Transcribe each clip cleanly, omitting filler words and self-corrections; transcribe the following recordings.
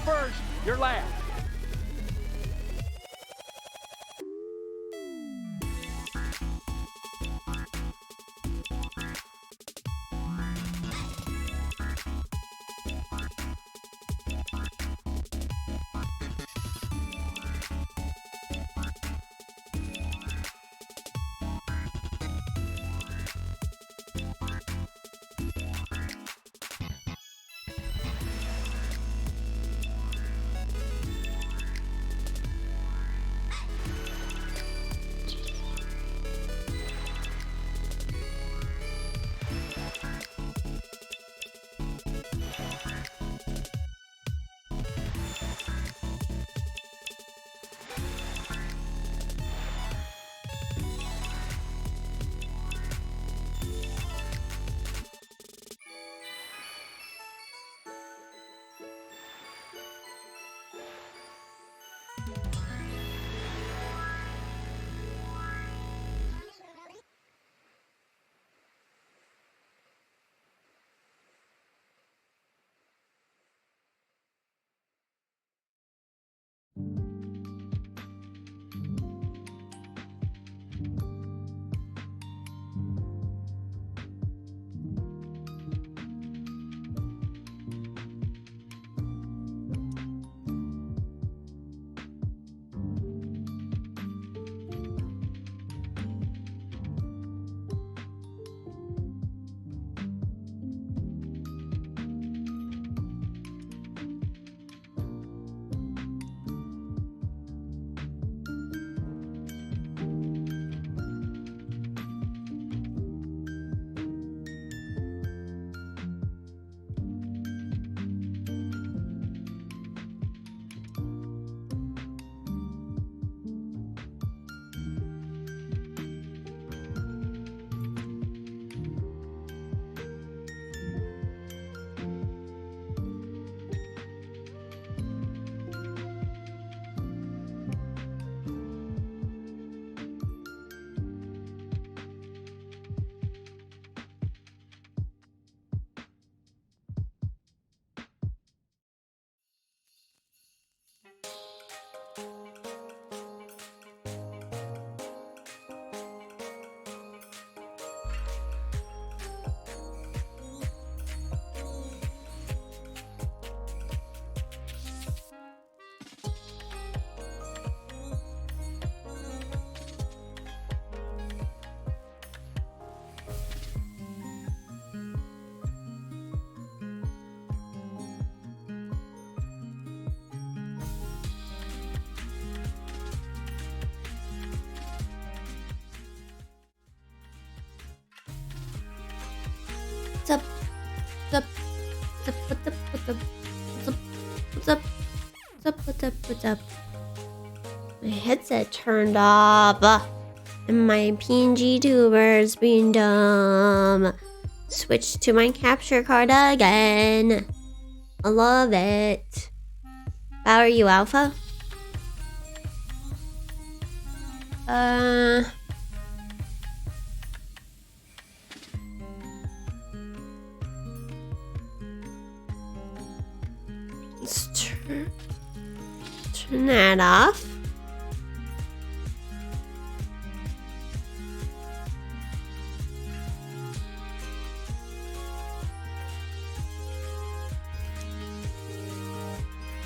first, you're last. What's up? What's up? My headset turned off. And my PNG tuber's being dumb. Switch to my capture card again. I love it. How are you, Alpha? Let's turn that off.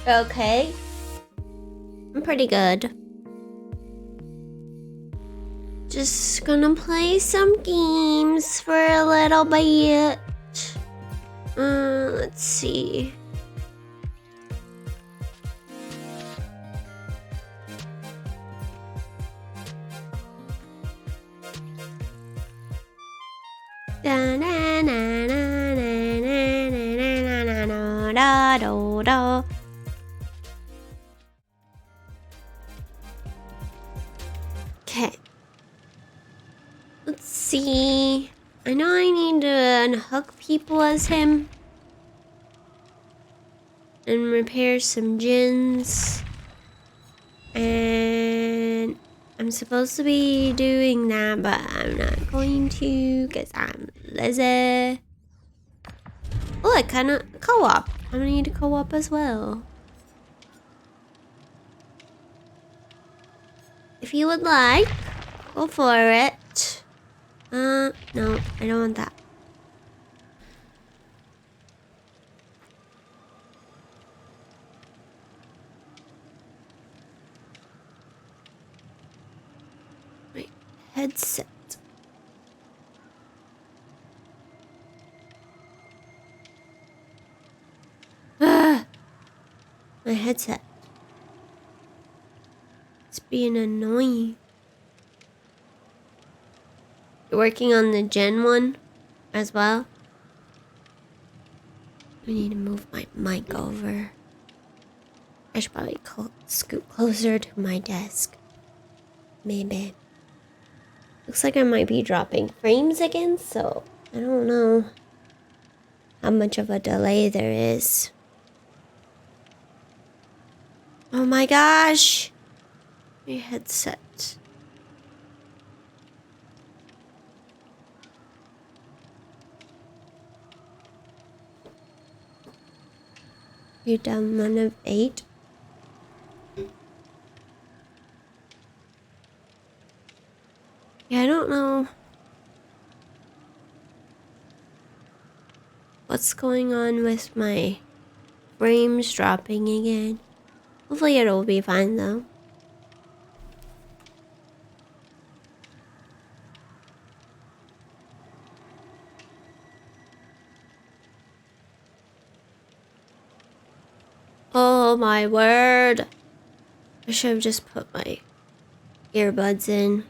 Okay. I'm pretty good. Just gonna play some games for a little bit. Let's see. Okay. Let's see. I know I need to unhook people as him. And repair some gens. And I'm supposed to be doing that, but I'm not going to because I'm lazy. Oh, I kind of co-op. I'm gonna need to co-op as well. if you would like, go for it. No, I don't want that. My headset. Ah, my headset. It's being annoying. You're working on the Gen 1 as well? I need to move my mic over. I should probably scoot closer to my desk. Maybe. Looks like I might be dropping frames again, so I don't know how much of a delay there is. Oh my gosh! My headset. You're down 1 of 8. Yeah, I don't know what's going on with my frames dropping again. Hopefully it'll be fine though. Oh my word! I should have just put my earbuds in.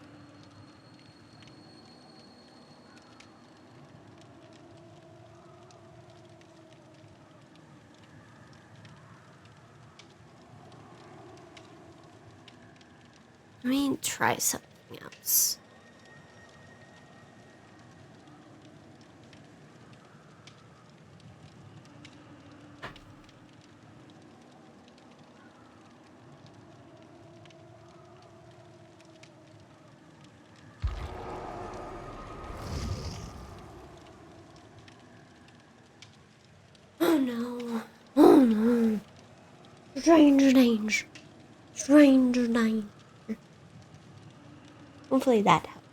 Let me try something else. Oh no. Oh no. Stranger danger. Stranger danger. Hopefully that helps.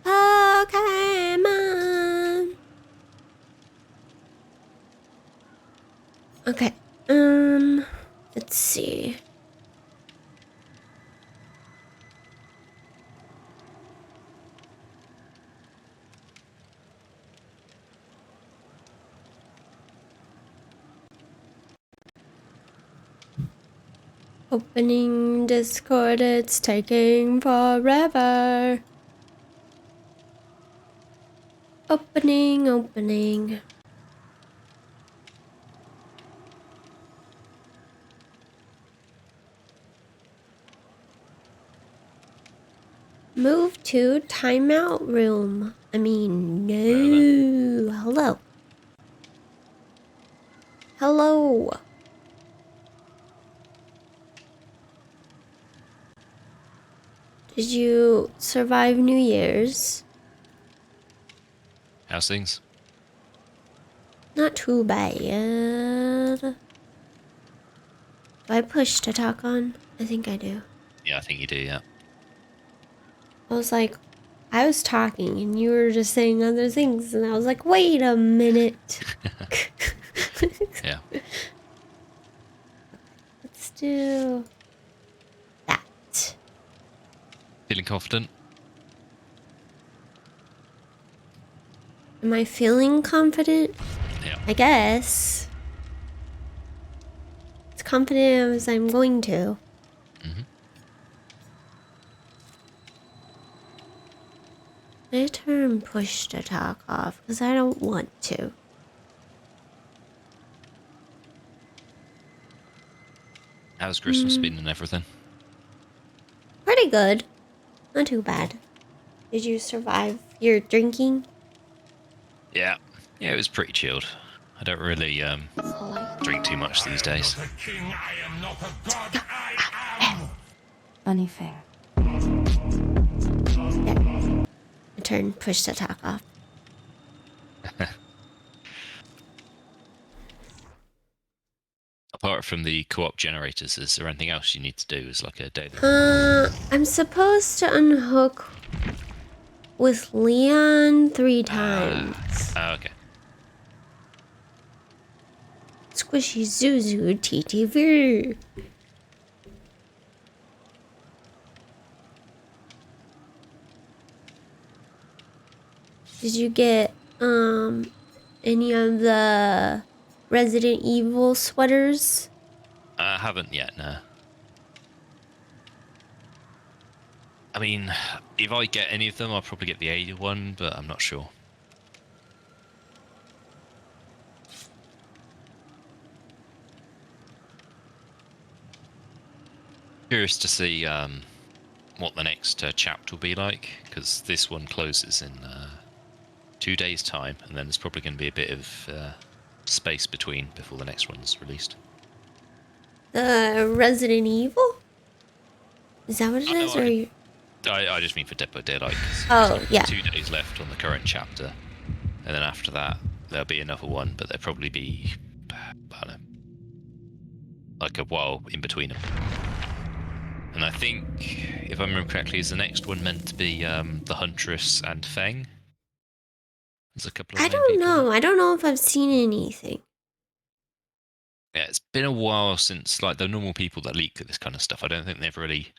Okay, man. Okay. Let's see. Opening Discord, it's taking forever. Opening. Move to timeout room. I mean, no. Hello. Hello. Did you survive New Year's? How's things? Not too bad. Do I push to talk on? I think I do. Yeah, I think you do, yeah. I was like, I was talking and you were just saying other things, and I was like, wait a minute. Yeah. Let's do that. Feeling confident? Am I feeling confident? Yeah. I guess. As confident as I'm going to. Mm-hmm. I turn push to talk off because I don't want to. How's Christmas been and everything? Pretty good. Not too bad. Did you survive your drinking? Yeah. Yeah, it was pretty chilled. I don't really drink too much these days. Funny thing. There. Turn push to talk off. Apart from the co-op generators, is there anything else you need to do as like a daily? I'm supposed to unhook with Leon 3 times. Okay. Squishy Zuzu TTV. Did you get any of the Resident Evil sweaters? I haven't yet, no. I mean, if I get any of them, I'll probably get the Ada one, but I'm not sure. Curious to see what the next chapter will be like, because this one closes in 2 days' time, and then there's probably going to be a bit of space between before the next one's released. The Resident Evil? Is that what it is? No, Or you... I just mean for Dead by Daylight. Oh, like yeah. 2 days left on the current chapter, and then after that there'll be another one, but there'll probably be, I don't know, like a while in between them. And I think, if I remember correctly, is the next one meant to be the Huntress and Feng? There's a couple of I don't know. I don't know if I've seen anything. Yeah, it's been a while since, like, the normal people that leak this kind of stuff, I don't think they've really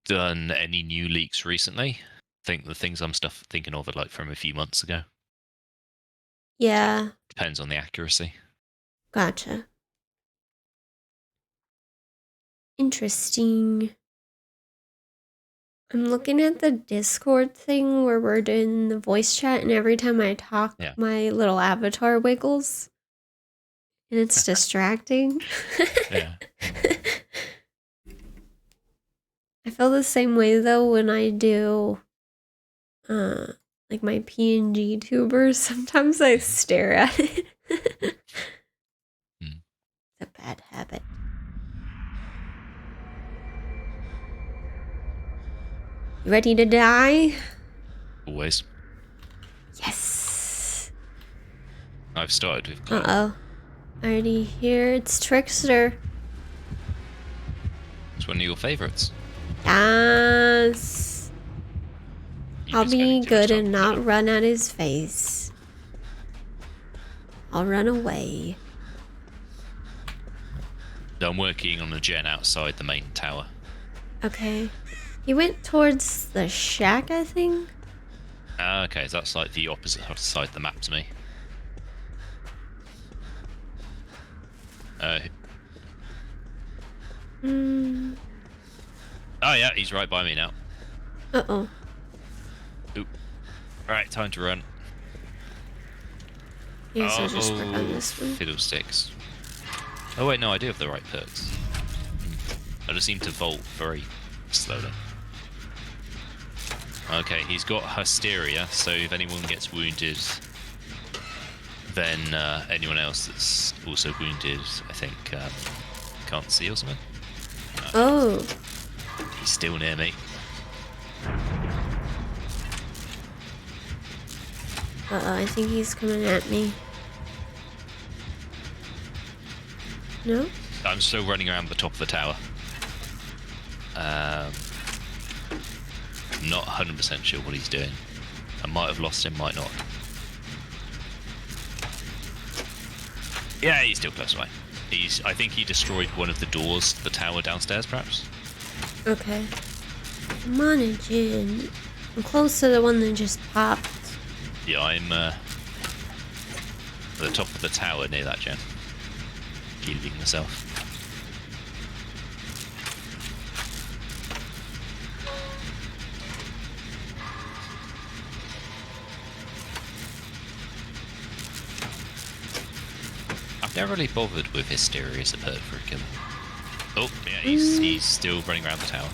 done any new leaks recently. I think the things I'm thinking of are like from a few months ago. Yeah. Depends on the accuracy. Gotcha. Interesting. I'm looking at the Discord thing where we're doing the voice chat, and every time I talk, my little avatar wiggles. And it's distracting. Yeah. I feel the same way though when I do like my PNG tubers. Sometimes I stare at it. It's a bad habit. You ready to die? Always. Yes. I've started with. Uh-oh. Already here. It's Trickster. It's one of your favourites. Yes. I'll be good and not run at his face. I'll run away. I'm working on a gen outside the main tower. Okay. He went towards the shack, I think. Okay, so that's like the opposite side of the map to me. Oh yeah, he's right by me now. Uh-oh. Oop. Right, time to run. Yes, I'll just work on this one. Fiddlesticks. Oh wait, no, I do have the right perks. I just seem to vault very slowly. Okay, he's got Hysteria, so if anyone gets wounded, then anyone else that's also wounded, I think, can't see or something. Oh. He's still near me. Uh-oh, I think he's coming at me. No? I'm still running around the top of the tower. I'm not 100% sure what he's doing. I might have lost him, might not. Yeah, he's still close by. I think he destroyed one of the doors to the tower downstairs, perhaps. Okay. Come on in, Jin. I'm close to the one that just popped. Yeah, I'm at the top of the tower near that gen. Healing myself. I've never really bothered with Hysteria as a perk for a killer. Oh, yeah, he's still running around the tower.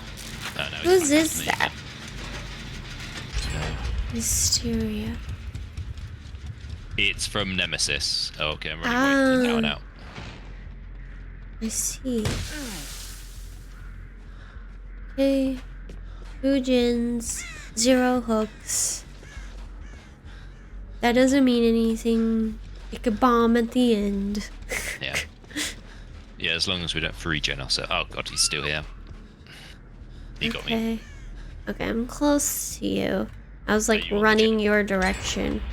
Oh, no, Whose is that? Hysteria. It's from Nemesis. Oh, okay, I'm running right to the tower now. I see. Okay. 2 gens, 0 hooks. That doesn't mean anything. It could bomb at the end. Yeah. Yeah, as long as we don't free gen ourselves. Oh god, he's still here. He got me. Okay, I'm close to you. I was like you want the running your direction.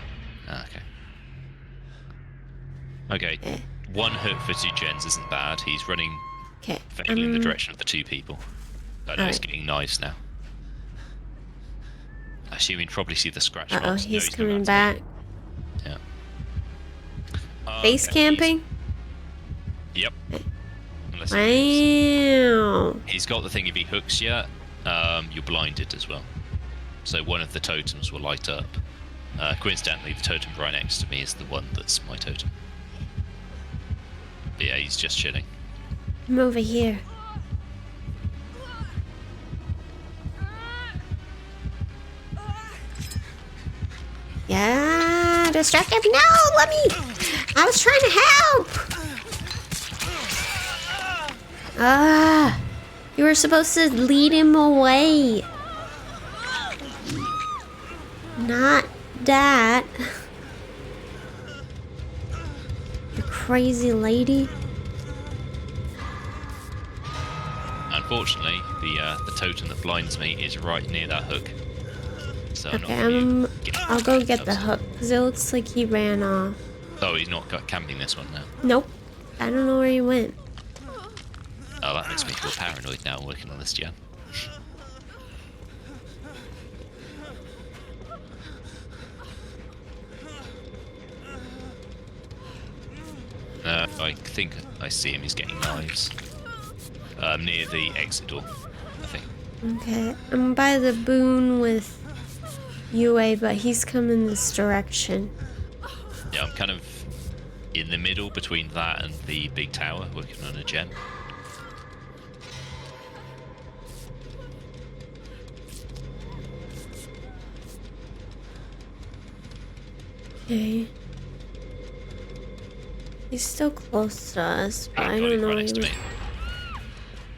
Ah, okay. Okay. 1 hook for 2 gens isn't bad. He's running vaguely in the direction of the 2 people. I know he's getting knives now. I assume he'd probably see the scratch marks. He's coming back. Yeah. Base camping? Yep. Unless wow. He's got the thing, if he hooks you, you're blinded as well. So one of the totems will light up. Coincidentally, the totem right next to me is the one that's my totem. But yeah, he's just chilling. I'm over here. Yeah, destructive. No, let me. I was trying to help. You were supposed to lead him away. Not that. You crazy lady. Unfortunately, the totem that blinds me is right near that hook. So I'll go get the hook because it looks like he ran off. Oh, he's not camping this one now. Nope. I don't know where he went. Oh, that makes me feel paranoid now working on this gen. I think I see him. He's getting knives. Near the exit door, I think. Okay, I'm by the boon with UA, but he's coming this direction. Yeah, I'm kind of in the middle between that and the big tower, working on a gen. Okay. He's still close to us, but I don't know. Right next to me.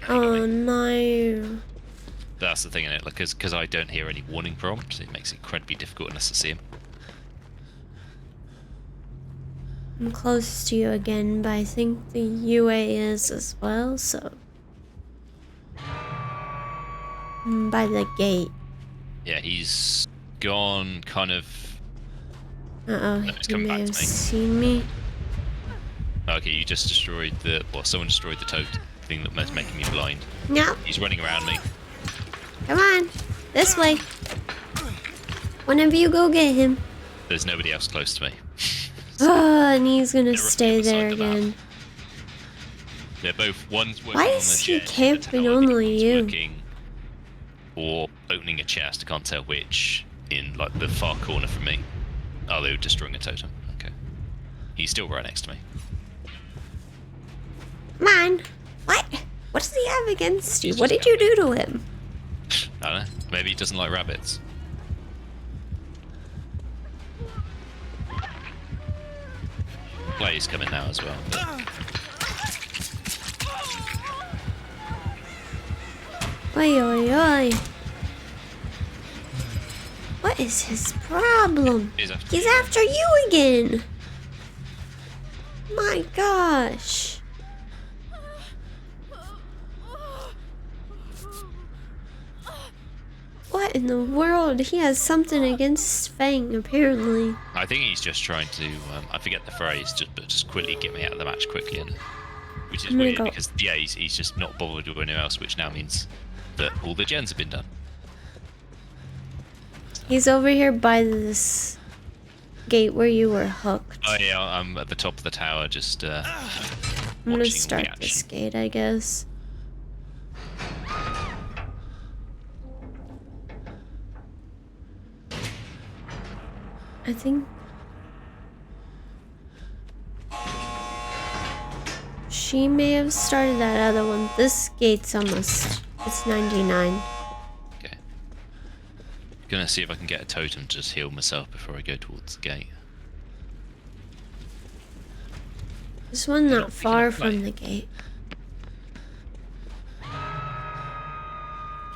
Oh no. That's the thing in it, like, because I don't hear any warning prompts, it makes it incredibly difficult unless I see him. I'm close to you again, but I think the UA is as well, so. I'm by the gate. Yeah, he's gone kind of. He may have seen me. Okay, you just destroyed the. Well, someone destroyed the toad thing that was making me blind. No. He's running around me. Come on, this way. One of you go get him. There's nobody else close to me. And he's gonna stay there again. They're both. One's working Why on is the he jet, camping the only you? Working, or opening a chest. I can't tell which. In like the far corner from me. Oh, they were destroying a totem. Okay. He's still right next to me. Come on. What? What does he have against you? What did you do to him? I don't know. Maybe he doesn't like rabbits. Play's coming now as well. Oi, oi, oi. What is his problem? He's after you again. My gosh. What in the world? He has something against Fang, apparently. I think he's just trying to, I forget the phrase, just quickly get me out of the match quickly, and which is weird because, yeah, he's just not bothered with anyone else, which now means that all the gens have been done. He's over here by this gate where you were hooked. Oh yeah, I'm at the top of the tower, just I'm gonna start this gate, I guess. I think she may have started that other one. This gate's almost, it's 99. Okay. Gonna see if I can get a totem to just heal myself before I go towards the gate. This one You're not not picking far up from play. the gate.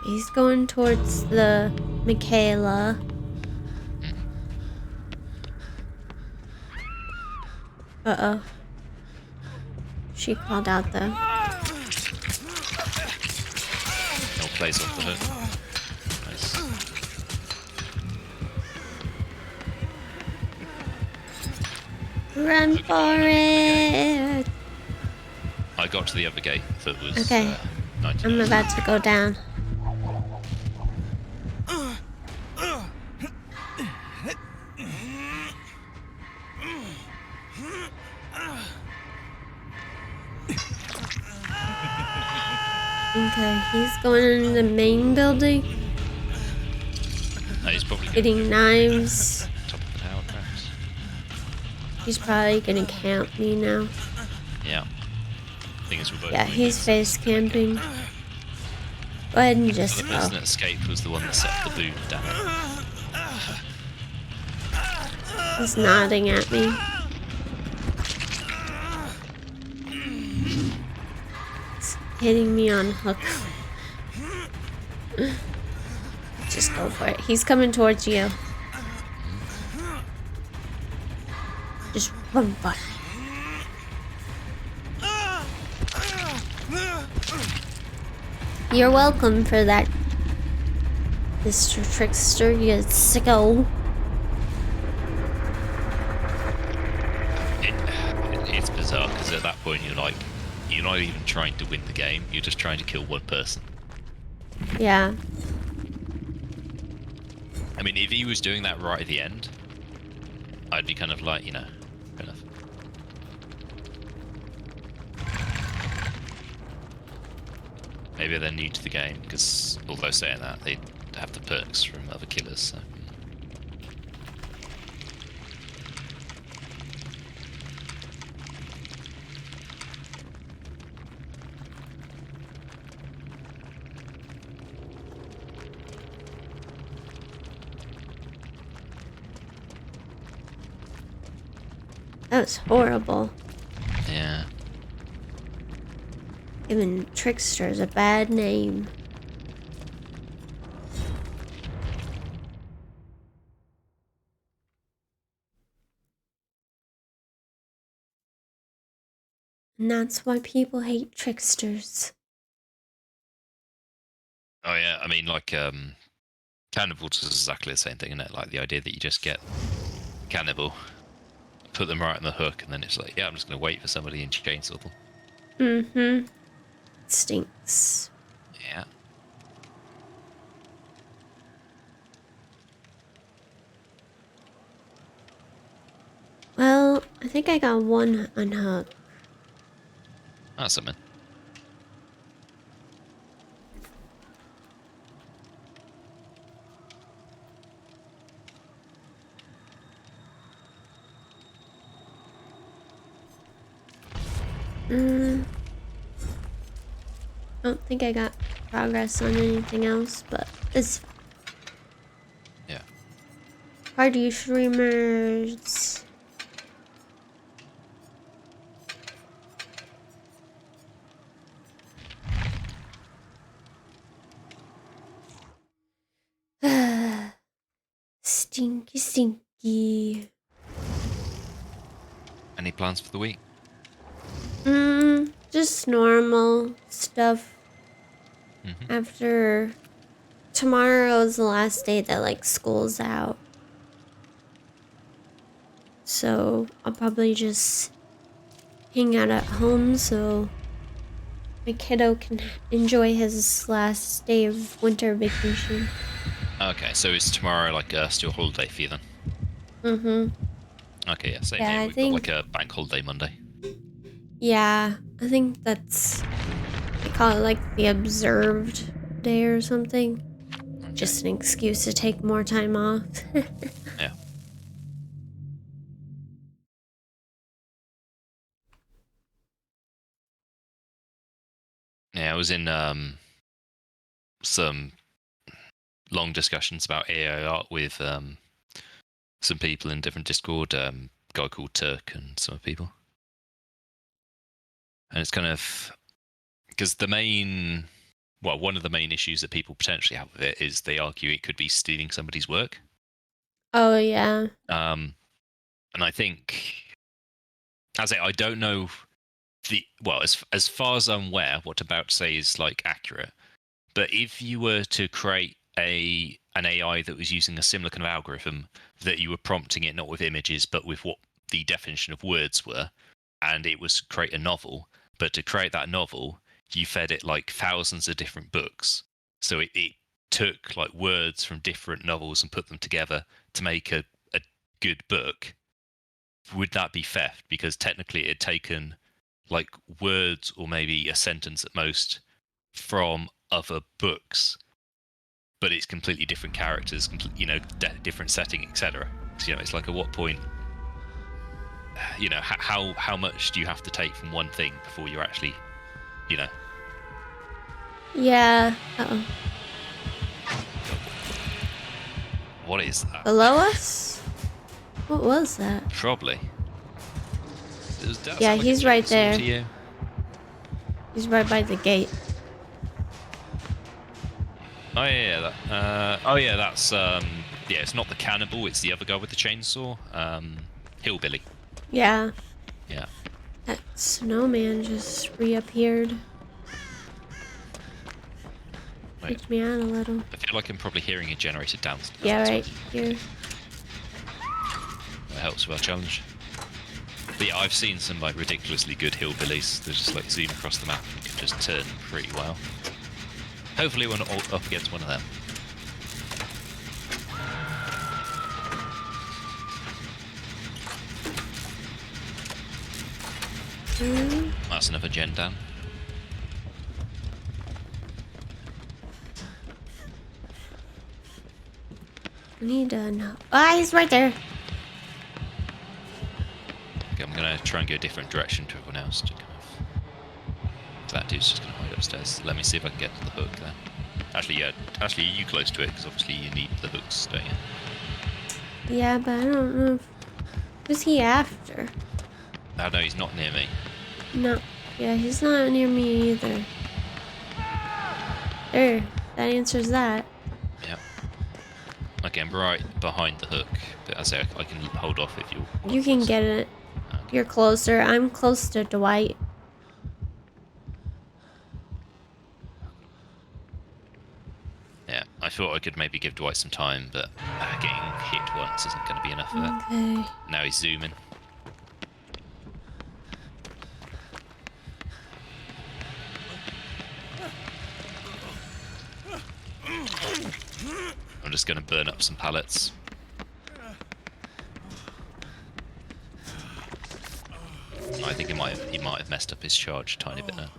He's going towards the Michaela. Uh-oh. She called out though. No plays off the hook. Nice. Run for it! I got to the other gate that was Okay. 99. I'm about to go down. Okay, he's going in the main building, He's probably getting knives. top of the tower, perhaps. He's probably gonna camp me now. Yeah. Thing is, we're both Yeah, he's wounded, face so it's gonna camping. Go ahead and just The go. person that escaped was the one that set the boom down. He's nodding at me. He's hitting me on hook. Just go for it. He's coming towards you. Just run for it. You're welcome for that, Mr. Trickster, you sicko. It's bizarre because at that point you're like, you're not even trying to win the game. You're just trying to kill one person. Yeah. I mean, if he was doing that right at the end, I'd be kind of like, fair enough. Maybe they're new to the game, because although saying that, they have the perks from other killers, so. That was horrible. Yeah. Giving tricksters a bad name. And that's why people hate tricksters. Oh yeah, I mean, like, cannibals is exactly the same thing, isn't it? Like, the idea that you just get cannibal, put them right on the hook, and then it's like, yeah, I'm just going to wait for somebody and chainsaw them. Mm-hmm. Stinks. Yeah. Well, I think I got one unhooked. That's something. I don't think I got progress on anything else, but it's fine. Yeah. Party streamers. Stinky, stinky. Any plans for the week? Just normal stuff. Mm-hmm. After tomorrow's the last day that like school's out. So I'll probably just hang out at home so my kiddo can enjoy his last day of winter vacation. Okay, so is tomorrow like still holiday for you then? Mm-hmm. Okay, yeah, same Yeah, here. I We've think- got like a bank holiday Monday. Yeah, I think that's, they call it like the observed day or something. Okay. Just an excuse to take more time off. Yeah. Yeah, I was in some long discussions about AI art with some people in different Discord, guy called Turk and some other people. And it's kind of because one of the main issues that people potentially have with it is they argue it could be stealing somebody's work. Oh yeah. And I think, I don't know as far as I'm aware, what I'm about to say is like accurate. But if you were to create an AI that was using a similar kind of algorithm, that you were prompting it not with images but with what the definition of words were, and it was create a novel, but to create that novel, you fed it like thousands of different books. So it took like words from different novels and put them together to make a good book. Would that be theft? Because technically it had taken like words or maybe a sentence at most from other books, but it's completely different characters, different setting, etc. So, it's like at what point, how much do you have to take from one thing before you're actually, Yeah. Uh-oh. What is that? Below us? What was that? Probably. Yeah, he's right there. To you? He's right by the gate. Oh yeah, that's it's not the cannibal, it's the other guy with the chainsaw. Hillbilly. Yeah. Yeah. That snowman just reappeared. Wait. Freaked me out a little. I feel like I'm probably hearing a generator downstairs. Yeah, right here. That helps with our challenge. But yeah, I've seen some like ridiculously good hillbillies that just like zoom across the map and can just turn pretty well. Hopefully we're not all up against one of them. That's another gen down. I need to know. Ah, he's right there. Okay, I'm gonna try and go a different direction to everyone else. To kind of... That dude's just gonna hide upstairs. Let me see if I can get to the hook then. Actually, you close to it because obviously you need the hooks, don't you? Yeah, but I don't know. Who's he after? Oh no, he's not near me. No. Yeah, he's not near me either. There. That answers that. Yeah. Okay, I'm right behind the hook, but as I can hold off if you. You can get it. Okay. You're closer. I'm close to Dwight. Yeah, I thought I could maybe give Dwight some time, but getting hit once isn't going to be enough of it. Okay. Now he's zooming. I'm just going to burn up some pallets. I think he might have messed up his charge a tiny bit now.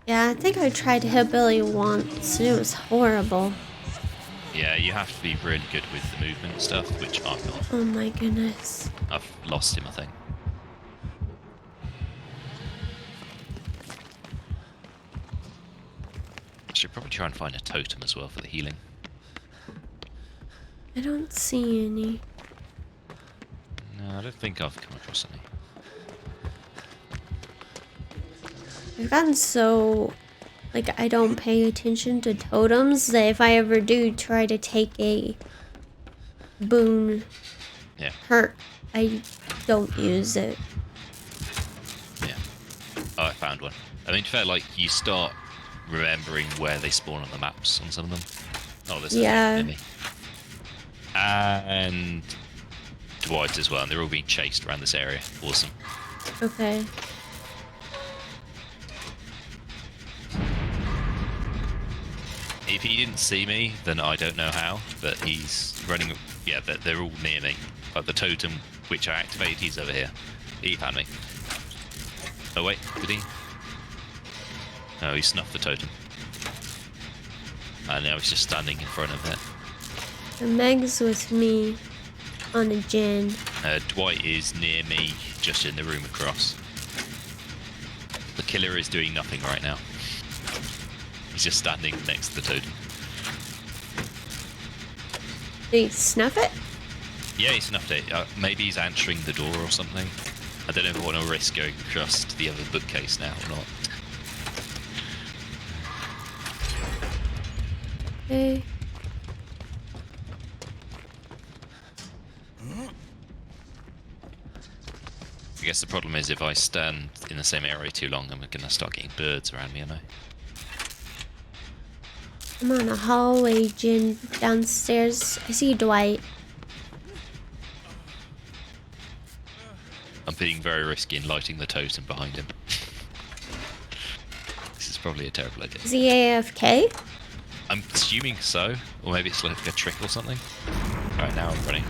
Yeah, I think I tried Hillbilly once and it was horrible. Yeah, you have to be really good with the movement stuff, which I'm not. Oh my goodness. I've lost him, I think. I should probably try and find a totem as well for the healing. I don't see any. No, I don't think I've come across any. I've gotten so, like, I don't pay attention to totems that if I ever do try to take a boon perk, I don't use it. Yeah. Oh, I found one. I mean, to be fair, like, you start remembering where they spawn on the maps on some of them. Oh, there's yeah. me. And Dwight as well, and they're all being chased around this area. Awesome. Okay. If he didn't see me, then I don't know how, but he's running... Yeah, they're all near me. But the totem which I activated, he's over here. He found me. Oh wait, did he? No, he snuffed the totem. And now he's just standing in front of it. And Meg's with me on a gen. Dwight is near me, just in the room across. The killer is doing nothing right now. He's just standing next to the totem. Did he snuff it? Yeah, it's an update. Maybe he's answering the door or something. I don't know if I want to risk going across to the other bookcase now or not. Okay. I guess the problem is if I stand in the same area too long, I'm going to start getting birds around me, am I? I'm on a hallway, Jin, downstairs. I see Dwight. I'm being very risky in lighting the totem behind him. This is probably a terrible idea. Is he AFK? I'm assuming so, or maybe it's like a trick or something. Right now I'm running.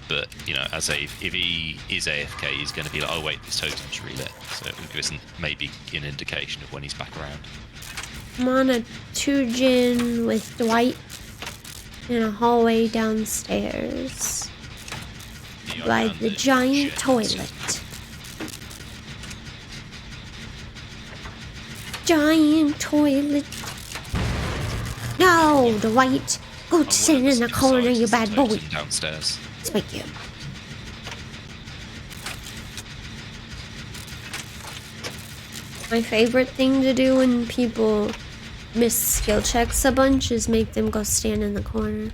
But, you know, as if he is AFK, he's going to be like, oh wait, this totem's relit. So it will give us maybe an indication of when he's back around. I'm on a 2-Jin with Dwight in a hallway downstairs. By the giant toilet. Giant toilet. No, Dwight. Go sit in the corner, you bad boy. Downstairs. Thank you. My favorite thing to do when people miss skill checks a bunch is make them go stand in the corner.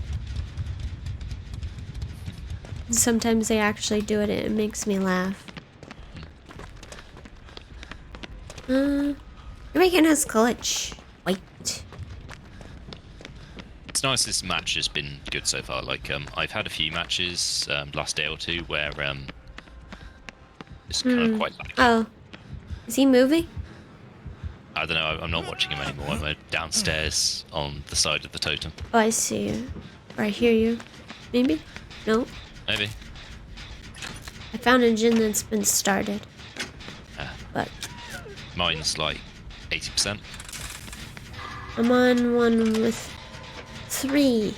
Sometimes they actually do it and it makes me laugh. You're making us glitch. Wait. It's nice this match has been good so far. Like, I've had a few matches last day or two where it's kind of quite laggy. Oh. Is he moving? I don't know, I'm not watching him anymore. I'm downstairs on the side of the totem. Oh, I see you. Or I hear you. Maybe? No. Maybe. I found a gin that's been started. But Mine's like 80%. I'm on one with 3.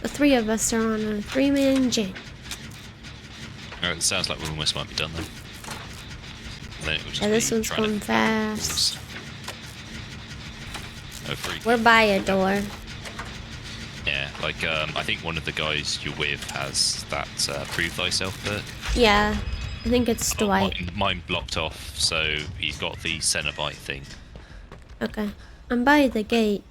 The 3 of us are on a 3-man gin. Oh, it sounds like we almost might be done then. And then it would just Yeah, this be one's trying going to- fast. Oh, freak. We're by a door. Yeah, like, I think one of the guys you're with has that prove thyself perk. Yeah, I think it's Oh, Dwight. mine blocked off, so he's got the Cenobite thing. Okay. I'm by the gate.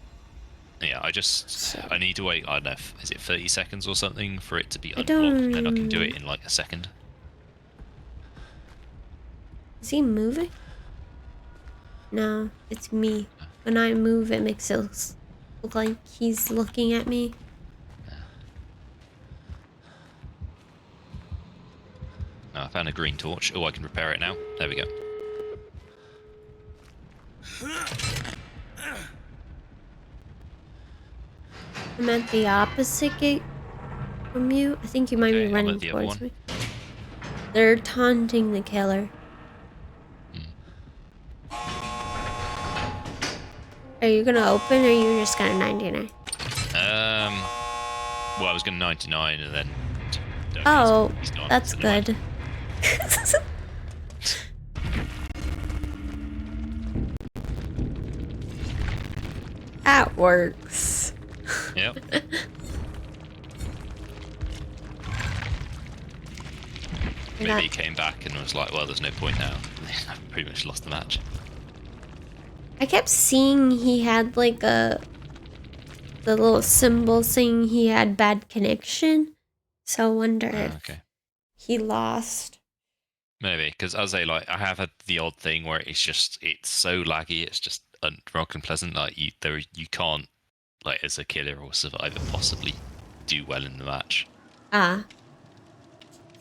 Yeah, I need to wait, I don't know, is it 30 seconds or something for it to be I unblocked, and then I can do it in like a second. Is he moving? No, it's me. When I move, it makes it look like he's looking at me. Oh, I found a green torch. Oh, I can repair it now. There we go. I'm at the opposite gate from you. I think you might Okay, be I'm running at the other towards one. me. They're taunting the killer. Are you gonna open or are you just gonna 99? Well, I was going to 99 and then... Oh, he's gone. that's So never mind. good. That works. Yep. Maybe he came back and was like, well, there's no point now. I pretty much lost the match. I kept seeing he had like the little symbol saying he had bad connection. So I wonder if Okay. he lost. Maybe, because as I like, I have had the odd thing where it's so laggy, it's just rock and pleasant. Like you can't, like as a killer or survivor, possibly do well in the match. Ah.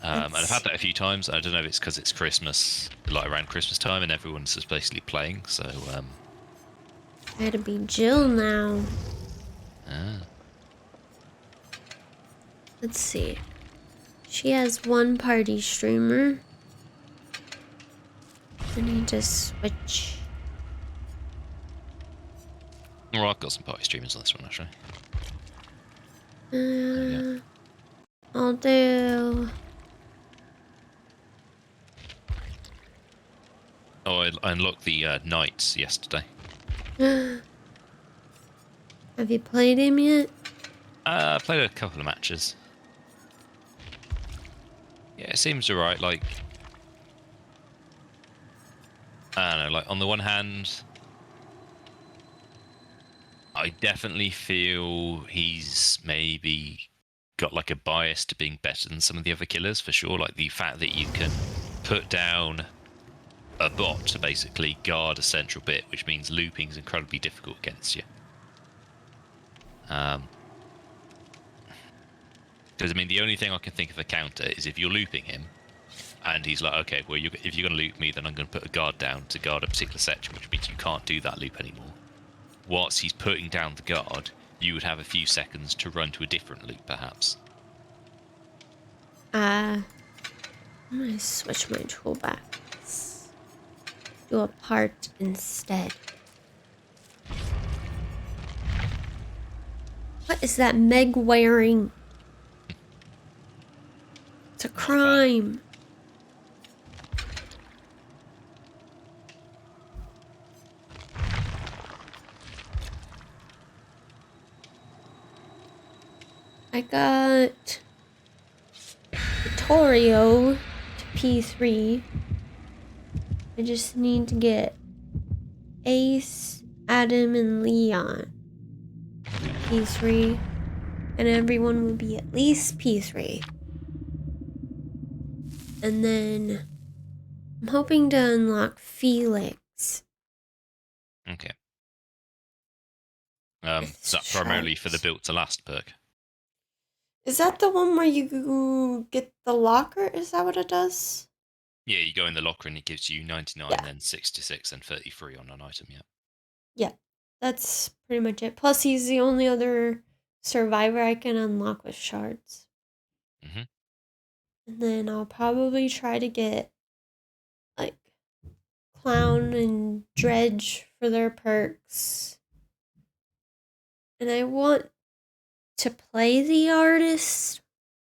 And I've had that a few times. I don't know if it's because it's Christmas, like around Christmas time, and everyone's just basically playing. So, Gotta be Jill now. Let's see. She has one party streamer. I need to switch. Well, I've got some party streamers on this one actually. I'll do. Oh, I unlocked the knights yesterday. Have you played him yet? I played a couple of matches. Yeah, it seems alright. Like, I don't know. Like, on the one hand, I definitely feel he's maybe got like a bias to being better than some of the other killers for sure. Like the fact that you can put down a bot to basically guard a central bit, which means looping is incredibly difficult against you. Because I mean, the only thing I can think of a counter is if you're looping him, and he's like, okay, well, if you're going to loop me, then I'm going to put a guard down to guard a particular section, which means you can't do that loop anymore. Whilst he's putting down the guard, you would have a few seconds to run to a different loop, perhaps. I'm gonna switch my tool back. Do a part instead. What is that Meg wearing? It's a crime. I got Vittorio to P3. I just need to get Ace, Adam, and Leon P3. And everyone will be at least P3. And then I'm hoping to unlock Felix. Okay. Is that primarily for the built to last perk? Is that the one where you get the locker? Is that what it does? Yeah, you go in the locker and it gives you 99, Yeah. then 66, and 33 on an item, yeah. Yeah, that's pretty much it. Plus, he's the only other survivor I can unlock with shards. Mm-hmm. And then I'll probably try to get, like, Clown and Dredge for their perks. And I want to play the artist.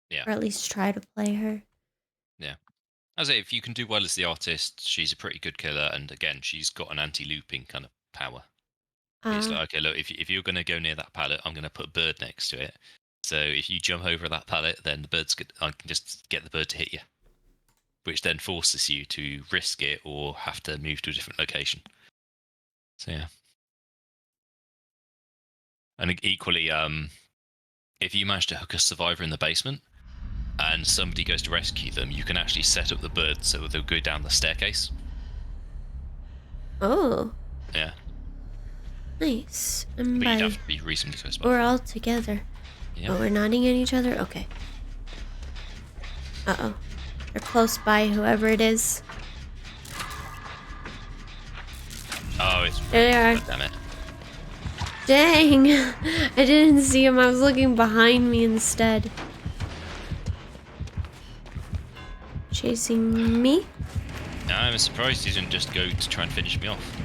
Yeah. Or at least try to play her. Yeah. As I say, if you can do well as the artist, she's a pretty good killer, and again, she's got an anti-looping kind of power. It's like, okay, look, if you're going to go near that pallet, I'm going to put a bird next to it. So if you jump over that pallet, then I can just get the bird to hit you, which then forces you to risk it or have to move to a different location. So yeah. And equally, if you manage to hook a survivor in the basement and somebody goes to rescue them, you can actually set up the bird so they'll go down the staircase. Oh. Yeah. Nice. But you'd have to be reasonably close by. We're all together. Yeah. Oh, we're nodding at each other? Okay. Uh-oh. They're close by, whoever it is. Oh, it's... There they are. God damn it. Dang! I didn't see him. I was looking behind me instead. Chasing me? No, I'm surprised he didn't just go to try and finish me off.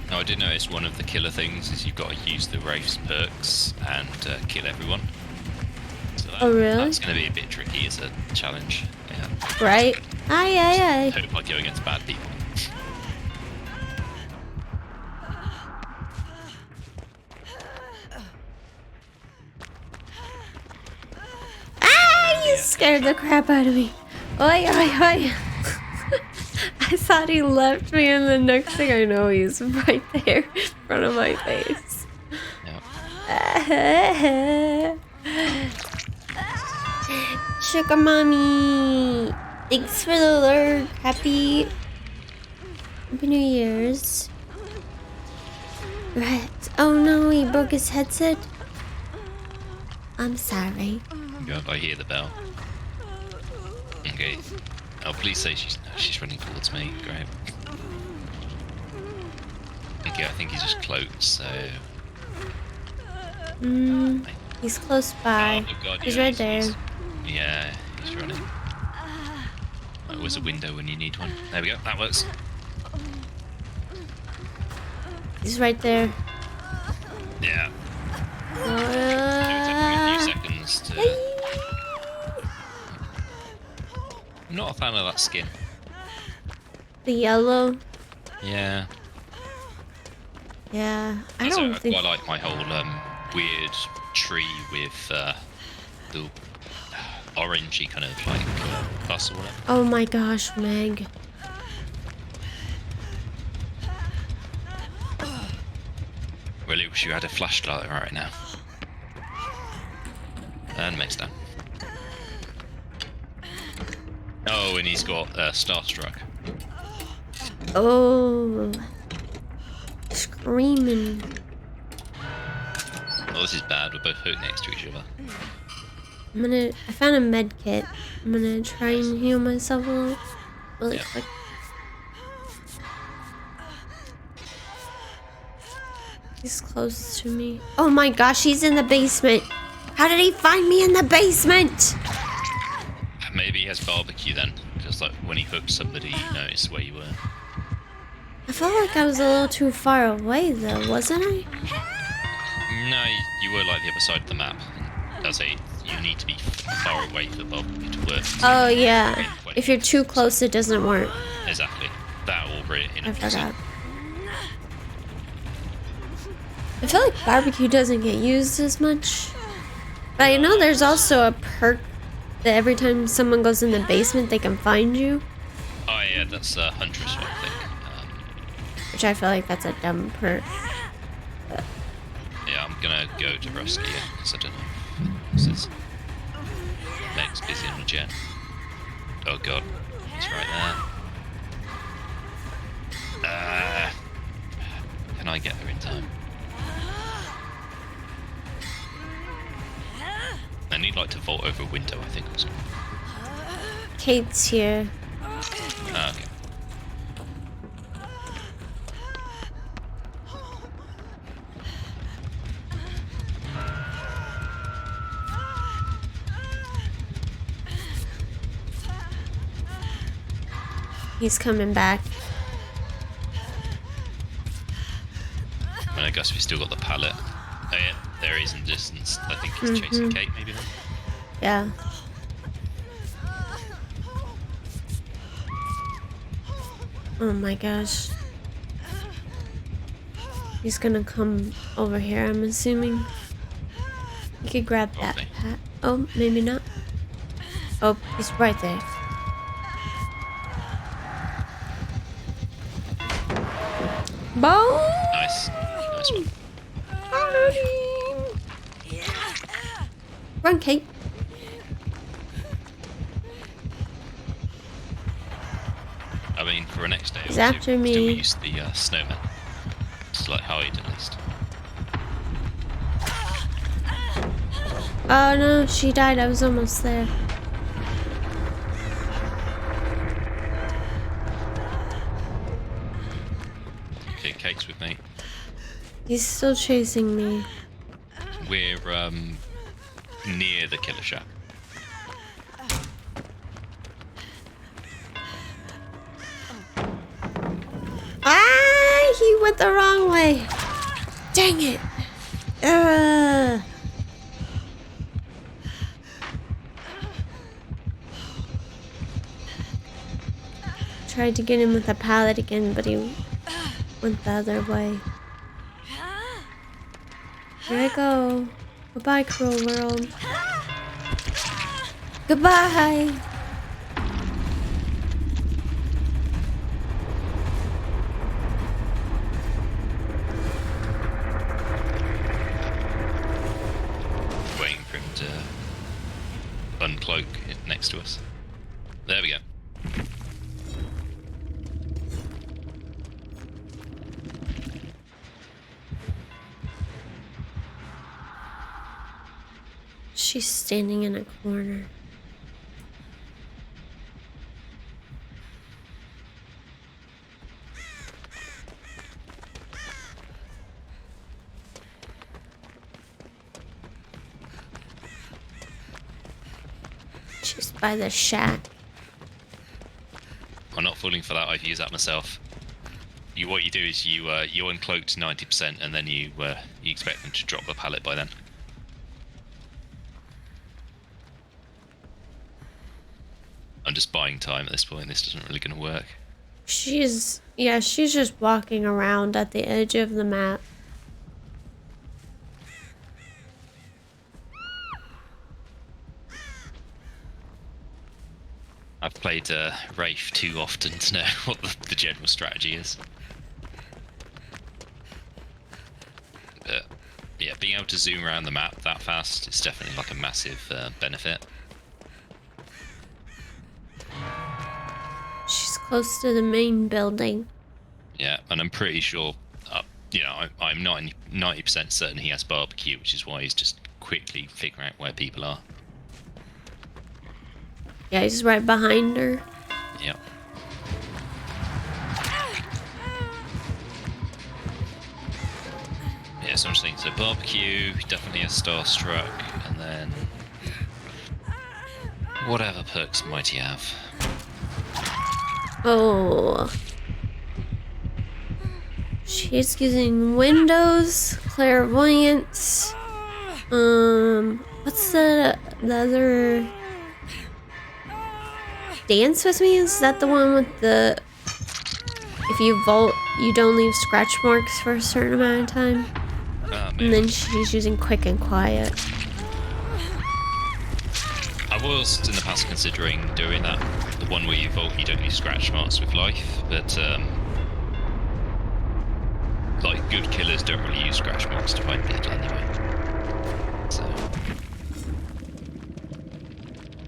Now, I did notice one of the killer things is you've got to use the Wraith's perks and kill everyone. So Oh, really? That's going to be a bit tricky as a challenge. Yeah. Right? Aye, aye, aye. Hope I go against bad people. Ah! You scared the crap out of me. Oi, oi, oi. I thought he left me, and the next thing I know, he's right there in front of my face. Yeah. Sugar mommy. Thanks for the lurk. Happy New Year's. Right. Oh no, he broke his headset. I'm sorry. God, I hear the bell. Okay. Oh, please say she's running towards me. Great. Okay, I think he's just cloaked, so... He's close by. Oh, God, He's yeah, right there. Yeah, he's running. Where's a window when you need one? There we go, that works. He's right there. Yeah. It took me a few seconds to... I'm not a fan of that skin. The yellow. Yeah. Yeah, I So don't I think. quite like my whole weird tree with the orangey kind of like bus or whatever. Oh my gosh, Meg. Really wish you had a flashlight right now. And Meg's down. Oh, and he's got Starstruck. Oh. Screaming. Oh, this is bad. We're both hooked next to each other. I found a med kit. I'm gonna try and heal myself a little really Yeah. quick. He's close to me. Oh my gosh, he's in the basement. How did he find me in the basement? Maybe he has barbecue then, because like when he hooked somebody, he knows where you were. I felt like I was a little too far away though, wasn't I? No, you were like the other side of the map. That's it. You need to be far away for the barbecue to work. Oh yeah. If you're too close, it doesn't work. Exactly. That will really. I forgot. I feel like barbecue doesn't get used as much. But I know there's also a perk that every time someone goes in the basement, they can find you. Oh yeah, that's Huntress, I think. Which I feel like that's a dumb perk. Yeah, I'm gonna go to rescue it because I don't know if this is Meg's busy on the jet. Oh god, it's right there. Can I get there in time? I need like to vault over a window, I think. Or something. Kate's here. Ah, okay. He's coming back. And I guess we still got the pallet. Oh yeah, there he is in the distance. I think he's chasing Kate, maybe then. Yeah. Oh my gosh. He's gonna come over here, I'm assuming. You could grab that Probably. hat. Oh, maybe not. Oh, he's right there. Boom! Nice. Nice one. Run, Kate. I mean, for a next day He's or two, after me. still use the snowman. Just like hide at least. Oh no, she died. I was almost there. Okay, Kate's with me. He's still chasing me. We're near the killer shack. Ah, he went the wrong way. Dang it. Tried to get him with a pallet again, but he went the other way. Here I go. Goodbye, cruel world. Goodbye. Waiting for him to uncloak it next to us. There we go. She's standing in a corner. She's by the shack. I'm not falling for that. I've used that myself. What you do is you uncloak to 90%, and then you expect them to drop the pallet by then. I'm just buying time at this point. This isn't really going to work. She's just walking around at the edge of the map. I've played Wraith too often to know what the general strategy is. But yeah, being able to zoom around the map that fast is definitely like a massive benefit. She's close to the main building. Yeah, and I'm pretty sure, you know, I'm 90% certain he has barbecue, which is why he's just quickly figuring out where people are. Yeah, he's right behind her. Yep. Yeah, so I'm just thinking, so barbecue, definitely a starstruck, and then whatever perks might he have. Oh. She's using windows, clairvoyance. What's the other? Dance with me? Is that the one with the? If you vote, you don't leave scratch marks for a certain amount of time. And then she's using quick and quiet. I was in the past considering doing that, the one where you vote, you don't leave scratch marks with life, but like good killers don't really use scratch marks to find people anyway. So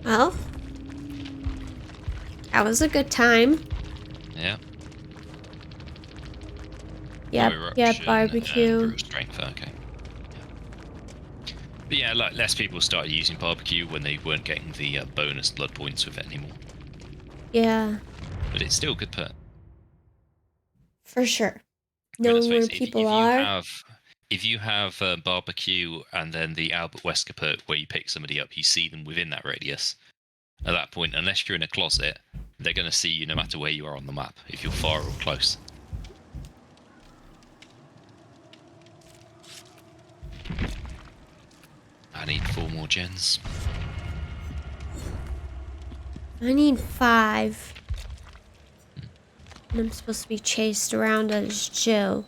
Well, that was a good time. yeah. Yep, Eruption barbecue. and brute strength, okay. But yeah, like less people started using barbecue when they weren't getting the bonus blood points with it anymore. Yeah, But it's still a good perk. for sure. I mean, let's Knowing where face it, people are. if you have barbecue and then the Albert Wesker perk where you pick somebody up, you see them within that radius. At that point, unless you're in a closet, they're going to see you no matter where you are on the map, if you're far or close. I need 4 more gens. I need 5. And I'm supposed to be chased around as Joe.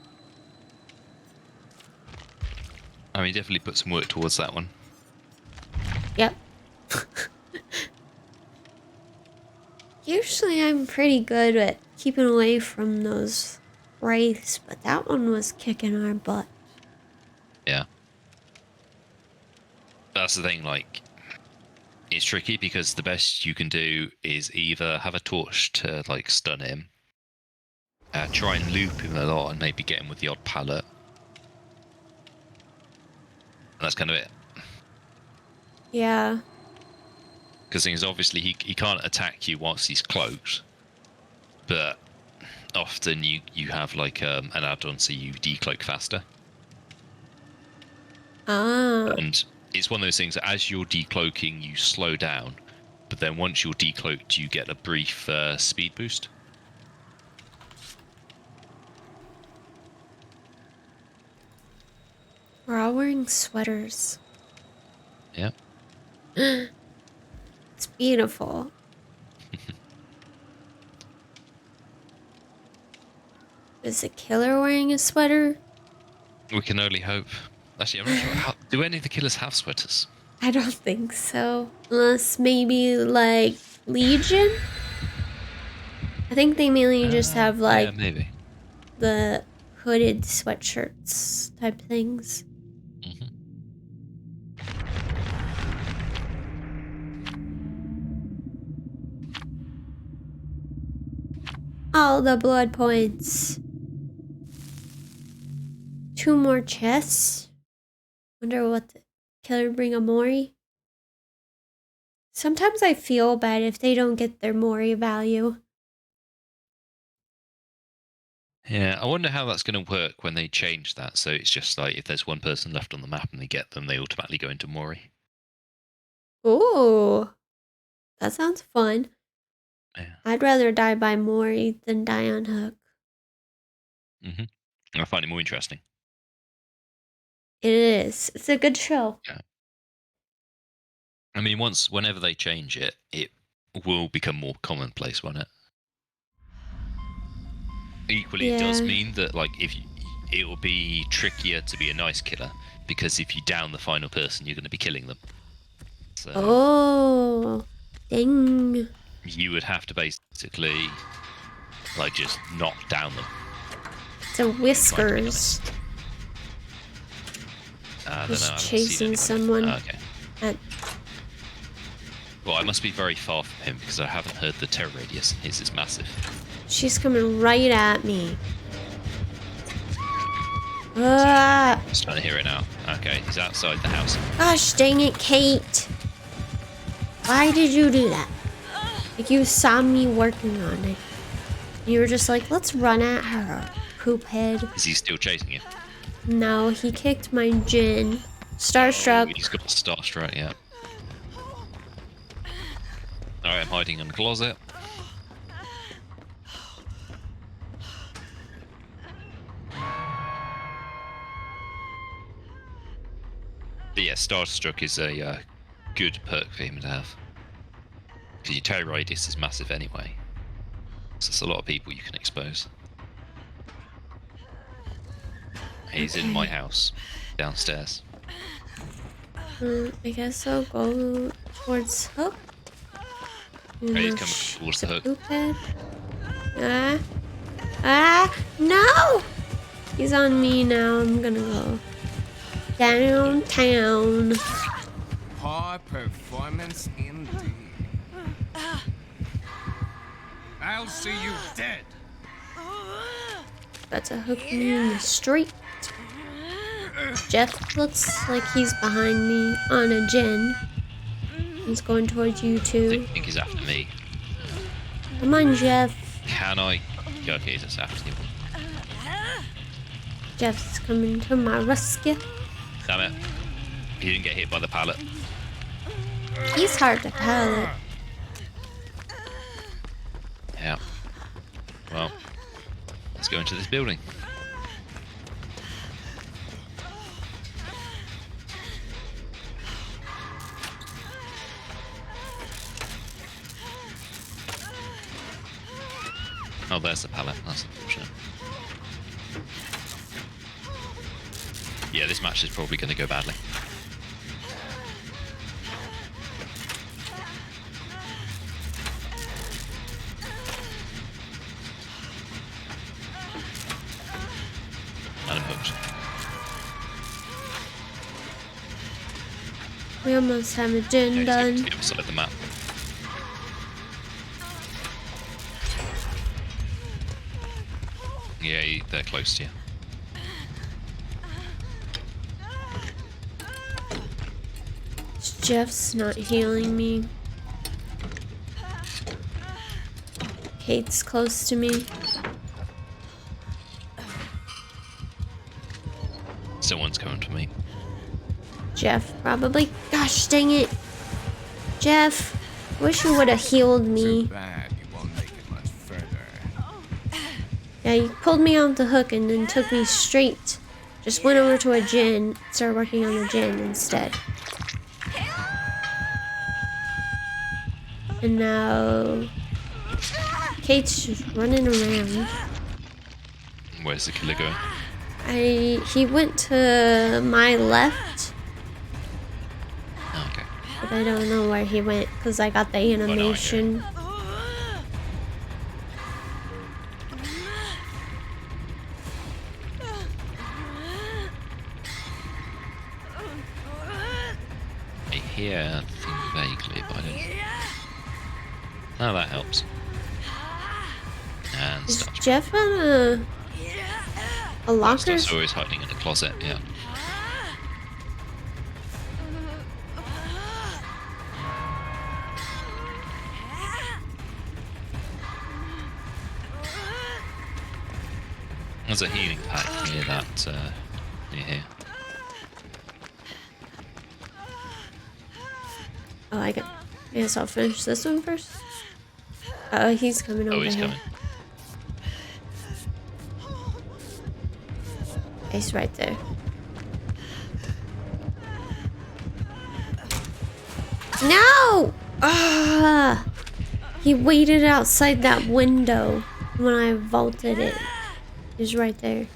I mean, definitely put some work towards that one. Yep. Usually I'm pretty good at keeping away from those wraiths, but that one was kicking our butt. Yeah. That's the thing, like, it's tricky because the best you can do is either have a torch to, like, stun him, try and loop him a lot and maybe get him with the odd pallet. And that's kind of it. Yeah. Because the thing is, obviously, he can't attack you whilst he's cloaked, but often you have, like, an add-on so you decloak faster. Ah. And it's one of those things that as you're decloaking, you slow down, but then once you're decloaked, you get a brief speed boost. We're all wearing sweaters. Yeah. It's beautiful. Is the killer wearing a sweater? We can only hope. Actually, I'm not sure. Do any of the killers have sweaters? I don't think so. Unless maybe like Legion? I think they mainly just have like yeah, maybe. the hooded sweatshirts type things. Mm-hmm. All the blood points. 2 more chests. Wonder what the killer bring a Mori. Sometimes I feel bad if they don't get their Mori value. Yeah, I wonder how that's going to work when they change that. So it's just like if there's one person left on the map and they get them, they automatically go into Mori. Ooh, that sounds fun. Yeah. I'd rather die by Mori than die on hook. Mm-hmm. I find it more interesting. It is. It's a good show. Yeah. I mean, whenever they change it, it will become more commonplace, won't it? Equally, it does mean that, like, it will be trickier to be a nice killer because if you down the final person, you're going to be killing them. So, Oh, dang. you would have to basically, like, just knock down them. The whiskers. I don't know. I He's haven't seen chasing anyone. someone. Okay. At, Well, I must be very far from him because I haven't heard the terror radius. His is massive. she's coming right at me. Ah! I'm starting to hear it now. Okay, he's outside the house. Gosh dang it, Kate. Why did you do that? Like, you saw me working on it. You were just like, let's run at her, poop head. Is he still chasing you? No, he kicked my gin. Starstruck. Oh, he's got a starstruck, yeah. Alright, I'm hiding in the closet. But yeah, starstruck is a good perk for him to have. Because your terror radius is massive anyway. So it's a lot of people you can expose. He's in my house, downstairs. I guess I'll go towards Hook. Oh, he's coming towards the hook. Poop head. No! He's on me now. I'm gonna go downtown. High performance indeed. I'll see you dead. Got to hook me in the street. Jeff looks like he's behind me on a gin. He's going towards you I too. think he's after me. Come on, Jeff. Can I? Okay, he's just after you. Jeff's coming to my rescue. Damn it. He didn't get hit by the pallet. He's hard to pallet. Yeah. Well, let's go into this building. Oh, there's the pallet. That's unfortunate. Yeah, this match is probably going to go badly. And I'm hooked. We almost have a gin Yeah, he's done. getting to the other side of the map. Yeah, they're close to you. Jeff's not healing me. Kate's close to me. Someone's coming to me. Jeff, probably. Gosh dang it. Jeff, wish you would have healed Too me. bad you won't make it much further. Yeah, you pulled me off the hook and then took me straight. Just went over to a gin, started working on the gin instead. And now Kate's just running around. Where's the killer going? He went to my left, Oh, okay. but I don't know where he went because I got the animation. I hear things vaguely, but I don't. Oh, that helps. And Is stop. Jeff on a locker? So he's hiding in the closet, yeah. There's a healing pack near that, near here. Oh, I guess I'll finish this one first. Oh, he's coming over Oh, he's here. coming. He's right there. No! Ah! He waited outside that window when I vaulted it. He's right there.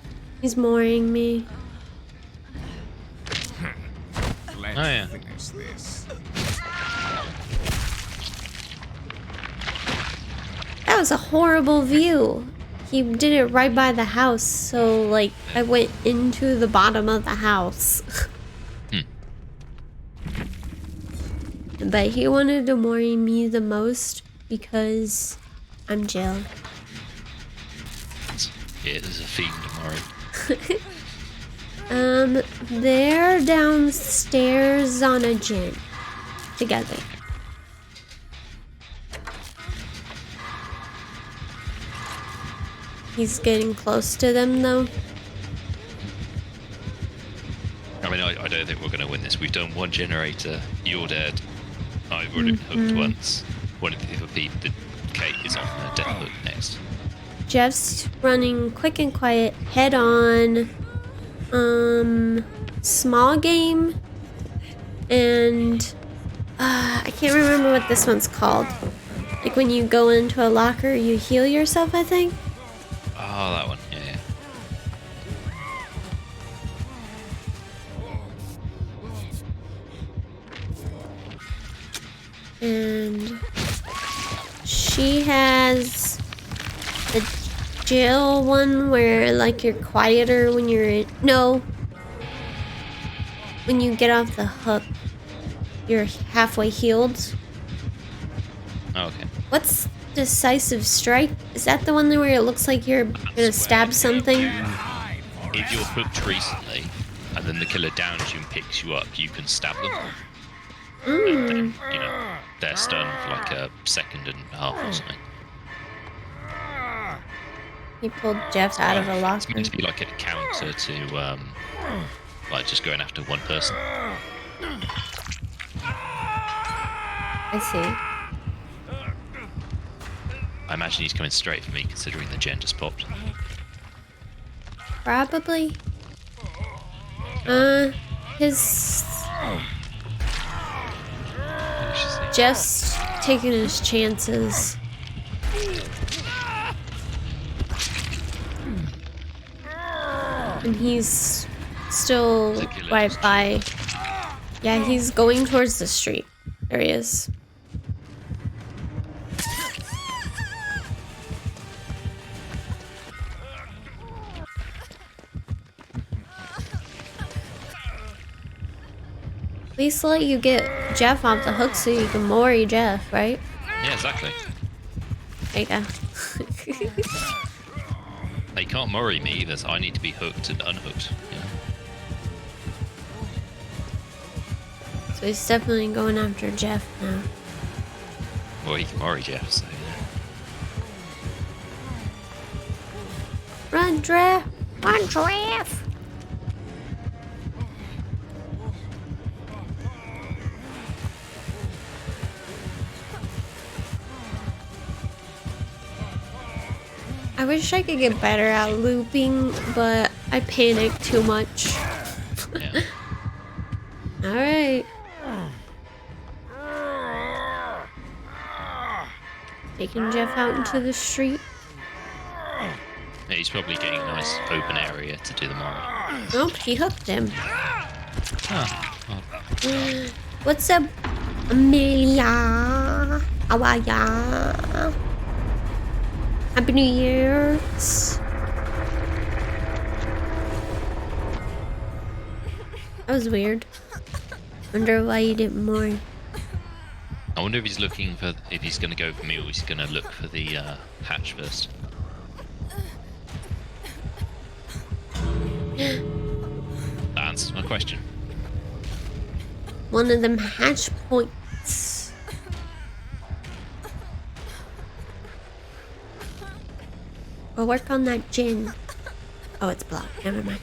He's mooring me. Let's Oh, yeah. finish this. was a horrible view. He did it right by the house, so like I went into the bottom of the house. But he wanted to worry me the most because I'm Jill. Yeah, there's a theme tomorrow. They're downstairs on a gin together. He's getting close to them though. I mean, I don't think we're going to win this. We've done one generator. You're dead. I've already hooked once. One of the other people, Kate, is on a death hook next. Jeff's running quick and quiet, head on, small game, and I can't remember what this one's called. Like when you go into a locker, you heal yourself, I think. Oh, that one. Yeah, yeah. And she has the Jill one where like you're quieter when you're when you get off the hook, you're halfway healed. Oh, okay. What's decisive strike? Is that the one where it looks like you're gonna stab something? If you're hooked recently, and then the killer downs you and picks you up, you can stab them. And then, they're stunned for like a second and a half or something. He pulled Jeff out of a It's locker. meant to be like a counter to, like just going after one person. I see. I imagine he's coming straight for me, considering the gen just popped. Probably. His Jeff's taking his chances. And he's still right by. Yeah, he's going towards the street. There he is. At least let you get Jeff off the hook so you can worry Jeff, right? Yeah, exactly. There you go. They can't worry me either, so I need to be hooked and unhooked. So he's definitely going after Jeff now. Well, he can worry Jeff, so Run, Jeff! Run, Jeff! I wish I could get better at looping, but I panic too much. yeah. Alright. Taking Jeff out into the street. Yeah, he's probably getting a nice open area to do the Mori. Nope, he hooked him. Oh, well, What's up, Amelia? How are ya? Happy New Year's. That was weird. Wonder why you didn't more. I wonder if he's looking for, if he's going to go for me or he's going to look for the hatch first. That answers my question. One of them hatch points. We'll work on that gin. Oh, it's blocked. Never mind.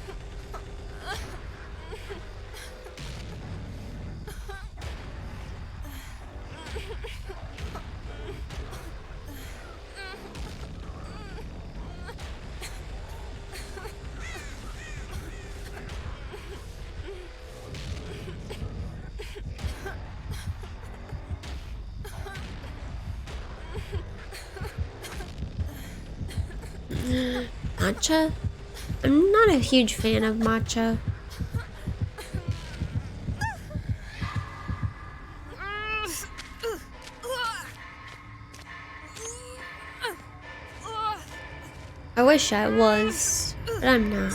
Matcha? I'm not a huge fan of matcha. I wish I was, but I'm not.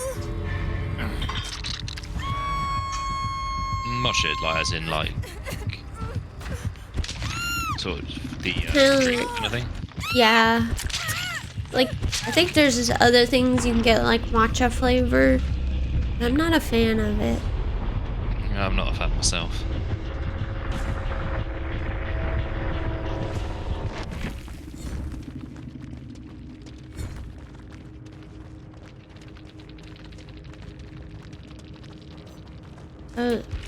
Much it, like, as in, like, sort of the treatment kind of thing. Yeah. Like, I think there's this other things you can get, like matcha flavor. I'm not a fan of it. I'm not a fan myself.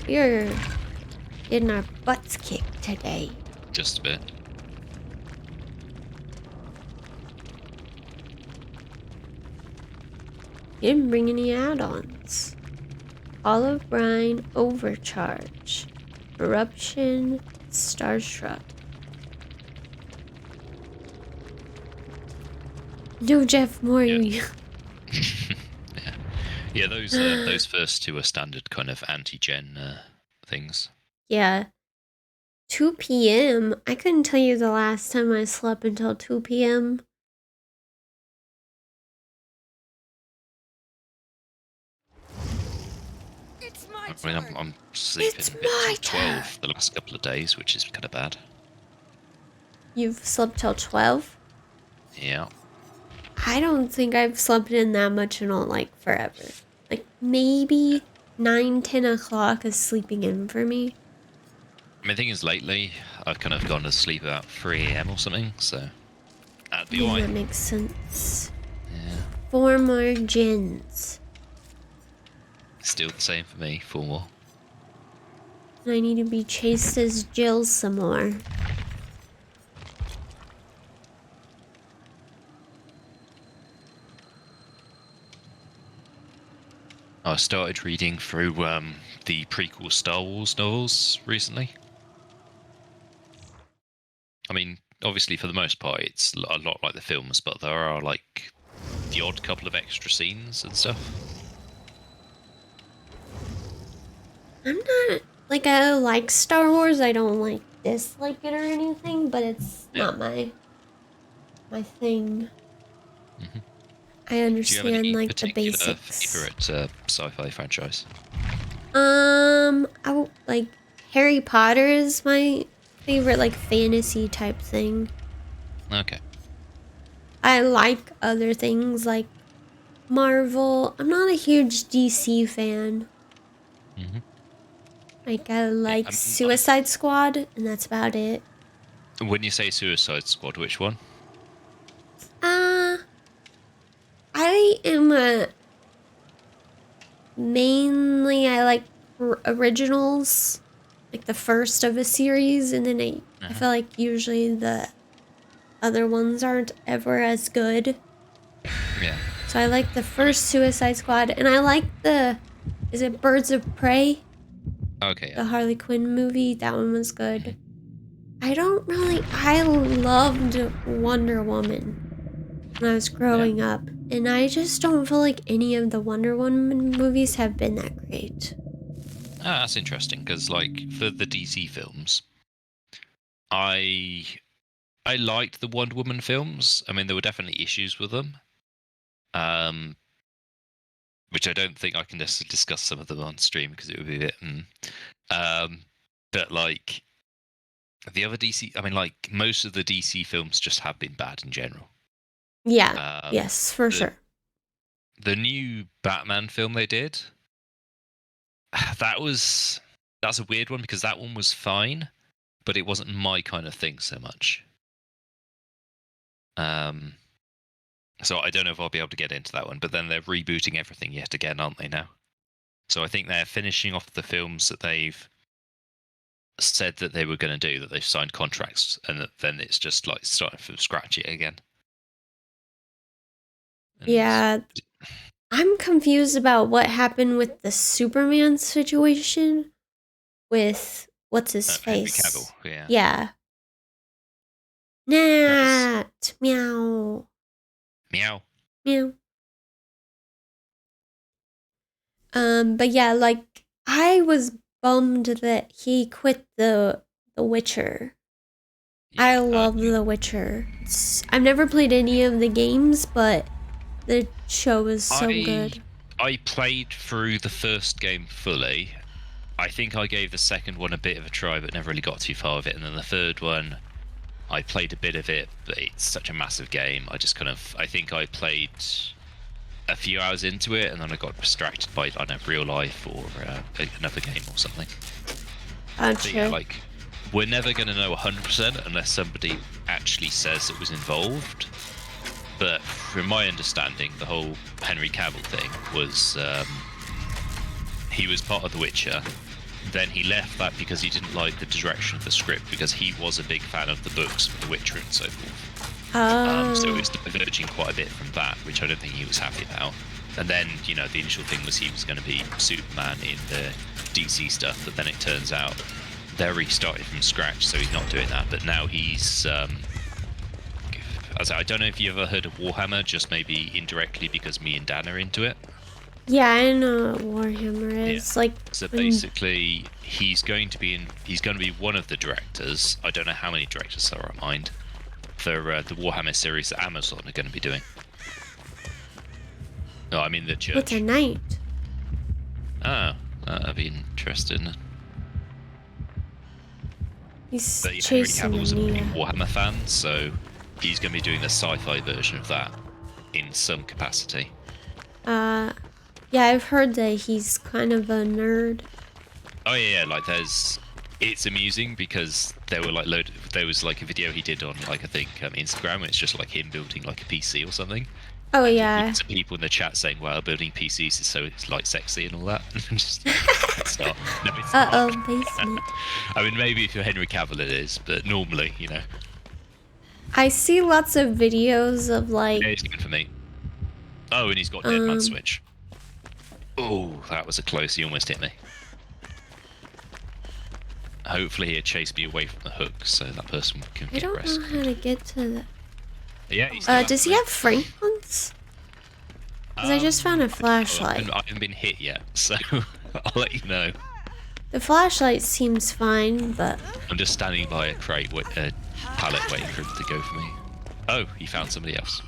You're getting our butts kicked today. Just a bit. You didn't bring any add-ons. Olive brine overcharge. Eruption starstruck. No, Jeff Morey. Yeah, those first two are standard kind of anti-gen things. Yeah. 2 p.m. I couldn't tell you the last time I slept until 2 p.m. It's I mean, I'm sleeping It's a bit my till 12 the last couple of days, which is kind of bad. You've slept till 12? Yeah. I don't think I've slept in that much in like forever. Like maybe 9-10 o'clock is sleeping in for me. I mean, the thing is, lately, I've kind of gone to sleep about 3 a.m. or something, so that'd be Yeah, alright. that makes sense. Yeah. 4 more gens. Still the same for me, 4 more. And I need to be chased as Jill some more. I started reading through the prequel Star Wars novels recently. I mean, obviously, for the most part, it's a lot like the films, but there are, like, the odd couple of extra scenes and stuff. I'm not like I like Star Wars. I don't like dislike it or anything, but it's not my thing. Mm-hmm. I Do you have understand any like the particular basics. favorite sci-fi franchise? Like Harry Potter is my favorite like fantasy type thing. Okay. I like other things like Marvel. I'm not a huge DC fan. Mm-hmm. Like I Yeah, like Suicide Squad, and that's about it. when you say Suicide Squad, which one? Uh, I am a mainly I like originals, like the first of a series, and then I feel like usually the other ones aren't ever as good. Yeah. So I like the first Suicide Squad, and I like is it Birds of Prey? Okay. The Yeah. Harley Quinn movie, that one was good. I loved Wonder Woman when I was growing up, and I just don't feel like any of the Wonder Woman movies have been that great. Ah, that's interesting because, like, for the DC films, I liked the Wonder Woman films. I mean, there were definitely issues with them, which I don't think I can necessarily discuss some of them on stream because it would be a bit. But like the other DC, I mean, like most of the DC films just have been bad in general. Yeah, yes, for the, sure. The new Batman film they did, that's a weird one because that one was fine, but it wasn't my kind of thing so much. So I don't know if I'll be able to get into that one. But then they're rebooting everything yet again, aren't they now? So I think they're finishing off the films that they've said that they were going to do, that they've signed contracts, and then it's just like starting from scratch it again. And Yeah, I'm confused about what happened with the Superman situation with what's his Henry face. Cavill, yeah. Yeah. Nat. Meow. Meow. Meow. But yeah, like I was bummed that he quit the Witcher. I love The Witcher. I've never played any of the games, but The show is so good. I played through the first game fully. I think I gave the second one a bit of a try, but never really got too far with it. And then the third one, I played a bit of it, but it's such a massive game. I think I played a few hours into it, and then I got distracted by, I don't know, real life or another game or something. But yeah, like, we're never going to know 100% unless somebody actually says it was involved. But from my understanding, the whole Henry Cavill thing was he was part of The Witcher. Then he left that because he didn't like the direction of the script, because he was a big fan of the books of The Witcher and so forth. So it was diverging quite a bit from that, which I don't think he was happy about. And then, you know, the initial thing was he was going to be Superman in the DC stuff, but then it turns out they're restarted from scratch, so he's not doing that. But now he's... I don't know if you ever heard of Warhammer, just maybe indirectly because me and Dan are into it. Yeah, I know what Warhammer is. Yeah. Like, so basically, he's going to be one of the directors. I don't know how many directors there are in mind for the Warhammer series that Amazon are going to be doing. No, I mean the church. What's a knight? Oh, that'd be interesting. He's But yeah, Henry chasing Cavill's a big Nia. Warhammer fan, so he's going to be doing the sci-fi version of that in some capacity. Yeah, I've heard that he's kind of a nerd. Oh yeah, like it's amusing because there was like a video he did on, like, I think Instagram, and it's just like him building like a PC or something. Oh yeah. Some people in the chat saying, "Well, building PCs is so it's like sexy and all that." Just, it's not. No, it's Uh-oh, not. basement. I mean, maybe if you're Henry Cavill, it is, but normally, you know. I see lots of videos of like... Yeah, it's good for me. Oh, and he's got Dead Man Switch. Oh, that was a close. He almost hit me. Hopefully he'll chase me away from the hook so that person can I get don't rescued. know how to get to the... Yeah, he's still does he have Franklin's? Because I just found a flashlight. I haven't been hit yet, so I'll let you know. The flashlight seems fine, but... I'm just standing by a crate, pallet waiting for him to go for me. Oh, he found somebody else.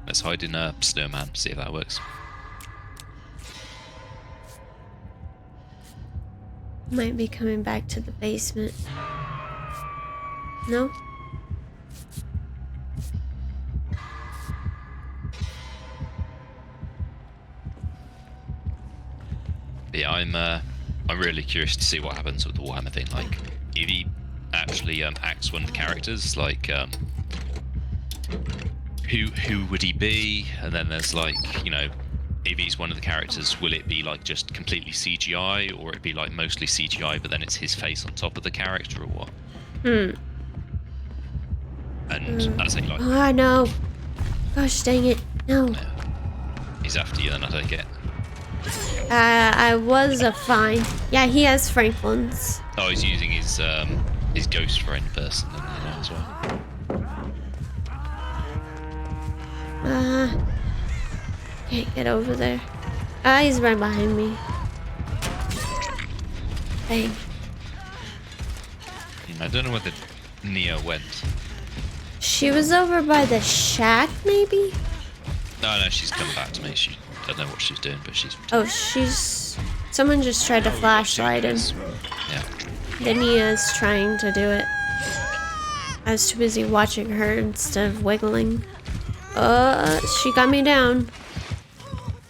Let's hide in a snowman, see if that works. Might be coming back to the basement. No? But yeah, I'm really curious to see what happens with the Warhammer thing. Like, if he actually acts one of the characters, like who would he be? And then there's like, you know, if he's one of the characters, will it be like just completely CGI, or it be like mostly CGI, but then it's his face on top of the character, or what? And as he like, Oh, no. Gosh, dang it. No. he's after you, then I take it. I was a fine. Yeah, he has Franklin's. Oh, he's using his ghost friend person in there as well. Can't get over there. He's right behind me. Dang. I don't know where the Nia went. She was over by the shack, maybe? No, she's come back to me. She don't know what she's doing, but she's. Oh, she's... Someone just tried to flashlight him. Yeah. The Nia's trying to do it. I was too busy watching her instead of wiggling. She got me down.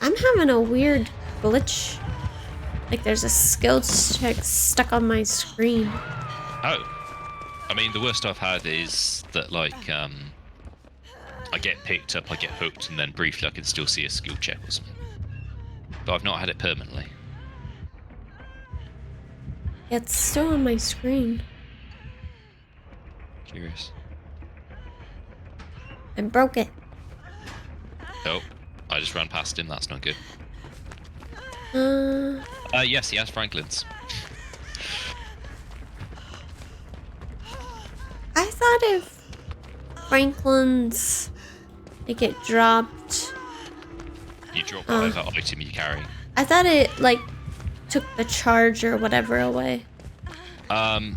I'm having a weird glitch. Like there's a skill check stuck on my screen. Oh. I mean, the worst I've had is that, like, I get picked up, I get hooked, and then briefly I can still see a skill check or something. But I've not had it permanently. It's still on my screen. Curious. I broke it. Oh, I just ran past him, that's not good. Yes, he has Franklin's. I thought if Franklin's they get dropped. You drop whatever item you're carrying. I thought it like took the charge or whatever away.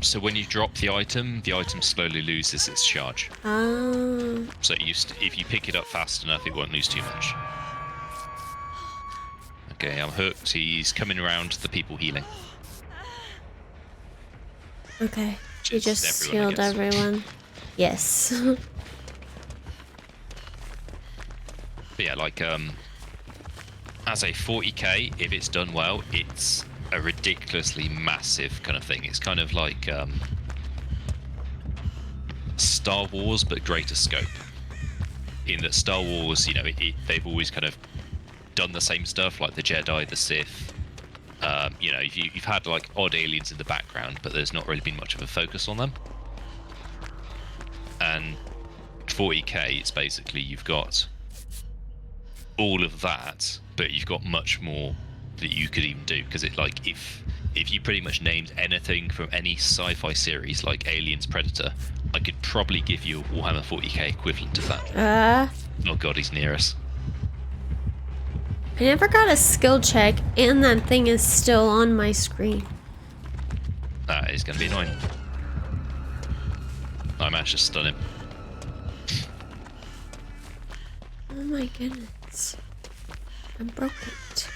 So when you drop the item slowly loses its charge. Ah. So if you pick it up fast enough, it won't lose too much. Okay, I'm hooked. He's coming around the people healing. Okay. You Just just everyone, I healed guess. everyone. Yes. But yeah, like as a 40k, if it's done well, it's a ridiculously massive kind of thing. It's kind of like Star Wars, but greater scope. In that Star Wars, you know, they've always kind of done the same stuff, like the Jedi, the Sith. You know, you've had like odd aliens in the background, but there's not really been much of a focus on them. And 40k, it's basically you've got all of that, but you've got much more that you could even do. Because it like if you pretty much named anything from any sci-fi series like Aliens, Predator, I could probably give you a Warhammer 40k equivalent of that. Oh god, he's near us. I never got a skill check, and that thing is still on my screen. That is going to be annoying. I managed to stun him. Oh my goodness. I broke it.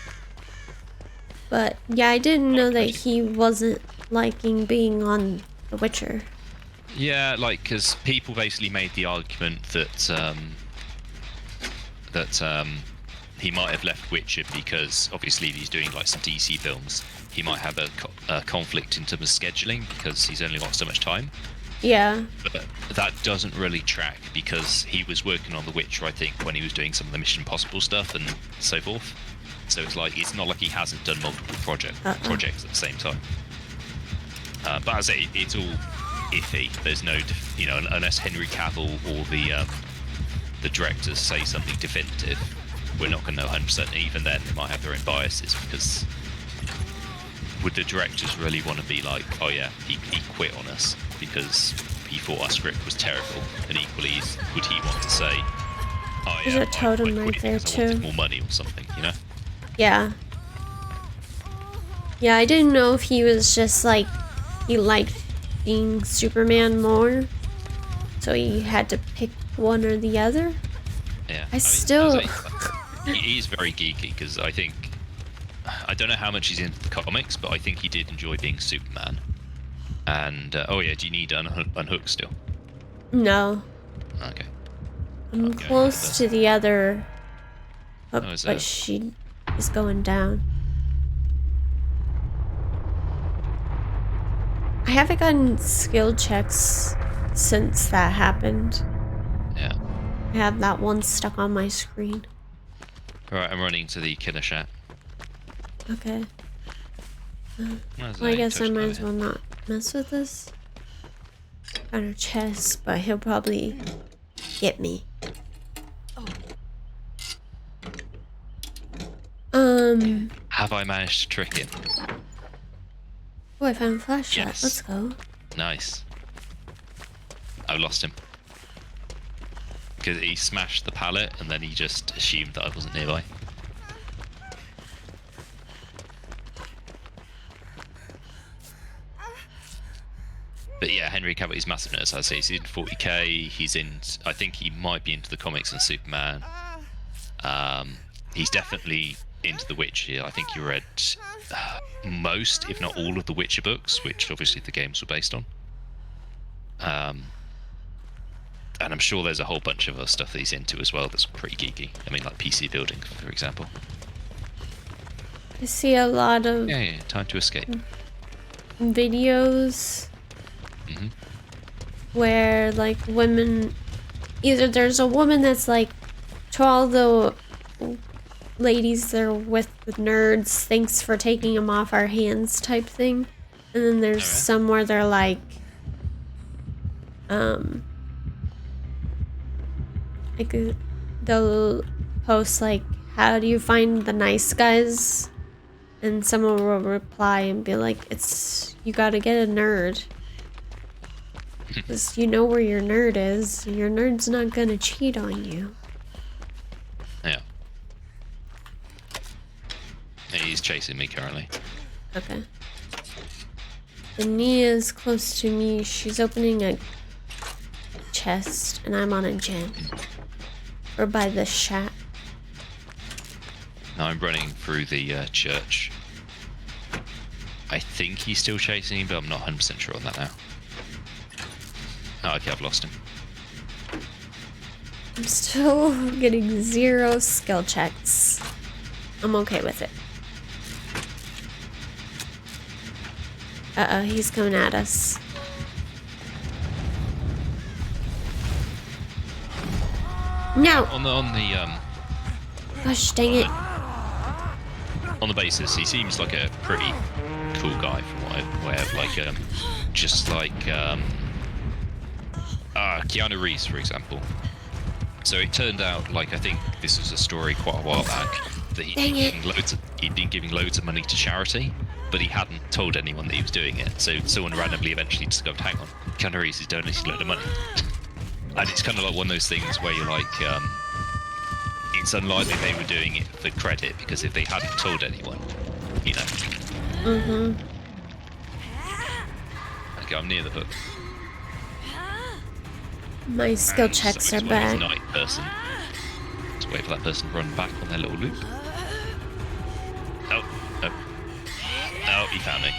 But yeah, I didn't know that he wasn't liking being on The Witcher. Yeah, like, because people basically made the argument that he might have left Witcher because obviously if he's doing like some DC films, he might have a conflict in terms of scheduling because he's only got so much time. Yeah. But that doesn't really track because he was working on The Witcher, I think, when he was doing some of the Mission Impossible stuff and so forth. So it's not like he hasn't done multiple projects at the same time. But as I say, it's all iffy. There's no, you know, unless Henry Cavill or the directors say something definitive, we're not going to know 100%. Even then, they might have their own biases because would the directors really want to be like, oh yeah, he quit on us because he thought our script was terrible? And equally, would he want to say, oh There's yeah, a totem I right quit there because I wanted too. more money or something, you know? Yeah. Yeah, I didn't know if he was just like, he liked being Superman more, so he had to pick one or the other. Yeah. I still... He is very geeky because I don't know how much he's into the comics, but I think he did enjoy being Superman. And oh yeah, do you need unhook still? No. Okay. I'm Okay, close to the other hook, is but that- she is going down. I haven't gotten skill checks since that happened. Yeah. I have that one stuck on my screen. Alright, I'm running to the killer shack. Okay. There's Well, I a guess I touch might point as here. well not mess with this. Got her chest, but he'll probably get me. Have I managed to trick him? Oh, I found a flashlight. Yes. Let's go. Nice. I lost him. Because he smashed the pallet and then he just assumed that I wasn't nearby. But yeah, Henry Cavill is massive in it, as I say. He's in 40k, he's in... I think he might be into the comics and Superman. He's definitely into The Witcher. I think he read most, if not all, of the Witcher books, which obviously the games were based on. And I'm sure there's a whole bunch of other stuff that he's into as well that's pretty geeky. I mean, like PC building, for example. I see a lot of Yeah, time to escape. videos Hmm. where like women, either there's a woman that's like, to all the ladies that are with the nerds, thanks for taking them off our hands type thing. And then there's some where they're like, they'll post like, how do you find the nice guys? And someone will reply and be like, you gotta get a nerd. Because you know where your nerd is. Your nerd's not gonna cheat on you. Yeah. He's chasing me currently. Okay. And Nia's close to me. She's opening a chest, and I'm on a gen. Or by the shack. Now I'm running through the church. I think he's still chasing him, but I'm not 100% sure on that now. Oh, okay, I've lost him. I'm still getting 0 skill checks. I'm okay with it. Uh-oh, he's coming at us. No! On the Gosh, dang it. on the basis, he seems like a pretty cool guy from what I'm aware of. Like, just like Keanu Reeves, for example. So it turned out, like, I think this was a story quite a while back, that he'd been giving loads of money to charity, but he hadn't told anyone that he was doing it. So someone randomly eventually discovered, hang on, Keanu Reeves is donating a load of money. And it's kind of like one of those things where you're like, it's unlikely they were doing it for credit, because if they hadn't told anyone, you know. Mm-hmm. Okay, I'm near the hook. My skill checks are back. Night person. Just wait for that person to run back on their little loop. Oh, no. Oh, he found me.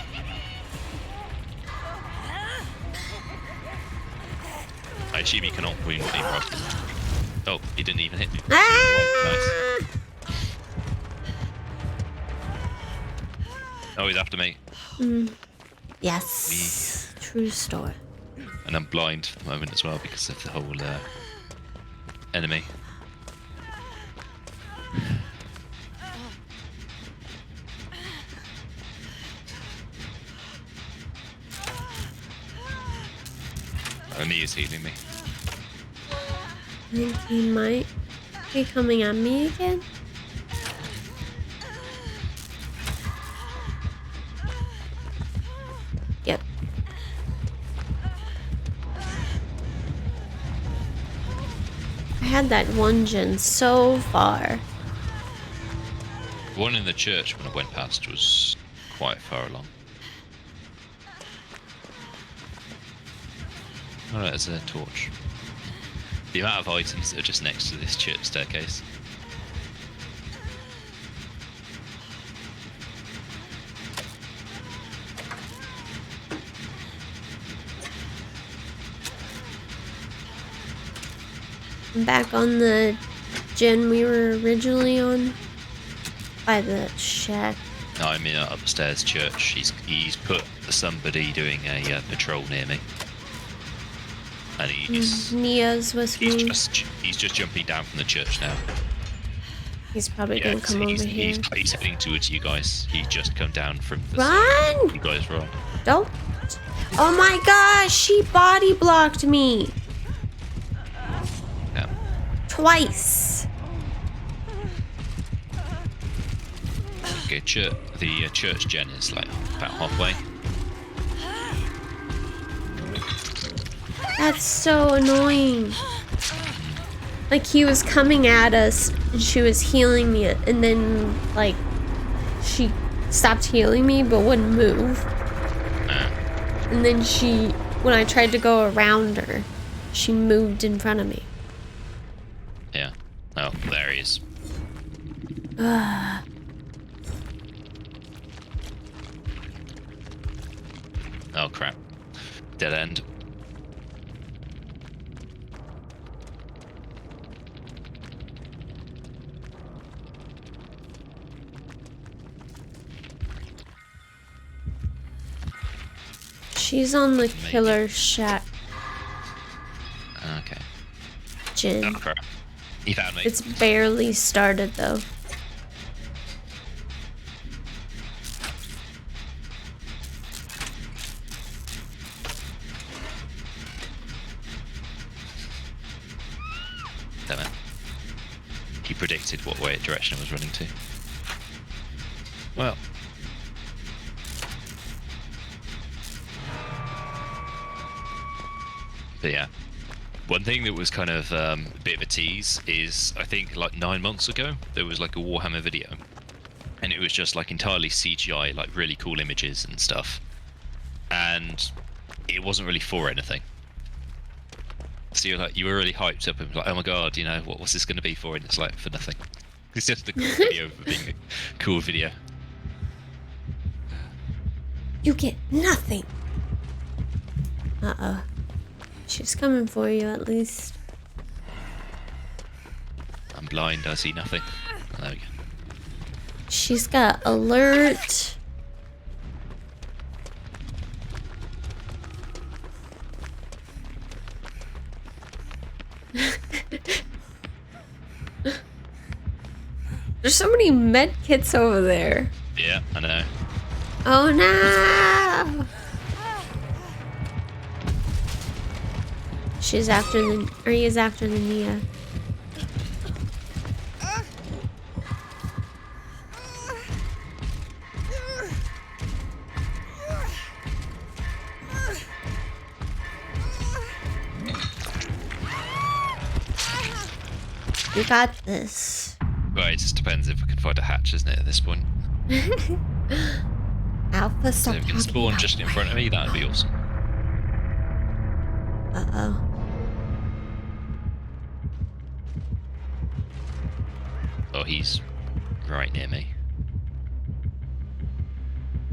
I assume he cannot wound me, right? Oh, he didn't even hit me. Ah! Nice. Oh, he's after me. Yes. True story. And I'm blind for the moment as well because of the whole enemy. Only is healing me. I think he might be coming at me again. Yep. I had that one gen so far. One in the church when I went past was quite far along. Alright, there's a torch. The amount of items that are just next to this church staircase. I'm back on the gen we were originally on. By the shack. No, I'm in an upstairs church. He's put somebody doing a patrol near me. And Nia's with me. He's just jumping down from the church now. He's probably gonna come over here. He's heading towards you guys. He just come down from the Run! You guys run. Don't. Oh my gosh, she body blocked me. Yeah. Twice. Okay, the church gen is like about halfway. That's so annoying. Like, he was coming at us and she was healing me, and then like she stopped healing me but wouldn't move. And then when I tried to go around her, she moved in front of me. Yeah. Oh, there he is. Oh crap. Dead end. She's on the killer shack Okay. gen. Oh crap. He found me. It's barely started though. Damn it. He predicted what direction I was running to. Well. But yeah. One thing that was kind of a bit of a tease is, I think like 9 months ago, there was like a Warhammer video. And it was just like entirely CGI, like really cool images and stuff. And and it wasn't really for anything. So you were really hyped up and like, oh my god, you know, what's this going to be for? And it's like, for nothing. It's just a cool video for being a cool video. You get nothing. Uh-oh. She's coming for you, at least. I'm blind, I see nothing. Oh, there we go. She's got alert. There's so many med kits over there. Yeah, I know. Oh no! She's after the, or he is after the Nia. You got this. Right, it just depends if we can find a hatch, isn't it, at this point? Alpha, So stop if we can talking spawn about just in front of me, that'd be awesome. Uh-oh. Oh, he's right near me.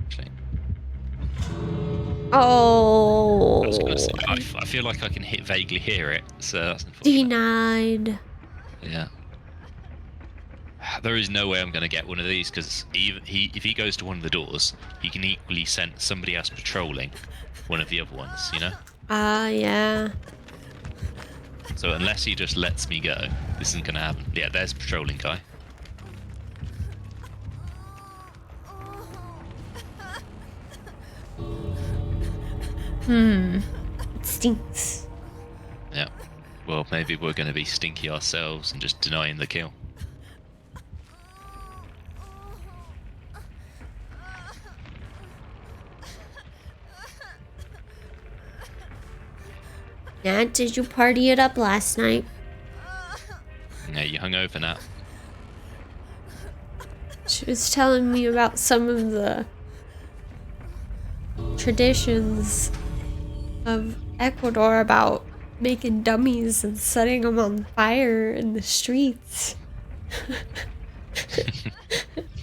Actually, Oh. I was gonna say, I feel like I can vaguely hear it, so that's unfortunate. Denied. Yeah. There is no way I'm going to get one of these, because if he goes to one of the doors, he can equally send somebody else patrolling one of the other ones, you know? Yeah. So unless he just lets me go, this isn't going to happen. Yeah, there's a patrolling guy. It stinks. Yeah. Well, maybe we're going to be stinky ourselves and just denying the kill. Nat, did you party it up last night? Yeah, you hung over now. She was telling me about some of the traditions of Ecuador about making dummies and setting them on fire in the streets.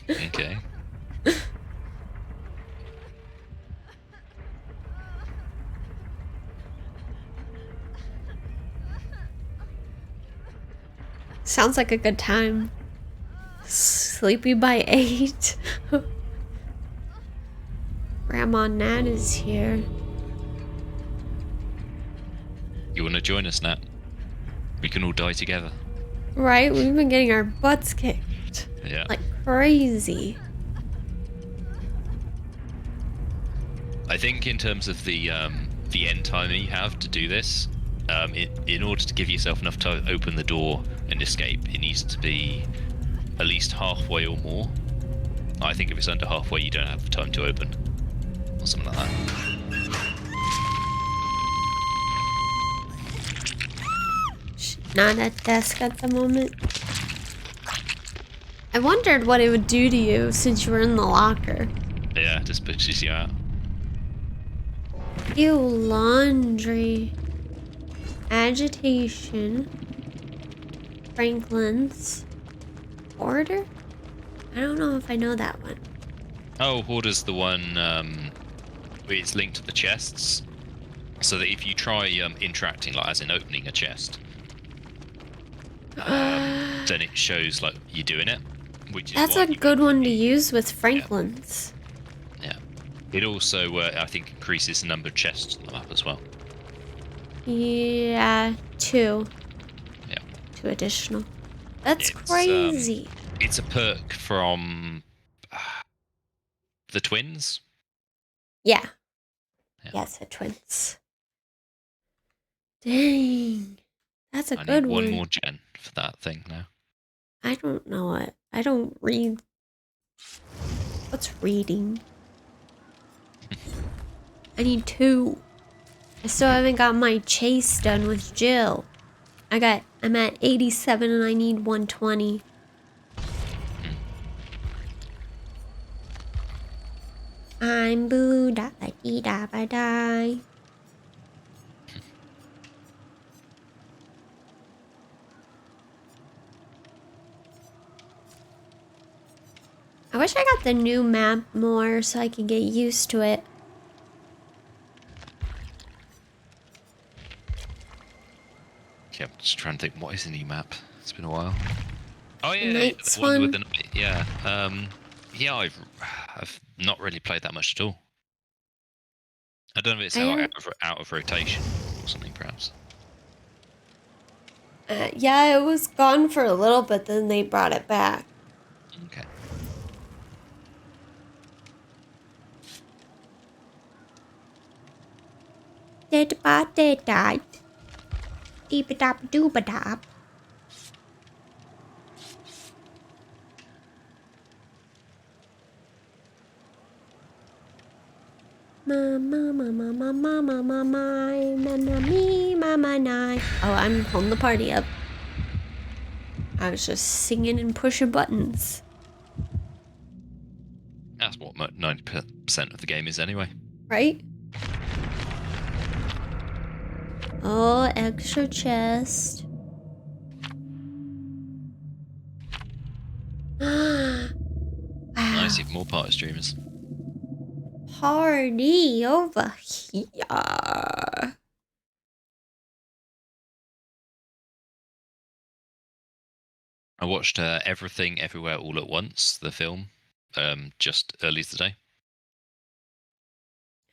Okay. Sounds like a good time. Sleepy by 8. Grandma Nat is here. You want to join us, Nat? We can all die together. Right? We've been getting our butts kicked. Yeah. Like crazy. I think in terms of the end time that you have to do this, in order to give yourself enough time to open the door and escape, it needs to be at least halfway or more. I think if it's under halfway, you don't have time to open, or something like that. She's not at desk at the moment. I wondered what it would do to you since you were in the locker. Yeah, just pushes you out. Ew, laundry. Agitation. Franklin's. Order? I don't know if I know that one. Oh, Hoarder's the one where it's linked to the chests, so that if you try interacting, like as in opening a chest, then it shows like you're doing it. Which is That's why a you good would one to be- use with Franklin's. Yeah. It also, I think, increases the number of chests on the map as well. Yeah, 2. Yeah. 2 additional. That's It's, crazy. It's a perk from the twins. Yeah. Yeah. Yes, the twins. Dang. That's a I good need one. one more gen for that thing now. I don't know it. I don't read. What's reading? I need 2. I still haven't got my chase done with Jill. I'm at 87 and I need 120. I'm booed out like Dee da ba die. I wish I got the new map more so I could get used to it. Yeah, I'm just trying to think. What is the new map? It's been a while. Oh yeah, Night's the one with one. the night. Yeah. Yeah, I've not really played that much at all. I don't know if it's out of rotation or something, perhaps. Yeah, it was gone for a little bit, then they brought it back. Okay. Did ba did da. Dee ba da ba doo ba da. Mama, mama, mama, mama, mama, mama, me, mama, nine. Oh, I'm holding the party up. I was just singing and pushing buttons. That's what 90% of the game is anyway. Right? Oh, extra chest. Wow. Nice, even more party streamers. Party over here. I watched Everything Everywhere All at Once, the film, just earlier today.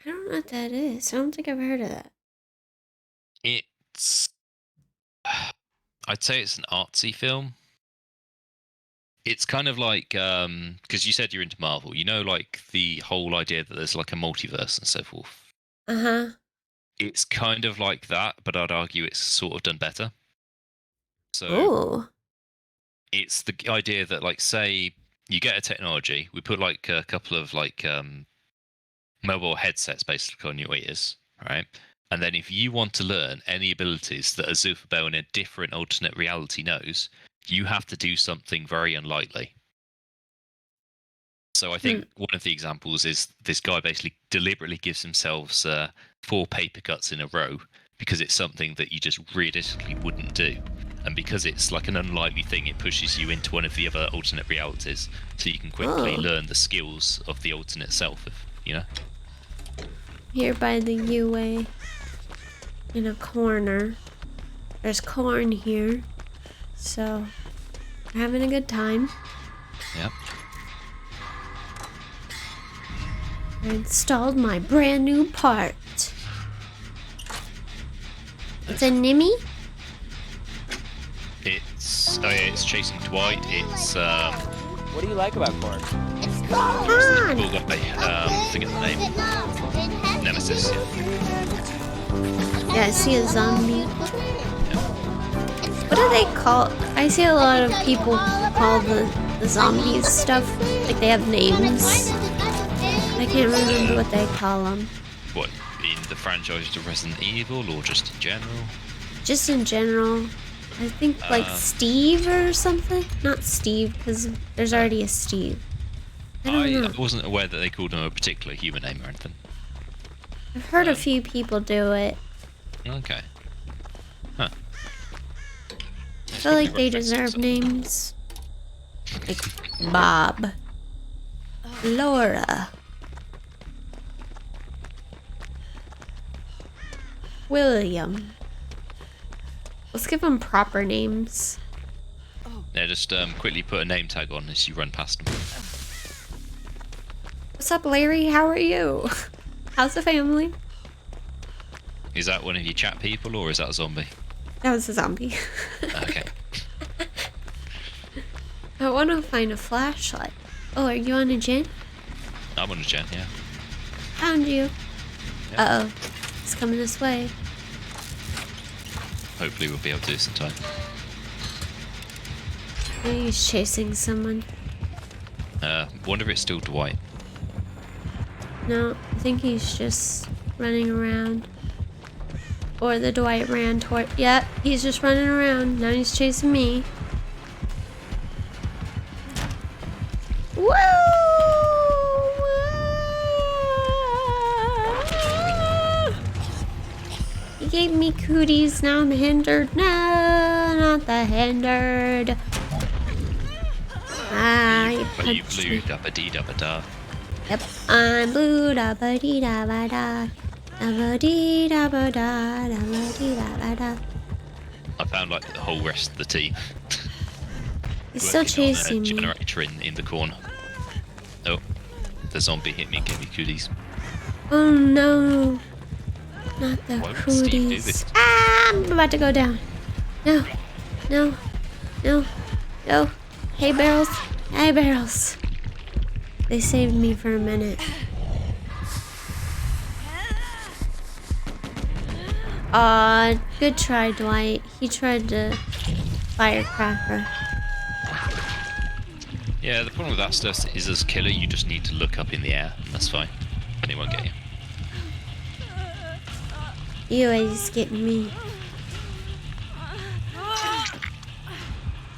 I don't know what that is. I don't think I've heard of that. It's, I'd say it's an artsy film. It's kind of like, because you said you're into Marvel, you know, like the whole idea that there's like a multiverse and so forth. Uh-huh. It's kind of like that, but I'd argue it's sort of done better. So Ooh. it's the idea that, like, say you get a technology, we put like a couple of like mobile headsets basically on your ears, right? And then if you want to learn any abilities that a Zufabel in a different alternate reality knows, you have to do something very unlikely. So I think one of the examples is this guy basically deliberately gives himself 4 paper cuts in a row because it's something that you just realistically wouldn't do. And because it's like an unlikely thing, it pushes you into one of the other alternate realities so you can quickly learn the skills of the alternate self, you know? Here by the UA. In a corner. There's corn here. So, we're having a good time. Yep. I installed my brand new part. It's a Nimmy? It's chasing Dwight. It's What do you like about corn? Corn! cool guy. Forget the name. Nemesis. Yeah, I see a zombie. What do they call? I see a lot of people call the zombies stuff like they have names. I can't remember what they call them. What, in the franchise of Resident Evil or just in general? Just in general. I think like Steve or something. Not Steve, because there's already a Steve. I don't know. I wasn't aware that they called him a particular human name or anything. I've heard a few people do it. Okay. Huh. I feel like they deserve names. Like Bob. Laura. William. Let's give them proper names. Yeah, just quickly put a name tag on as you run past them. What's up, Larry? How are you? How's the family? Is that one of your chat people or is that a zombie? That was a zombie. Okay. I want to find a flashlight. Oh, are you on a gen? I'm on a gen, yeah. Found you. Yeah. Uh-oh. It's coming this way. Hopefully we'll be able to do this in time. Maybe he's chasing someone. Wonder if it's still Dwight. No, I think he's just running around. Or the Dwight ran toward... Yeah, he's just running around. Now he's chasing me. Woo! gave me cooties, now I'm hindered. No, not the hindered. I But you punched blue me. dabba dee dabba da. Yep, I'm blue da ba dee da ba da. Da ba dee da ba da, da ba dee da ba da. I found like the whole rest of the team He's still working on a chasing me. generator in the corner. Oh, the zombie hit me and gave me cooties. Oh no. Not the Why would Steve do cooties. this? Ah, I'm about to go down. No, no, no, no. Hey, barrels. Hey, barrels. They saved me for a minute. Good try, Dwight. He tried to firecracker. Yeah, the problem with that stuff is as killer, you just need to look up in the air, and that's fine. And it won't get you. He's getting me.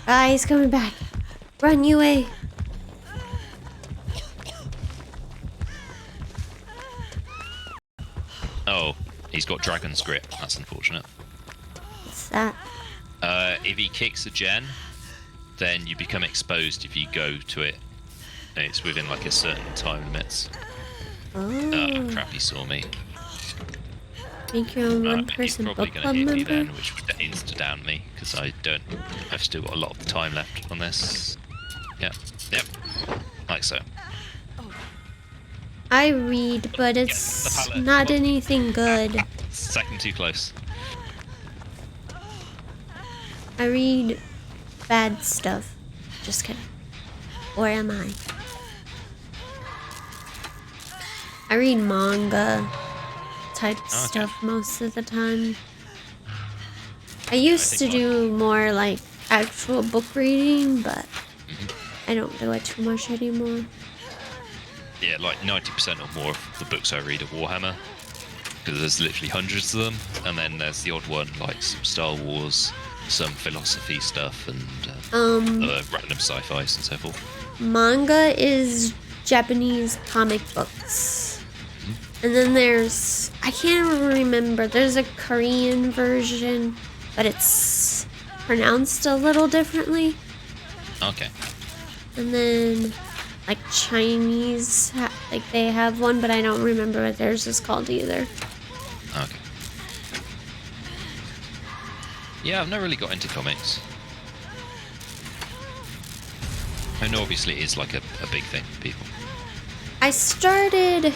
Ah, he's coming back. Run, UA. Oh, he's got Dragon's Grip. That's unfortunate. What's that? If he kicks a gen, then you become exposed if you go to it. And it's within like a certain time limits. Oh, Crap, he saw me. make your own He's one-person probably book going club to hit me member. then, which would insta-down me, because I've still got a lot of time left on this. Yep, like so. I read, but it's the pallet. not anything good. Second too close. I read bad stuff. Just kidding. Or am I? I read manga type stuff most of the time. I used to do more like actual book reading, but I don't do it too much anymore. Yeah, like 90% or more of the books I read are Warhammer, because there's literally hundreds of them, and then there's the odd one like some Star Wars, some philosophy stuff, and other random sci-fis and so forth. Manga is Japanese comic books. And then there's, I can't remember, there's a Korean version, but it's pronounced a little differently. Okay. And then, like Chinese, like they have one, but I don't remember what theirs is called either. Okay. Yeah, I've never really got into comics. I know obviously it is like a big thing for people. I started,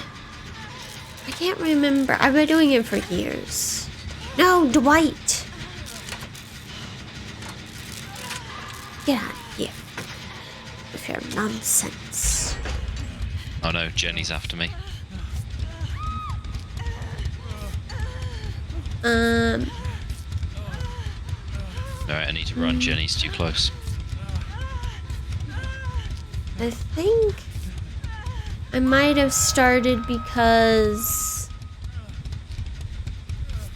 I can't remember, I've been doing it for years. No, Dwight! Get out of here with your nonsense. Oh no, Jenny's after me. Alright, I need to run. Jenny's too close. I think I might have started because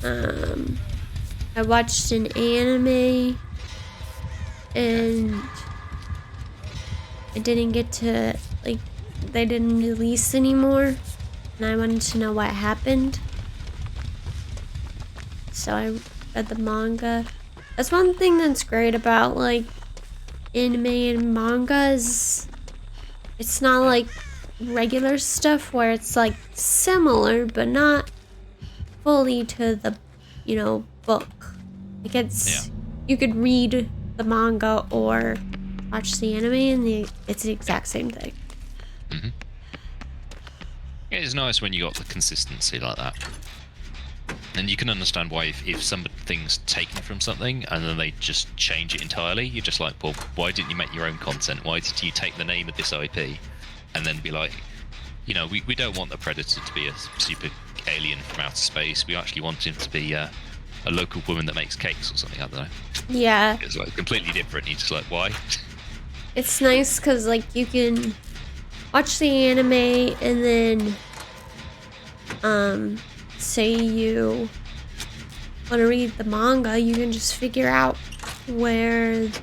I watched an anime and I didn't get to, like, they didn't release anymore, and I wanted to know what happened. So I read the manga. That's one thing that's great about like anime and manga is it's not like regular stuff where it's like similar but not fully to the, you know, book. Like it's you could read the manga or watch the anime and it's the exact same thing. Mm-hmm. Yeah, it's nice when you got the consistency like that. And you can understand why if something's taken from something and then they just change it entirely, you're just like, well, why didn't you make your own content? Why did you take the name of this IP and then be like, you know, we don't want the Predator to be a super alien from outer space. We actually want him to be a local woman that makes cakes or something, I don't know. Yeah. It's like completely different. You're just like, why? It's nice because like you can watch the anime and then say you want to read the manga, you can just figure out where the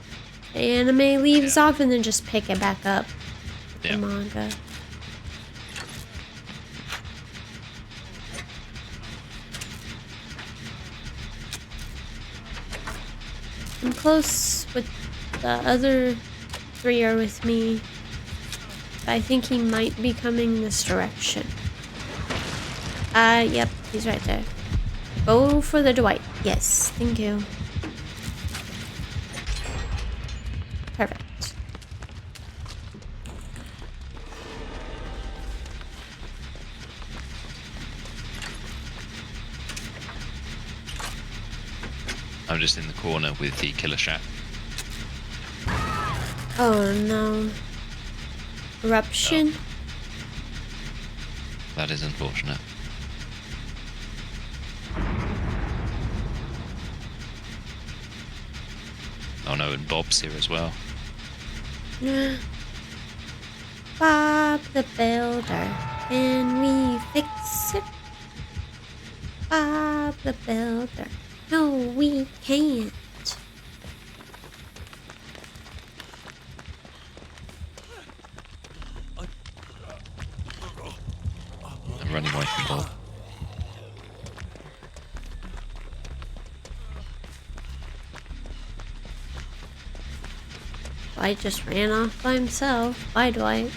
anime leaves off and then just pick it back up with the manga. I'm close with the other 3 are with me. I think he might be coming this direction. Yep, he's right there. Go for the Dwight. Yes, thank you. Perfect. I'm just in the corner with the killer shot. Oh no. Eruption? That is unfortunate. Oh no, and Bob's here as well. Bob the Builder, can we fix it? Bob the Builder, no we can't. I'm running away from Bob. Dwight just ran off by himself. Bye, Dwight.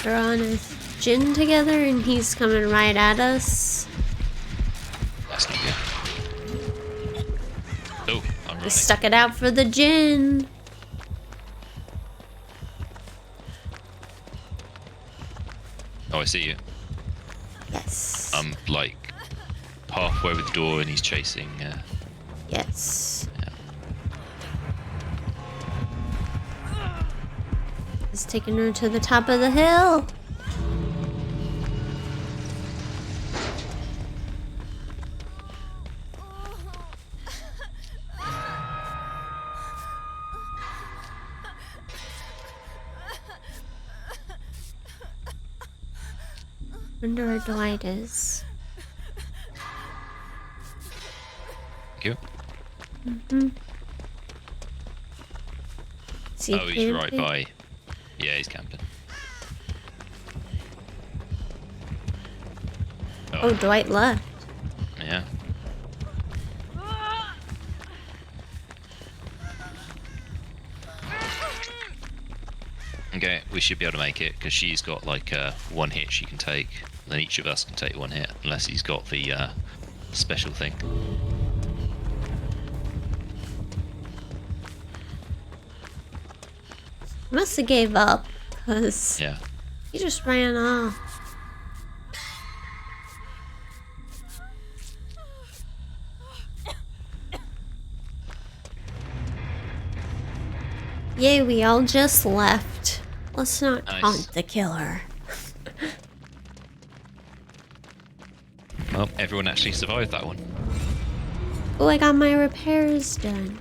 They're on a gin together and he's coming right at us. That's not good. Oh, I'm running. We stuck it out for the gin. Oh, I see you. Yes. I'm like halfway with the door and he's chasing. Yes. Yeah. He's taking her to the top of the hill. Wonder where Dwight is. Thank you. Is he Oh, he's right camping? by. Yeah, he's camping. Oh, Dwight left. Yeah. Okay, we should be able to make it because she's got like one hit she can take. Then each of us can take one hit unless he's got the special thing. Must have gave up because Yeah. he just ran off. Yay, we all just left. Let's not Nice. taunt the killer. Well, everyone actually survived that one. Oh, I got my repairs done.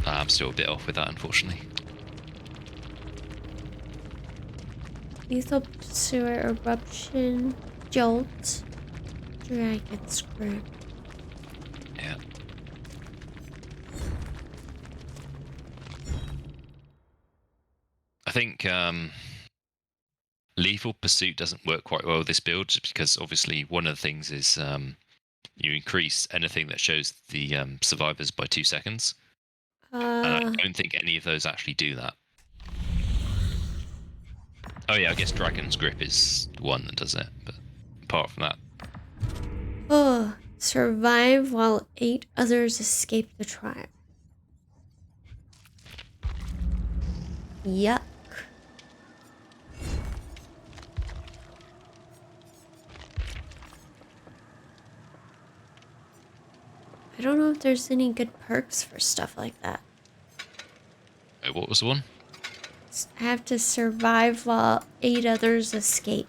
I'm still a bit off with that, unfortunately. Lethal sewer eruption, jolt, dragon screw. Yeah. I think lethal pursuit doesn't work quite well with this build just because obviously one of the things is you increase anything that shows the survivors by 2 seconds. And I don't think any of those actually do that. Oh yeah, I guess Dragon's Grip is one that does it, but apart from that, Oh, survive while 8 others escape the trial. Yuck. I don't know if there's any good perks for stuff like that. what was the one? I have to survive while 8 others escape.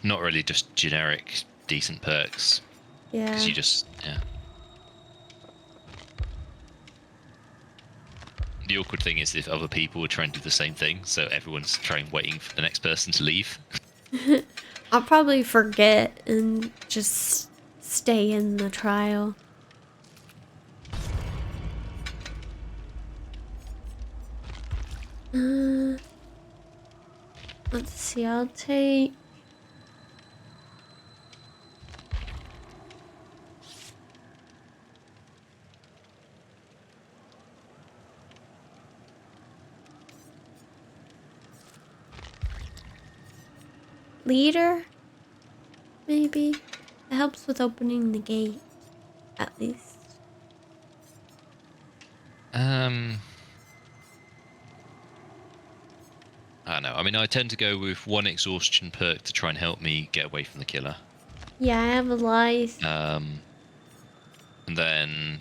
Not really, just generic decent perks. Yeah. Because you just, yeah. The awkward thing is if other people are trying to do the same thing, so everyone's waiting for the next person to leave. I'll probably forget and just stay in the trial. Let's see, I'll take... leader? Maybe? It helps with opening the gate, at least. I don't know. I mean, I tend to go with one exhaustion perk to try and help me get away from the killer. Yeah, I have a life. And then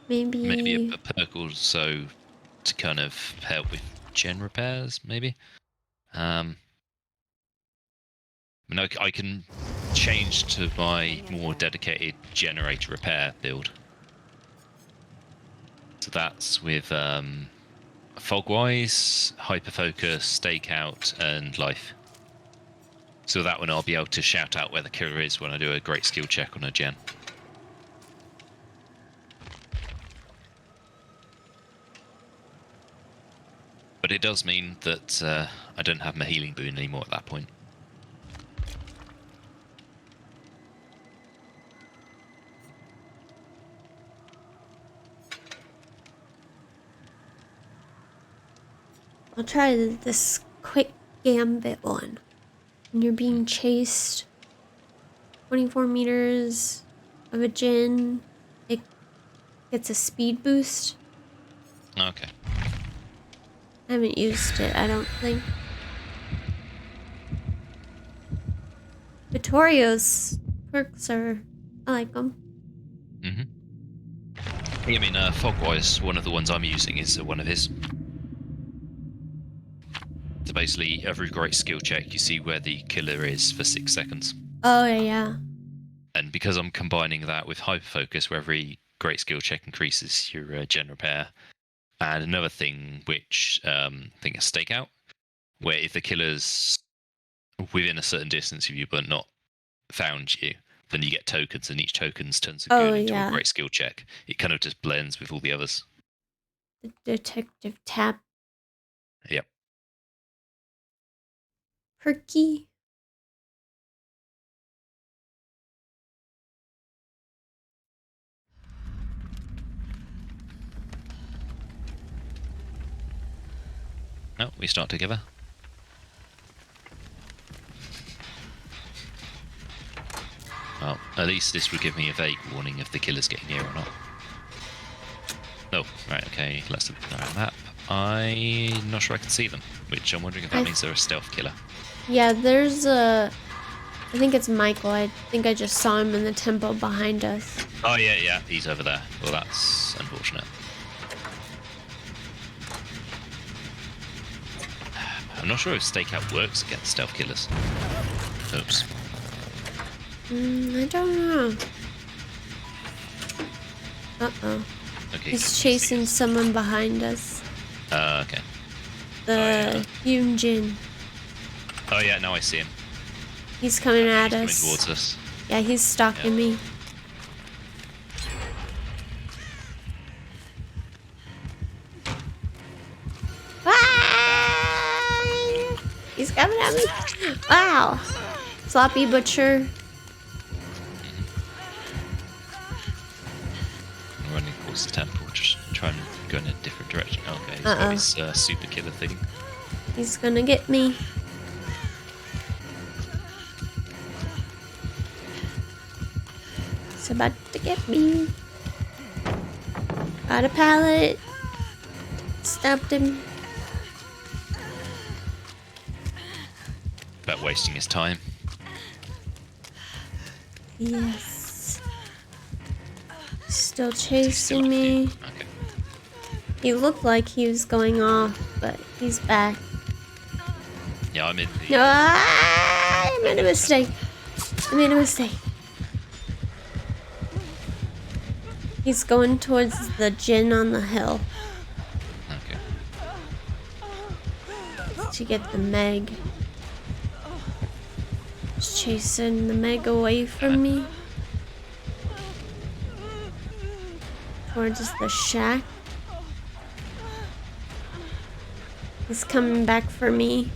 Maybe... maybe a perk also to kind of help with gen repairs, maybe. I mean, I can change to my more dedicated generator repair build. So that's with Fogwise, Hyperfocus, Stakeout, and Life. So that one I'll be able to shout out where the killer is when I do a great skill check on a gen. But it does mean that I don't have my healing boon anymore at that point. I'll try this quick gambit one. When you're being chased 24 meters of a gin, it gets a speed boost. Okay. I haven't used it, I don't think. Vittorio's perks are... I like them. Mm-hmm. Yeah, I mean, Fogwise, one of the ones I'm using is one of his. So basically, every great skill check, you see where the killer is for 6 seconds. Oh, yeah. And because I'm combining that with Hyperfocus, where every great skill check increases your gen repair, and another thing which I think is Stakeout, where if the killer's within a certain distance of you but not found you, then you get tokens, and each token turns a goon into a great skill check. It kind of just blends with all the others. The detective tap. Yep. Perky. No, we start together. Well, at least this would give me a vague warning if the killer's getting near or not. Oh, right, okay, let's look at the map. I'm not sure I can see them, which I'm wondering if that means they're a stealth killer. Yeah, there's a... I think it's Michael. I think I just saw him in the temple behind us. Oh, yeah, he's over there. Well, that's unfortunate. I'm not sure if Stakeout works against stealth killers. Oops. I don't know. Uh-oh. Okay. He's chasing someone behind us. Okay. The Hyunjin. Oh, yeah, now I see him. He's coming at He's us. coming towards us. Yeah, he's stalking me. Ah! He's coming at me. Wow. Sloppy Butcher. I'm running towards the temple, just trying to go in a different direction. Okay, he's got his super killer thing. He's gonna get me. He's about to get me. Got a pallet. Stopped him. About wasting his time. Yes. Still chasing me. Okay. He looked like he was going off, but he's back. Yeah, I'm in the... No, I made a mistake. I made a mistake. He's going towards the gin on the hill Okay. to get the Meg. He's chasing the Meg away from me. Towards the shack. He's coming back for me.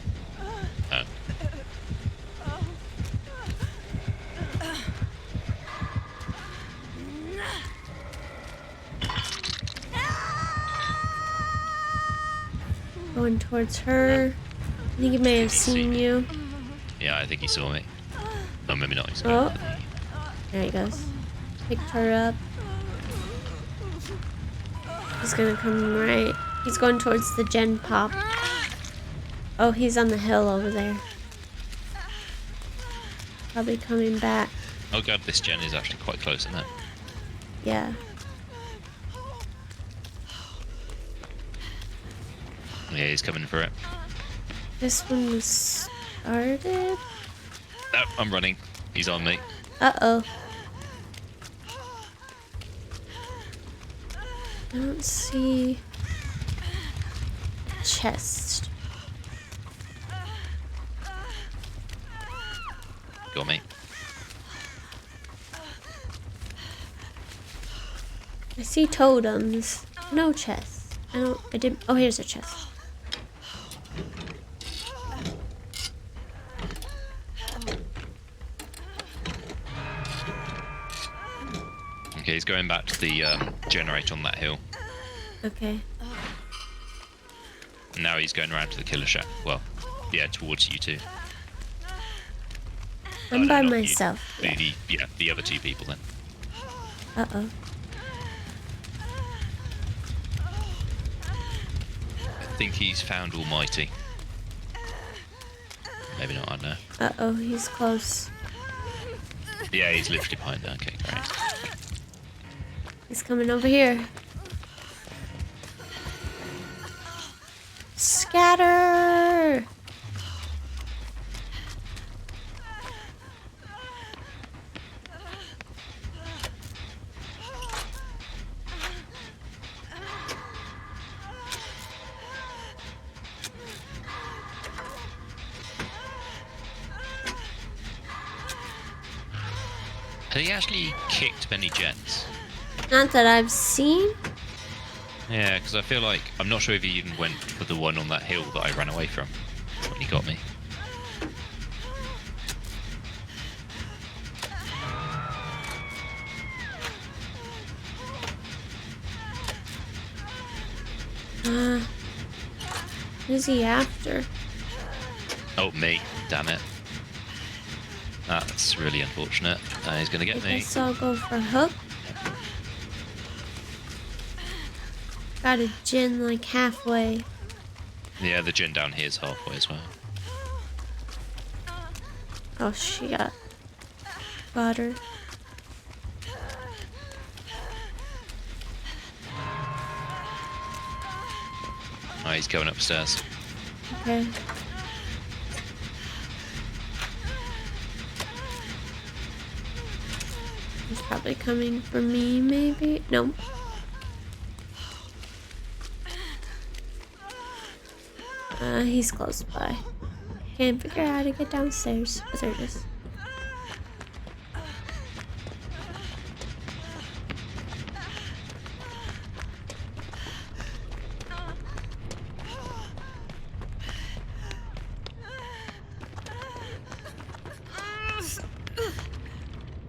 Oh. Going towards her. I think he may have seen you. Yeah, I think he saw me. Oh, maybe not. He's Oh. going. There he goes. Picked her up. He's gonna come right. He's going towards the gen pop. Oh, he's on the hill over there. Probably coming back. Oh god, this gen is actually quite close, isn't it? Yeah. Yeah, he's coming for it. This one was started. Oh, I'm running. He's on me. Uh-oh. I don't see chest. Got me. I see totems. No chest. I didn't. Oh, here's a chest. Okay, he's going back to the generator on that hill. Okay. And now he's going around to the killer shack. Well, yeah, towards you two. I'm no, by not you. myself. Yeah. The other two people then. Uh-oh. I think he's found Almighty. Maybe not, I don't know. Uh-oh, he's close. Yeah, he's literally behind there. Okay, great. He's coming over here. Scatter! Has he actually kicked many gens? Not that I've seen. Yeah, because I feel like I'm not sure if he even went for the one on that hill that I ran away from when he got me. Who's he after? Oh, me. Damn it. That's really unfortunate. He's going to get I me. guess I'll go for hook. Got a gin like halfway. Yeah, the gen down here is halfway as well. Oh, she got her. Oh, he's going upstairs. Okay. He's probably coming for me, maybe? No. He's close by. Can't figure out how to get downstairs. Oh, there it is.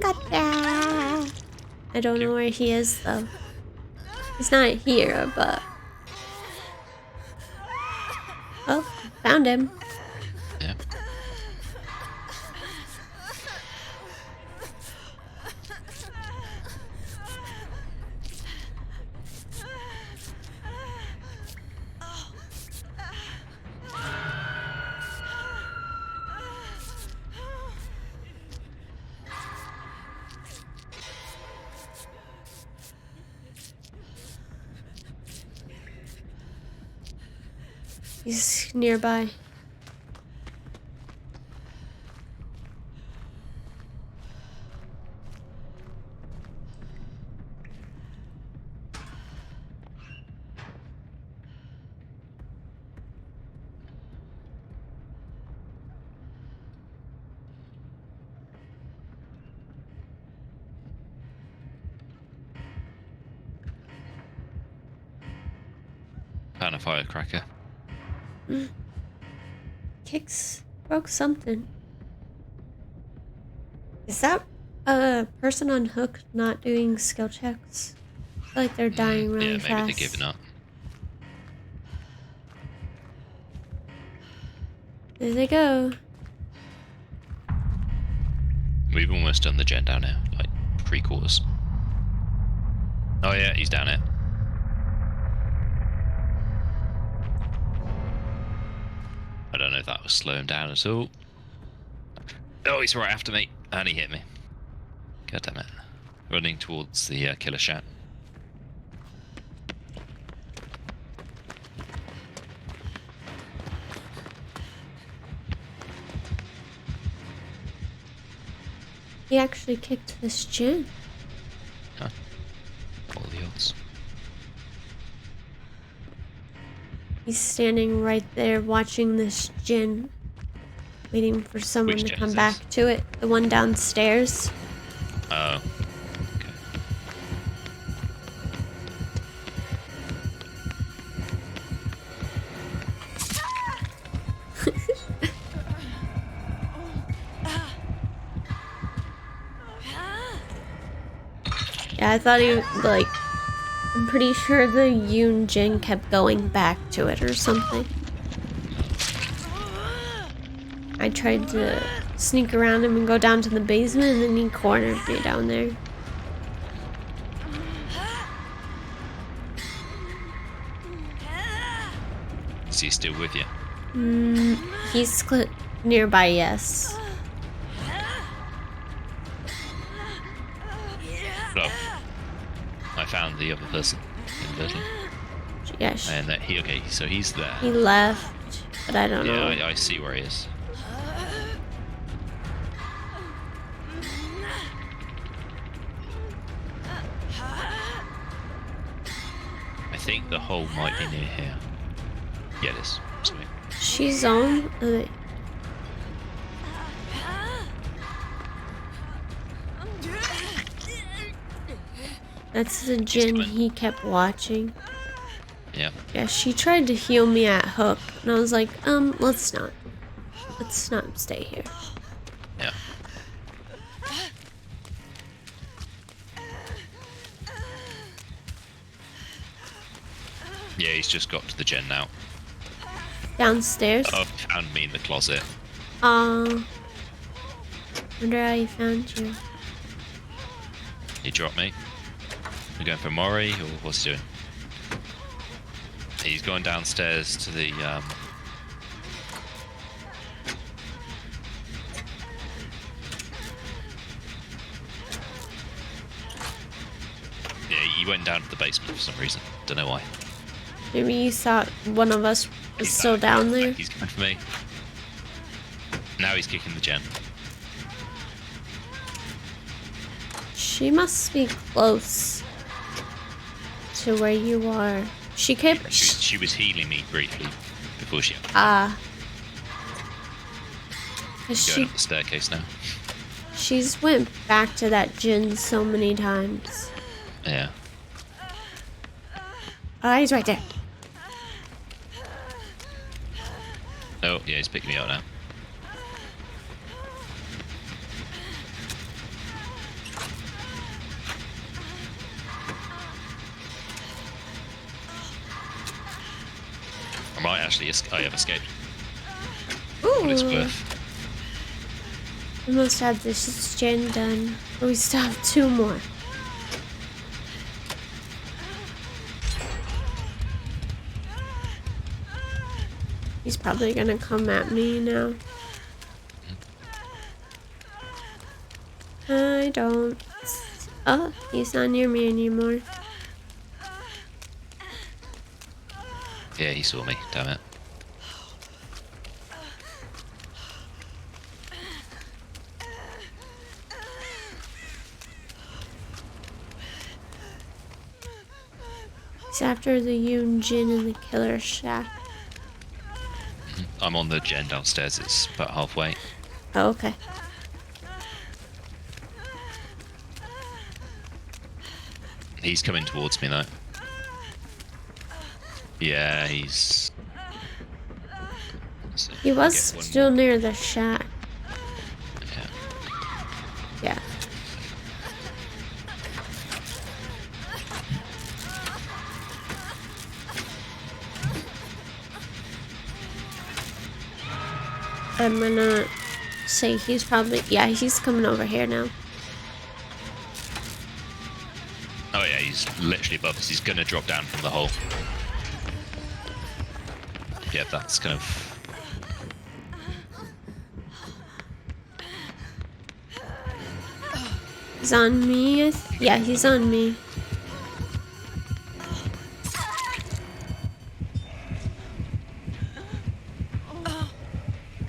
Gotcha! I don't know where he is, though. He's not here, but... Oh, found him. Yeah. He's nearby. Found a firecracker. Kicks broke something. Is that a person on Hook not doing skill checks? I feel like they're dying really fast. Yeah, maybe they're giving up. There they go. We've almost done the gen down now, like 3/4. Oh yeah, he's down it. I don't know if that was slowing him down at all. Oh, he's right after me, and he hit me. God damn it. Running towards the killer shack. He actually kicked this gin. Huh. All the odds. He's standing right there watching this gin. Waiting for someone Which to gin come is back this? to it. The one downstairs. Oh. Okay. Yeah, I thought he like. I'm pretty sure the Yoon Jin kept going back to it or something. I tried to sneak around him and go down to the basement, and then he cornered me down there. Is he still with you? He's nearby, yes. Oh. I found the other person in the building. Yes. And okay, so he's there. He left, but I don't know. Yeah, I see where he is. I think the hole might be near here. Yeah, it is. Sweet. She's on. That's the Jin he kept watching. Yeah. Yeah, she tried to heal me at Hook, and I was like, let's not. Let's not stay here. Yeah. Yeah, he's just got to the gen now. Downstairs? Oh, found me in the closet. Wonder how he found you. He dropped me. You going for Mori, or what's he doing? He's going downstairs to the yeah, he went down to the basement for some reason. Don't know why. Maybe you thought one of us was He's still back. down there. He's coming for me. Now he's kicking the gen. She must be close to where you are. She kept. She was healing me briefly before she Ah. going up the staircase now. She's went back to that gin so many times. Yeah. Oh, he's right there. Oh, yeah, he's picking me up now. I might actually I have escaped. What it's Ooh. worth. We must have this gin done. But we still have 2 more. He's probably gonna come at me now. I don't. Oh, he's not near me anymore. Yeah, he saw me. Damn it. He's after the Yoon Jin in the killer shack. I'm on the gen downstairs. It's about halfway. Oh, okay. He's coming towards me though. Yeah, he's. He was Get one still more. near the shack. Yeah. Yeah. I'm gonna say he's probably, yeah, he's coming over here now. Oh yeah, he's literally above us. He's gonna drop down from the hole. Yeah, that's kind of... He's on me. Yeah, he's on me.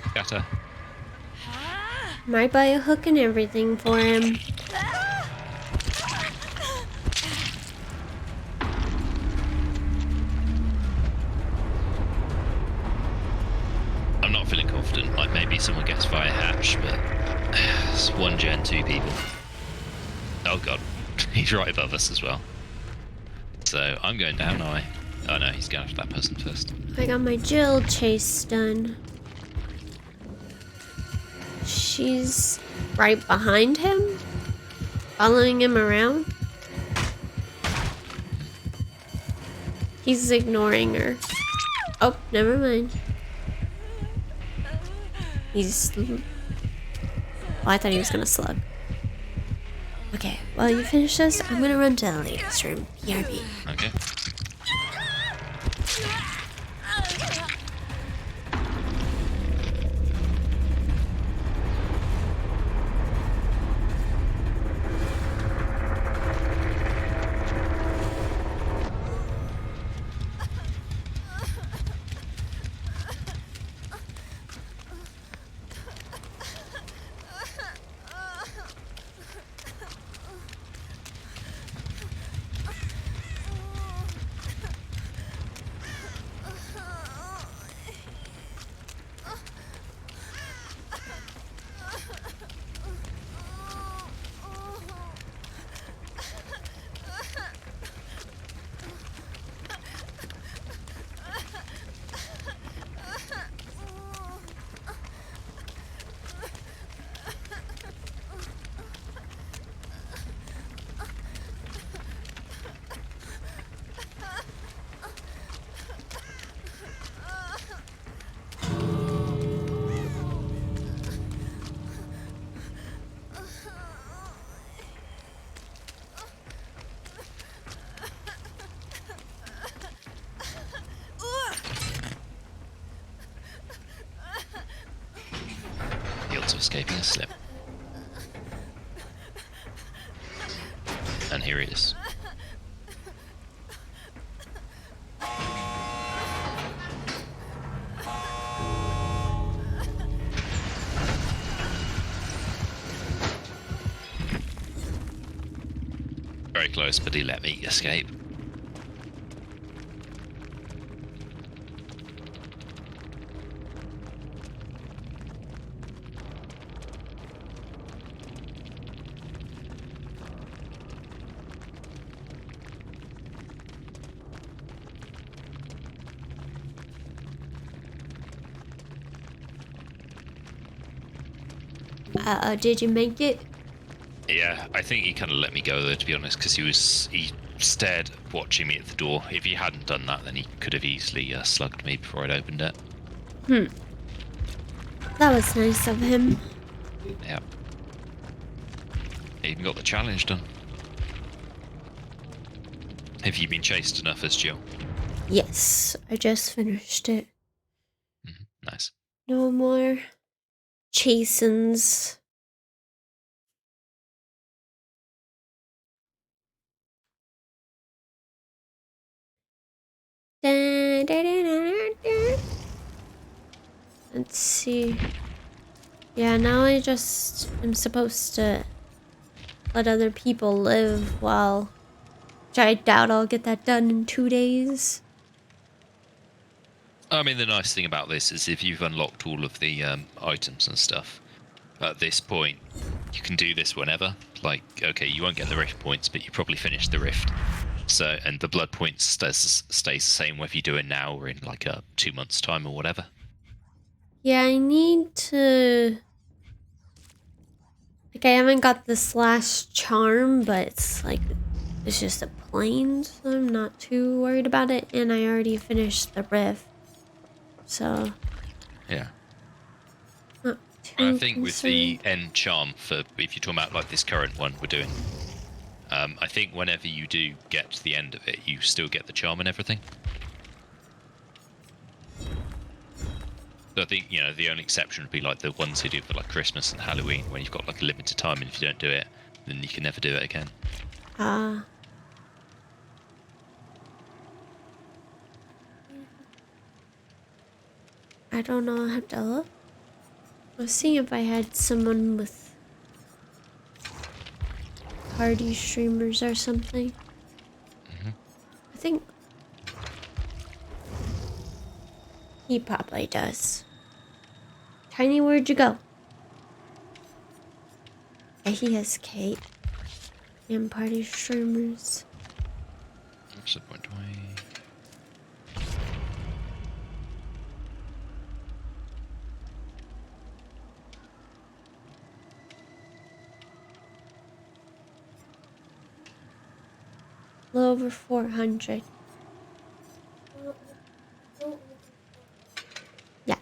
Scatter. Might buy a hook and everything for him. I'm not feeling confident. Like maybe someone gets via hatch, but it's 1 gen, 2 people. Oh god, he's right above us as well. So I'm going down, are I? Oh no, he's going after that person first. I got my Jill chase done. She's right behind him, following him around. He's ignoring her. Oh, never mind. He's... Oh, I thought he was gonna slug. Okay, while you finish this, I'm gonna run to the ladies' room. BRB. Okay. Yields of escaping a slip. And here he is. Very close, but he let me escape. Did you make it? Yeah, I think he kind of let me go though, to be honest, because he stared watching me at the door. If he hadn't done that, then he could have easily slugged me before I'd opened it. That was nice of him. Yeah. He even got the challenge done. Have you been chased enough as Jill? Yes, I just finished it. Nice. No more chasins. Let's see. Yeah, now I just am supposed to let other people live while... Which I doubt I'll get that done in 2 days. I mean, the nice thing about this is if you've unlocked all of the items and stuff, at this point, you can do this whenever. Like, okay, you won't get the rift points, but you probably finish the rift. So, and the blood points stays the same whether you do it now or in like 2 months' time or whatever. Yeah, I need to... Like, I haven't got this last charm, but it's like... It's just a plain, so I'm not too worried about it. And I already finished the riff. So, Yeah. not I too think with the end charm, for if you're talking about like this current one we're doing, I think whenever you do get to the end of it, you still get the charm and everything. So I think, the only exception would be like the ones they do for like Christmas and Halloween, when you've got like a limited time, and if you don't do it, then you can never do it again. I don't know, I have to look. Let's see if I had someone with party streamers or something. I think he probably does. Tiny, where'd you go? Yeah, he has Kate and party streamers. What's the point? A little over 400. Yeah.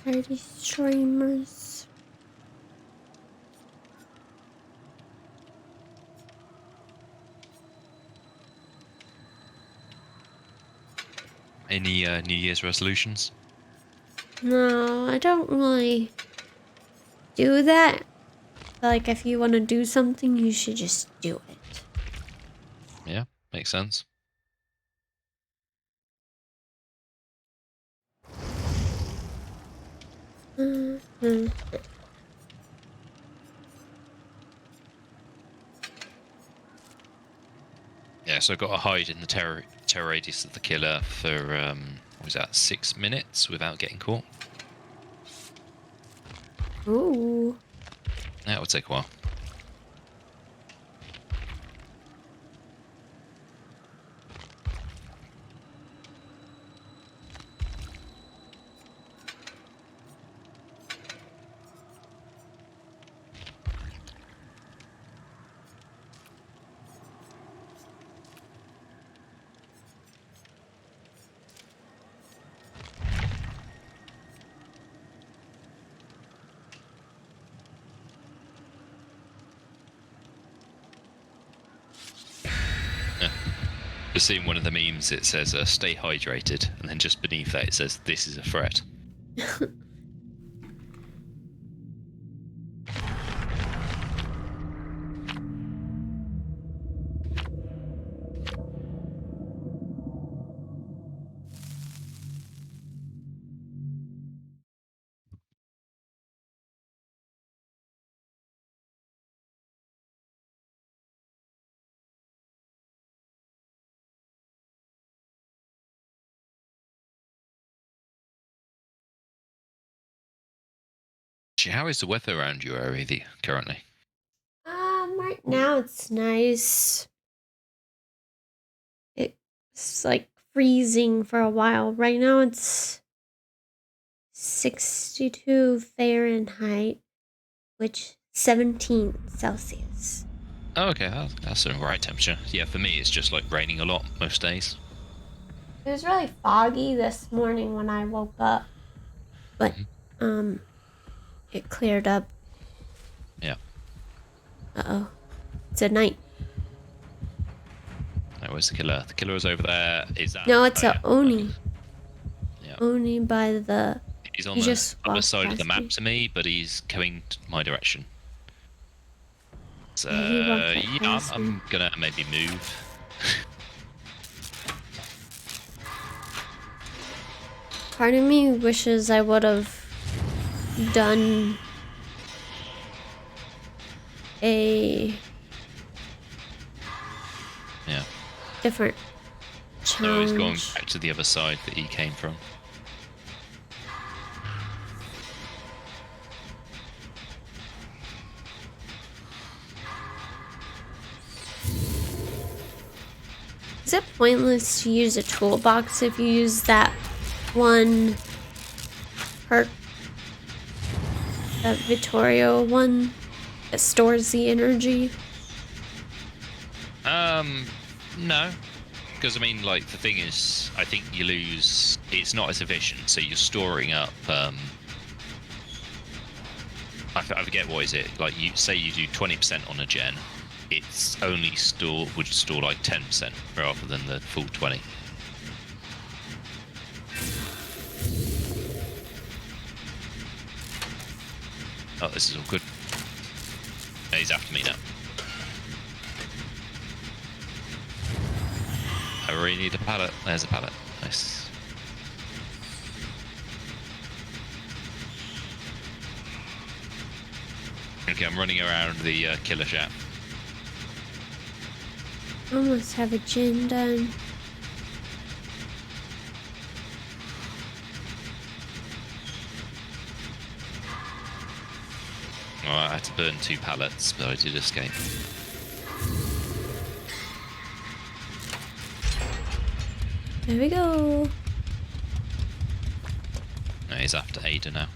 Party streamers. Any New Year's resolutions? No, I don't really do that. Like, if you want to do something, you should just do it. Yeah, makes sense. Yeah, so I've got to hide in the terror radius of the killer for, what was that, 6 minutes without getting caught. Ooh. That would take a while. Just seeing one of the memes, it says stay hydrated, and then just beneath that it says this is a threat. Actually, how is the weather around your area currently? Right now it's nice. It's like freezing for a while. Right now it's 62 Fahrenheit, which 17 Celsius. Oh, okay, that's the right temperature. Yeah, for me it's just like raining a lot most days. It was really foggy this morning when I woke up, but it cleared up. Yeah. Uh-oh. It's at night. Where's the killer? The killer is over there. Is that? No, it's a Oni. Yeah. Oni by the... He's on He the just other walked side of the past map me. to me, but he's coming my direction. So Yeah, he walked right yeah, past me. I'm gonna maybe move. Part of me wishes I would have done a Yeah. different So he's going challenge. back to the other side that he came from. Is it pointless to use a toolbox if you use that one perk? That Vittorio one that stores the energy? No. Because, I mean, like, the thing is, I think you lose... It's not as efficient, so you're storing up... I forget what is it. Like, you say you do 20% on a gen, it's only would store like 10% rather than the full 20. Oh, this is all good. Oh, he's after me now. I really need a pallet. There's a pallet. Nice. Okay, I'm running around the killer shack. Almost have a gin done. Oh, I had to burn 2 pallets, but I did escape. There we go. No, he's after Ada now.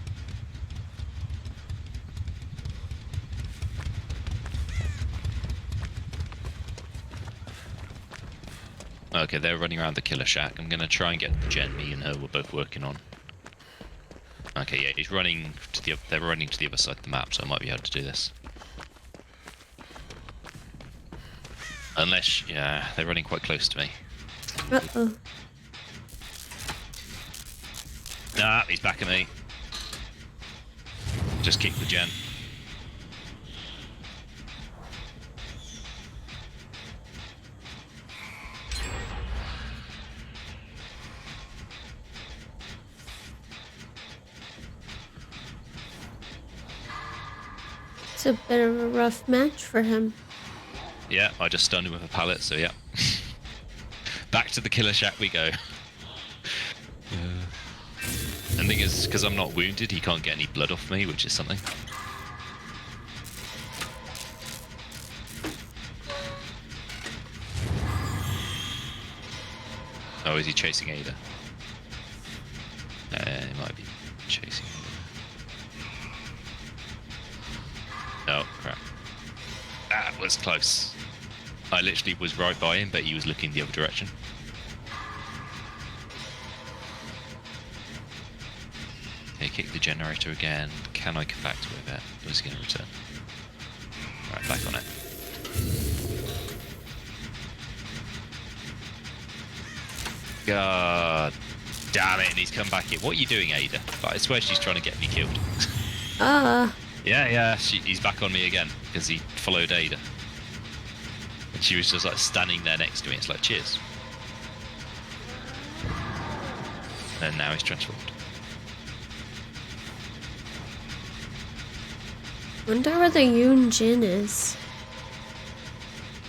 Okay, they're running around the killer shack. I'm gonna try and get the gen me and her were both working on. Okay, yeah, he's running to the. They're running to the other side of the map, so I might be able to do this. Unless, yeah, they're running quite close to me. Uh-oh. Nah, he's back at me. Just kick the gen. It's a bit of a rough match for him. Yeah, I just stunned him with a pallet, so yeah. Back to the killer shack we go. And the thing is, because I'm not wounded, he can't get any blood off me, which is something. Oh, is he chasing Ada? He might be chasing Ada. Oh, crap. That was close. I literally was right by him, but he was looking the other direction. Okay, kick the generator again. Can I come back to it? Or is he going to return? Right, back on it. God damn it, and he's come back in. What are you doing, Ada? I swear she's trying to get me killed. Yeah, he's back on me again, because he followed Ada. And she was just like standing there next to me. It's like, cheers. And now he's transformed. Wonder where the Yoon Jin is.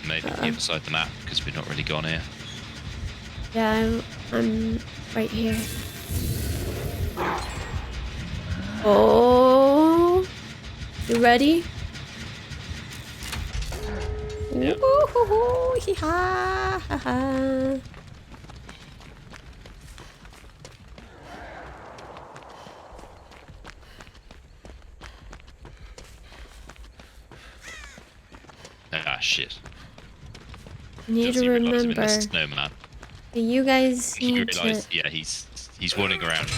Maybe the other side of the map, because we've not really gone here. Yeah, I'm right here. Oh, you ready? Yep. Woo-hoo-hoo, hee-ha, ha-ha. Ah, shit. You need Does to he realise I'm in remember, the snowman? you guys He need to, realised, yeah, he's wandering around.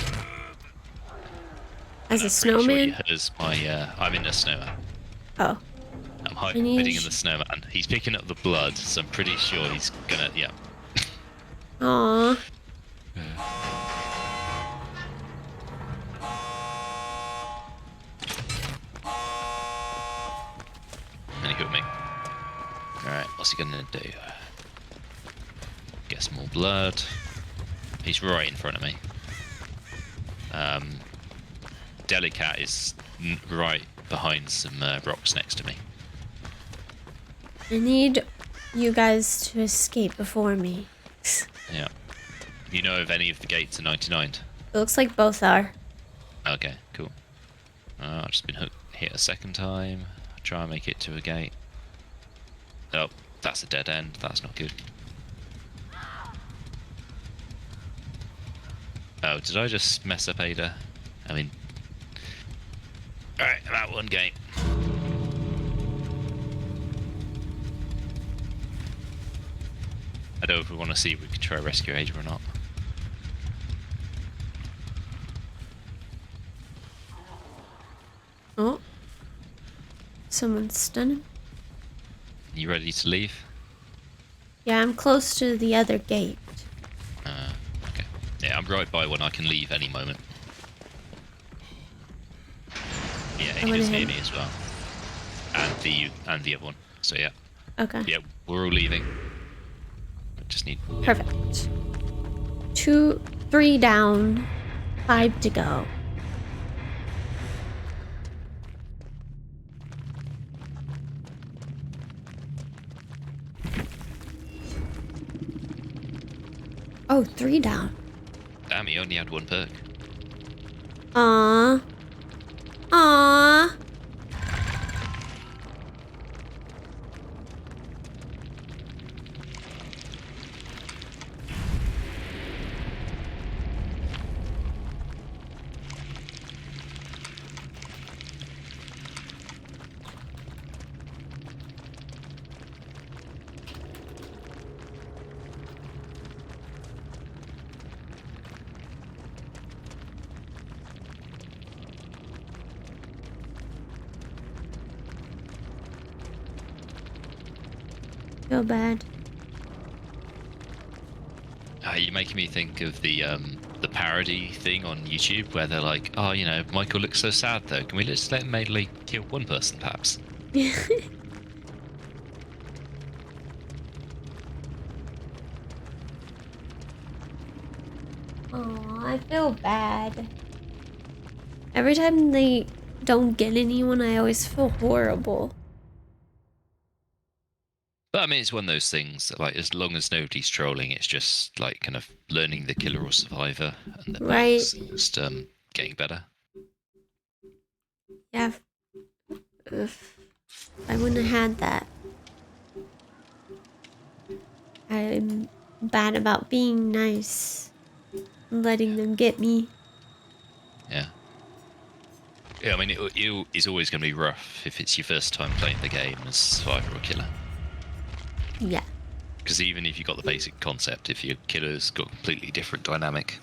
as a I'm pretty sure snowman? he hears my, I'm in the snowman. Oh, I'm I hiding need- in the snowman. He's picking up the blood, so I'm pretty sure he's gonna, yeah. aw. And he hooked me. Alright, what's he gonna do? Get some more blood. He's right in front of me. Delicat is right behind some rocks next to me. I need you guys to escape before me. Yeah. You know if any of the gates are 99? It looks like both are. Okay, cool. I've just been hit a second time. Try and make it to a gate. Oh, that's a dead end. That's not good. Oh, did I just mess up Ada? I mean... Alright, I'm out one game. I don't know if we want to see if we can try rescue Ada or not. Oh. Someone's stunning. You ready to leave? Yeah, I'm close to the other gate. Okay. Yeah, I'm right by one. I can leave any moment. Yeah, I'm Ada's gonna near head- me as well. And the other one. So yeah. Okay. Yeah, we're all leaving. I just need... Perfect. 2, 3 down. 5 to go. Oh, 3 down. Damn, he only had one perk. Aww. Aww. Feel bad. You're making me think of the parody thing on YouTube where they're like, oh, you know, Michael looks so sad though. Can we just let him mainly kill one person, perhaps? Oh, I feel bad. Every time they don't get anyone, I always feel horrible. But I mean, it's one of those things that, like, as long as nobody's trolling, it's just like kind of learning the killer or survivor, and the Right. perks just getting better. Yeah. If I wouldn't have had that. I'm bad about being nice. Letting them get me. Yeah. Yeah, I mean, it's always going to be rough if it's your first time playing the game as survivor or killer. Yeah. Because even if you've got the basic concept, if your killer's got a completely different dynamic.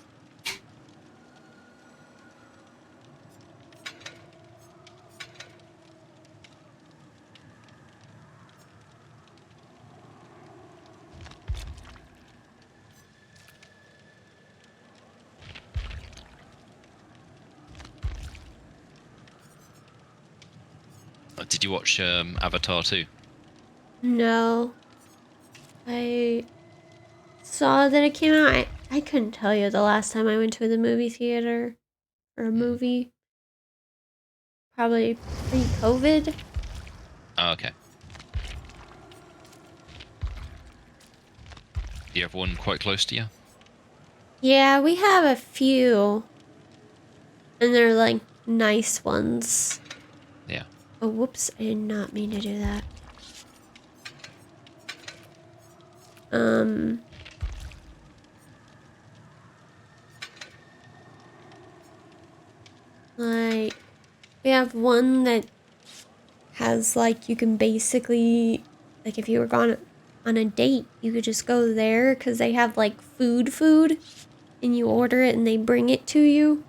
Did you watch Avatar 2? No. I saw that it came out. I couldn't tell you the last time I went to the movie theater for a movie. Probably pre-COVID. Oh, okay. Do you have one quite close to you? Yeah, we have a few. And they're like nice ones. Yeah. Oh, whoops. I did not mean to do that. Like, we have one that has, like, you can basically, like, if you were gone on a date, you could just go there because they have, like, food, and you order it and they bring it to you.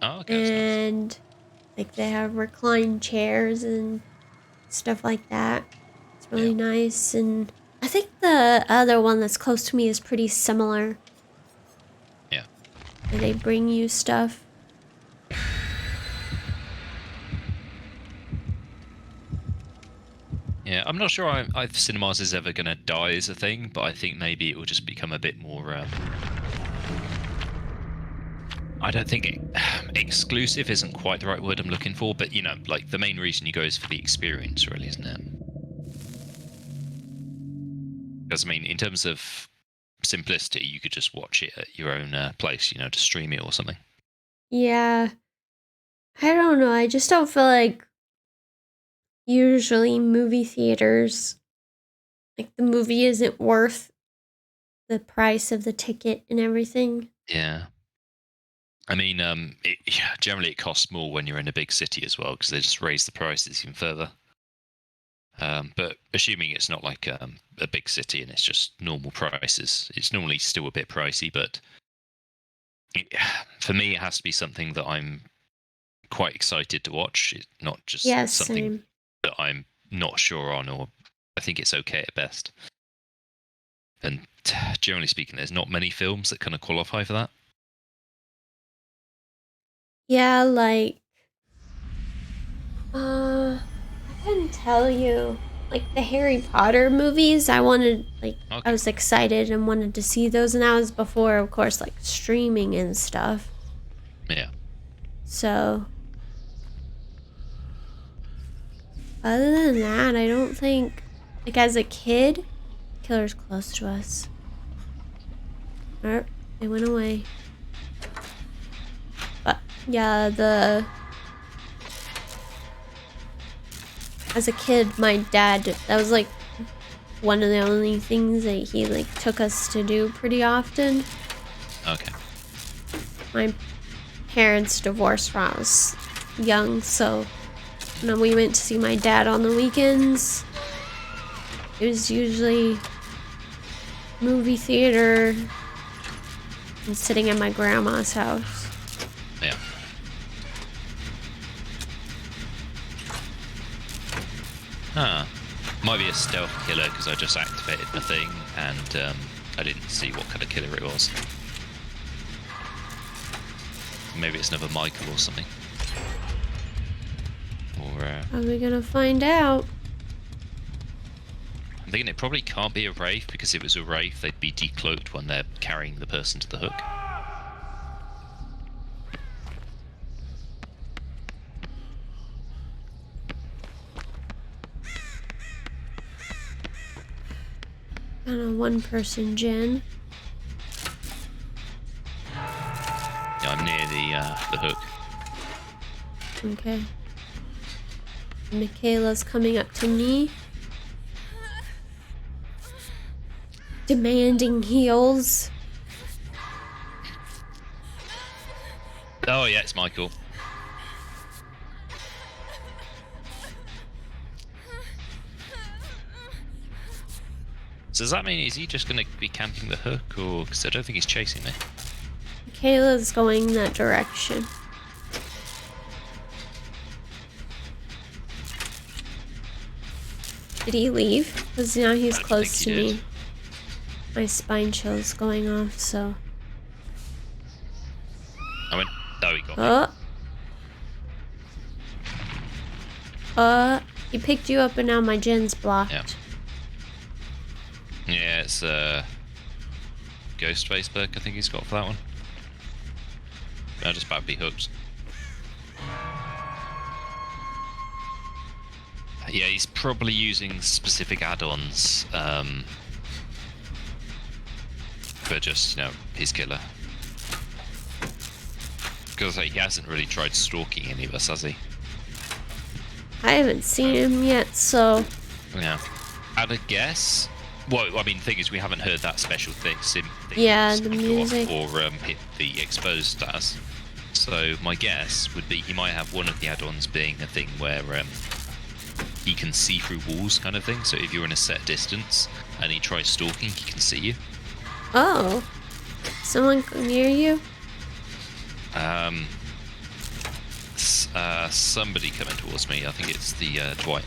Oh, okay. That's nice. And, like, they have reclined chairs and stuff like that. It's really nice. And I think the other one that's close to me is pretty similar. Yeah. Where they bring you stuff. Yeah, I'm not sure if cinemas is ever going to die as a thing, but I think maybe it will just become a bit more... I don't think exclusive isn't quite the right word I'm looking for, but, you know, like, the main reason you go is for the experience, really, isn't it? Because, I mean, in terms of simplicity, you could just watch it at your own place, you know, to stream it or something. Yeah. I don't know. I just don't feel like usually movie theaters, like, the movie isn't worth the price of the ticket and everything. Yeah. I mean, generally it costs more when you're in a big city as well because they just raise the prices even further. But assuming it's not like a big city and it's just normal prices, it's normally still a bit pricey. But for me, it has to be something that I'm quite excited to watch. It's not just Yeah, something same. that I'm not sure on, or I think it's okay at best. And generally speaking, there's not many films that kind of qualify for that. Yeah, like I couldn't tell you. Like the Harry Potter movies, I wanted I Okay. was excited and wanted to see those, and that was before, of course, like streaming and stuff. Yeah. So other than that, I don't think, like as a kid, killer's close to us. They went away. But yeah, as a kid, my dad, that was like one of the only things that he like took us to do pretty often. Okay. My parents divorced when I was young, so when we went to see my dad on the weekends, it was usually movie theater and sitting at my grandma's house. Yeah. Huh. Might be a stealth killer because I just activated my thing and I didn't see what kind of killer it was. Maybe it's another Michael or something. Or Are we gonna find out? I'm thinking it probably can't be a wraith because if it was a wraith, they'd be decloaked when they're carrying the person to the hook. On a one-person gen. Yeah, I'm near the hook. Okay. Michaela's coming up to me. Demanding heals. Oh yeah, it's Michael. So does that mean, is he just going to be camping the hook, or because I don't think he's chasing me? Michaela's going that direction. Did he leave? Because now he's I don't close to think he me. did. My spine chill's going off, so. I went. Oh, he got me. He picked you up and now my gen's blocked. Yeah. Yeah, it's Ghost Facebook, I think he's got for that one. I just about to be hooked. Yeah, he's probably using specific add-ons for just, his killer. Because he hasn't really tried stalking any of us, has he? I haven't seen him yet, so. Yeah. I'd a guess. Well, I mean, the thing is, we haven't heard that special thing. Yeah, the music. Or hit the exposed status. So my guess would be he might have one of the add-ons being a thing where he can see through walls, kind of thing. So if you're in a set distance and he tries stalking, he can see you. Oh. Someone near you? Somebody coming towards me. I think it's the Dwight.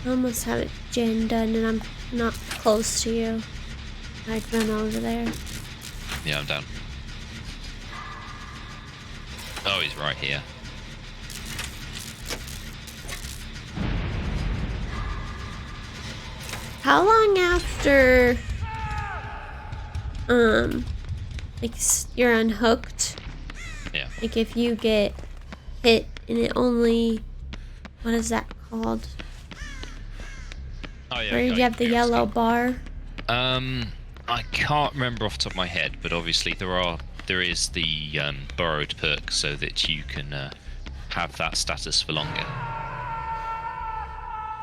I almost have it gen done and I'm not close to you. I'd run over there. Yeah, I'm down. Oh, he's right here. How long after like you're unhooked? Yeah. Like if you get hit and it only, what is that called? Oh yeah. Where you have the yellow bar? I can't remember off the top of my head, but obviously there is the borrowed perk so that you can have that status for longer.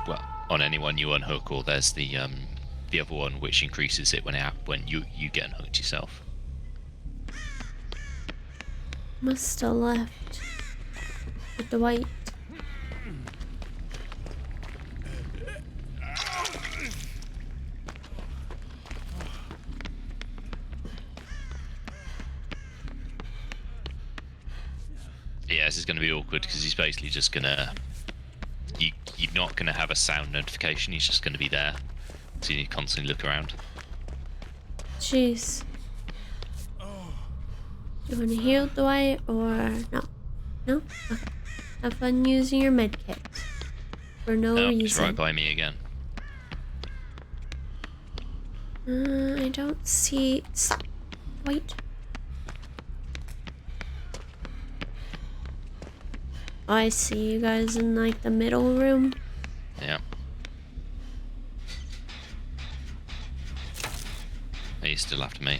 Well, on anyone you unhook, or there's the other one which increases it when you get unhooked yourself. Must have left with the white. Yeah, this is going to be awkward because he's basically just going to... You're not going to have a sound notification, he's just going to be there. So you constantly look around. Jeez. You want to heal Dwight or no? No? Okay. Have fun using your med kit. For no Oh, reason. he's right by me again. I don't see... Wait. Oh, I see you guys in like the middle room. Yeah. He's still after me.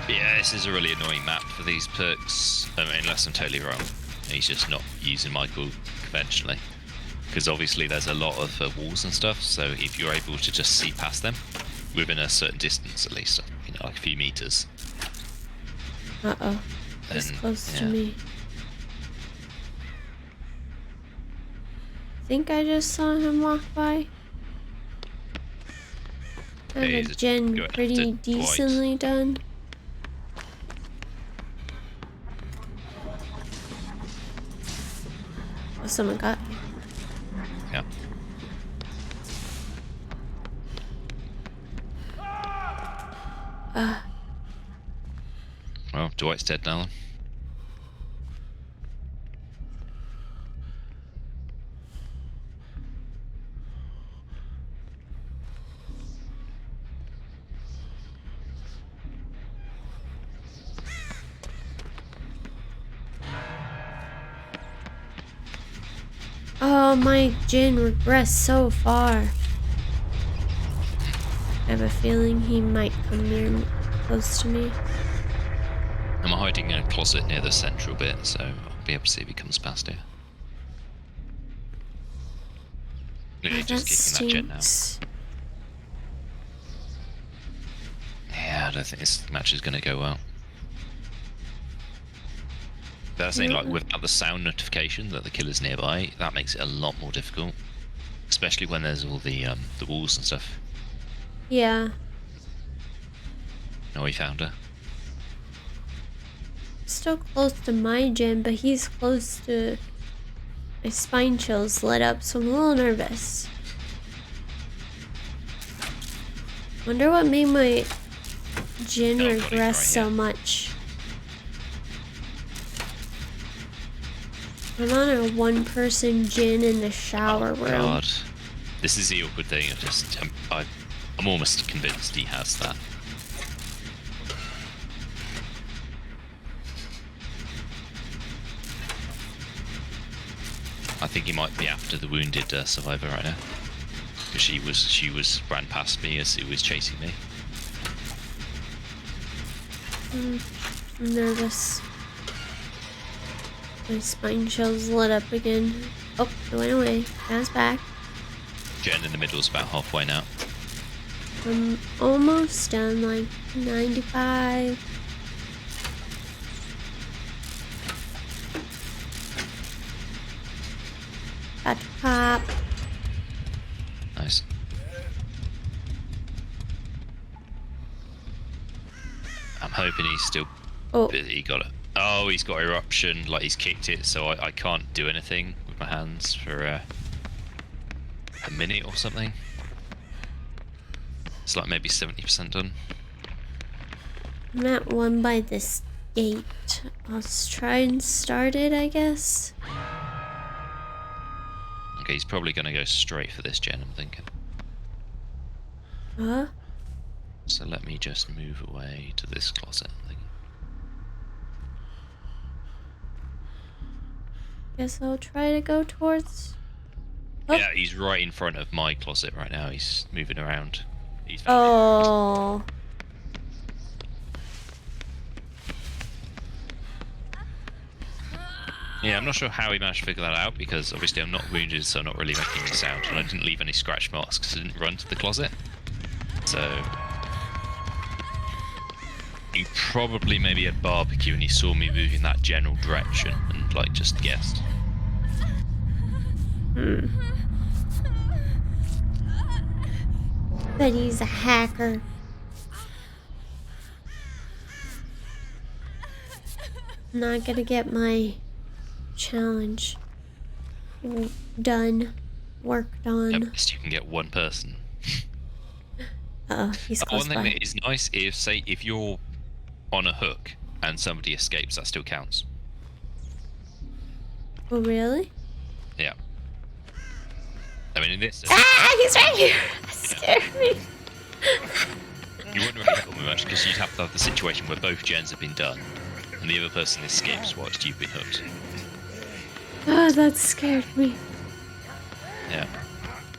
Yeah, this is a really annoying map for these perks. I mean, unless I'm totally wrong. He's just not using Michael conventionally. Because obviously there's a lot of walls and stuff, so if you're able to just see past them, within a certain distance at least, you know, like a few meters. Uh-oh. He's close to me. I think I just saw him walk by. Got Okay, a gen pretty decently done. Oh, someone got me. Yeah. Well, Dwight's dead now then. Oh, my Jin regressed so far. I have a feeling he might come near me, close to me. I'm hiding in a closet near the central bit, so I'll be able to see if he comes past here. Literally just kicking that jet now. Stinks. Yeah, I don't think this match is going to go well. That's the thing, like without the sound notification that the killer's nearby, that makes it a lot more difficult. Especially when there's all the walls and stuff. Yeah. Oh, we found her. Still close to my Jin, but he's close to... My spine chills lit up, so I'm a little nervous. Wonder what made my Jin Oh, God, he's regress right so here. much. I'm on a one-person Jin in the shower room. God. This is the awkward thing. I'm almost convinced he has that. I think he might be after the wounded survivor right now. Because she ran past me as he was chasing me. I'm nervous. My spine chills lit up again. Oh, it went away. Now it's back. Jen in the middle is about halfway now. I'm almost done, like 95. About to pop. Nice. I'm hoping he's still... Oh, He got it. Oh, he's got eruption, like he's kicked it, so I can't do anything with my hands for a minute or something. It's like maybe 70% done. I'm at one by this gate. I'll try and start it, I guess. Okay, he's probably going to go straight for this gen, I'm thinking. Huh? So let me just move away to this closet, I'm thinking. Guess I'll try to go towards... Oh. Yeah, he's right in front of my closet right now. He's moving around. He's Oh. Yeah, I'm not sure how he managed to figure that out because obviously I'm not wounded, so I'm not really making any sound, and I didn't leave any scratch marks because I didn't run to the closet. So he probably maybe had barbecue and he saw me moving that general direction and like just guessed. But he's a hacker. I'm not gonna get my challenge done. Worked on. At least you can get one person. Uh-oh, he's close One thing by. that is nice is, say, if you're on a hook and somebody escapes, that still counts. Oh, really? Yeah. I mean, in this, Ah, he's right here! That scared me. you wouldn't really help me much because you'd have to have the situation where both gens have been done and the other person escapes whilst you've been hooked. Ah, that scared me. Yeah.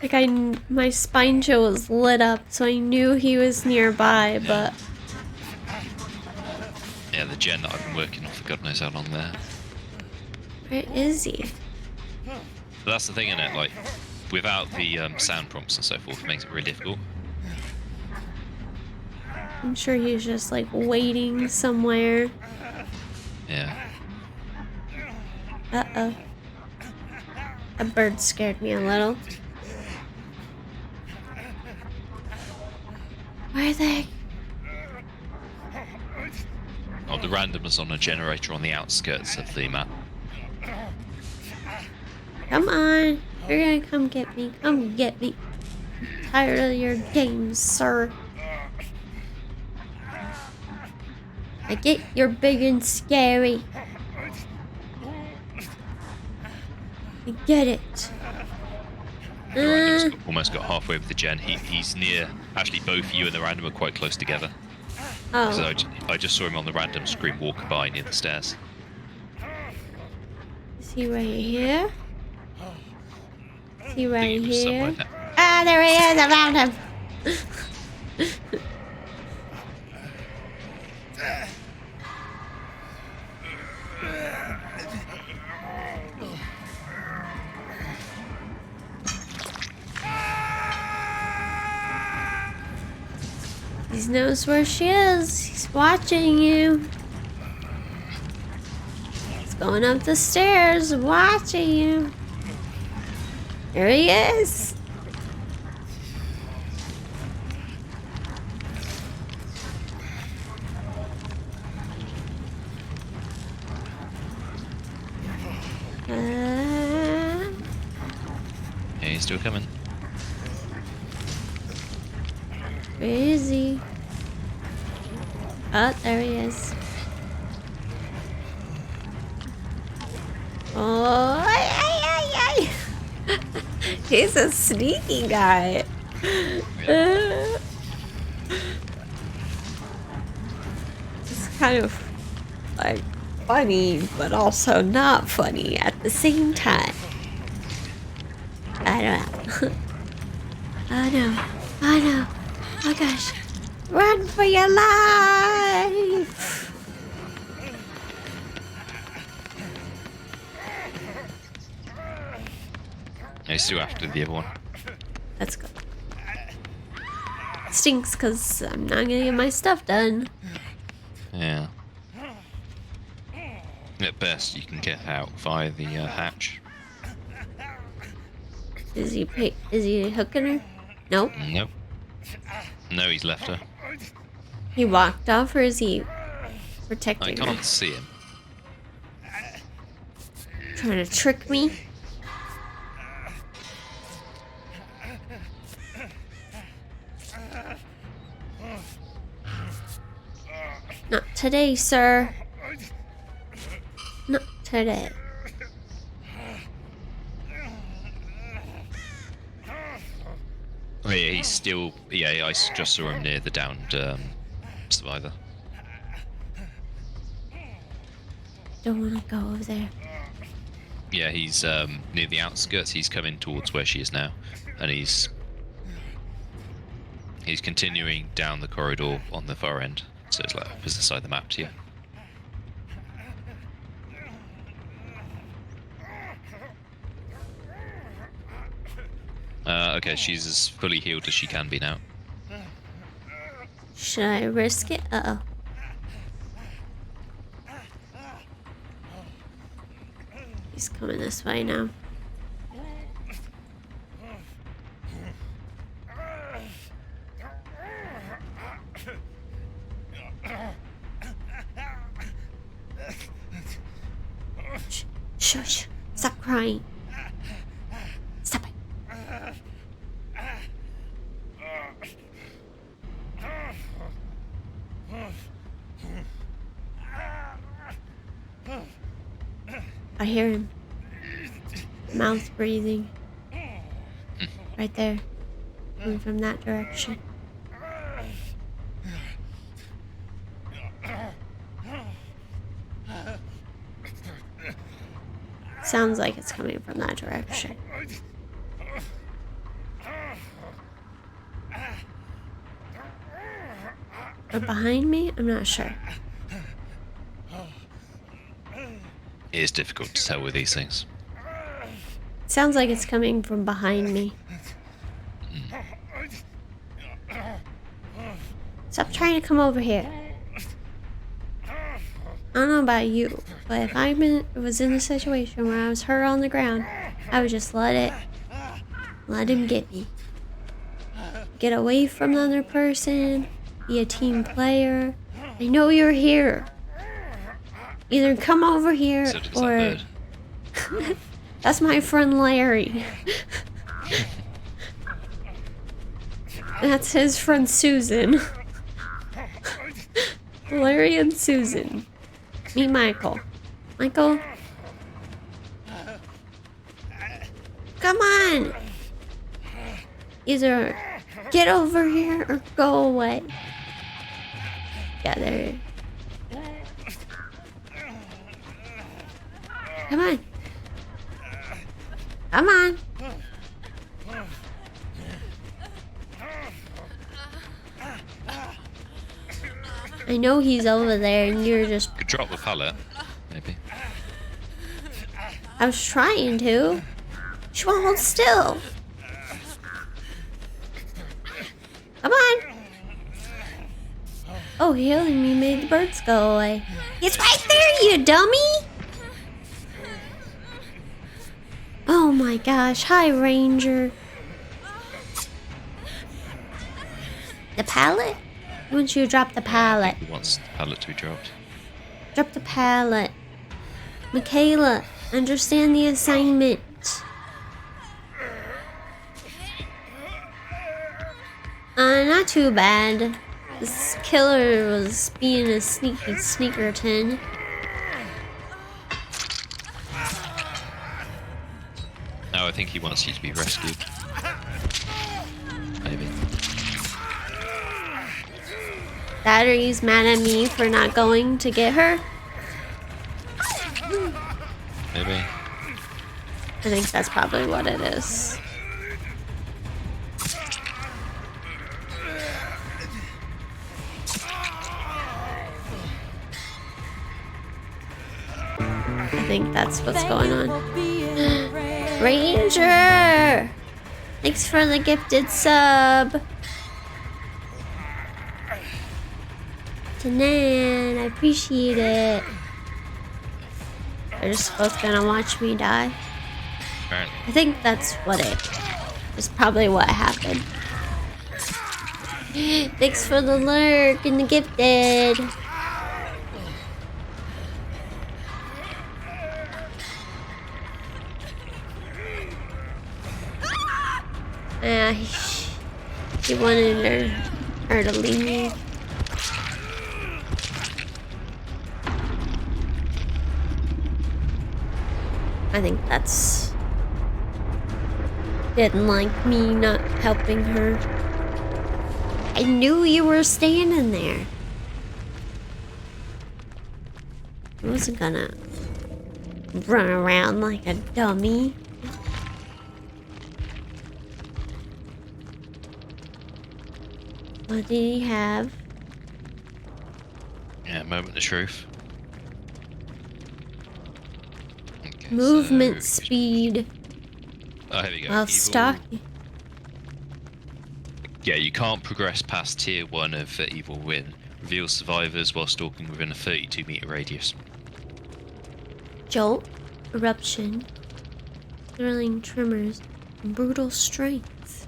Like, my spine chill was lit up, so I knew he was nearby, but... Yeah, the gen that I've been working on for God knows how long there. Where is he? But that's the thing, innit? Like, without the sound prompts and so forth, it makes it really difficult. I'm sure he's just, like, waiting somewhere. Yeah. Uh-oh. A bird scared me a little. Where are they? Oh, the randomers on a generator on the outskirts of the map. Come on. You're gonna come get me. Come get me. I'm tired of your games, sir. I get you're big and scary. I get it. The random's almost got halfway with the gen. He's near. Actually, both you and the random are quite close together. Oh. So I just saw him on the random screen walking by near the stairs. Is he right here? Is he I right think he was somewhere here? there. Ah, there he is! I found him! He knows where she is. He's watching you. He's going up the stairs, watching you. There he is. Yeah, he's still coming. Where is he? Oh, there he is. Oh, ay. He's a sneaky guy. It's kind of like funny, but also not funny at the same time. I don't know. I know. Oh gosh. Run for your life! He's still after the other one. Let's go. Stinks because I'm not gonna get my stuff done. Yeah. At best, you can get out via the hatch. Is he hooking her? Nope. Nope. No, he's left her. He walked off, or is he I protecting her? can't see him. Trying to trick me? Not today, sir. Not today. Oh yeah, he's still. Yeah, I just saw him near the downed survivor. Don't want to go over there. Yeah, he's near the outskirts. He's coming towards where she is now, and he's continuing down the corridor on the far end. So it's like opposite side of the map to you. Okay, she's as fully healed as she can be now. Should I risk it? Uh-oh. He's coming this way now. Shh. Stop crying. Stop it. I hear him. Mouth breathing. Right there. Coming from that direction. Sounds like it's coming from that direction. Or behind me? I'm not sure. It is difficult to tell with these things. Sounds like it's coming from behind me. Stop trying to come over here. I don't know about you, but if I was in a situation where I was hurt on the ground, I would just let him get me. Get away from the other person, be a team player. I know you're here. Either come over here So does or... that bird. That's my friend Larry. That's his friend Susan. Larry and Susan. Meet Michael. Michael? Come on! Either get over here or go away. Yeah, there. Come on. Come on. I know he's over there and you're just... Could drop the pallet, maybe. I was trying to. She won't hold still. Come on. Oh, healing me made the birds go away. It's right there, you dummy! Oh my gosh. Hi, Ranger. The pallet? I want you to drop the pallet. Who wants the pallet to be dropped? Drop the pallet. Michaela, understand the assignment. Not too bad. This killer was being a sneaky sneakerton. No, I think he wants you to be rescued. Maybe. Battery's mad at me for not going to get her. Maybe. I think that's probably what it is. I think that's what's going on. Ranger! Thanks for the gifted sub. Tanan, I appreciate it. They're just both gonna watch me die. Apparently. I think that's what it is. Probably what happened. Thanks for the lurk and the gifted. He wanted her to leave. I think that's... Didn't like me not helping her. I knew you were standing there. I wasn't gonna run around like a dummy. What did he have? Yeah, moment of truth. Okay, Movement so- speed. Oh, here we go. While Evil stalking. Yeah, you can't progress past tier 1 of Evil Win. Reveal survivors while stalking within a 32-meter radius. Jolt, eruption, thrilling tremors, and brutal strength.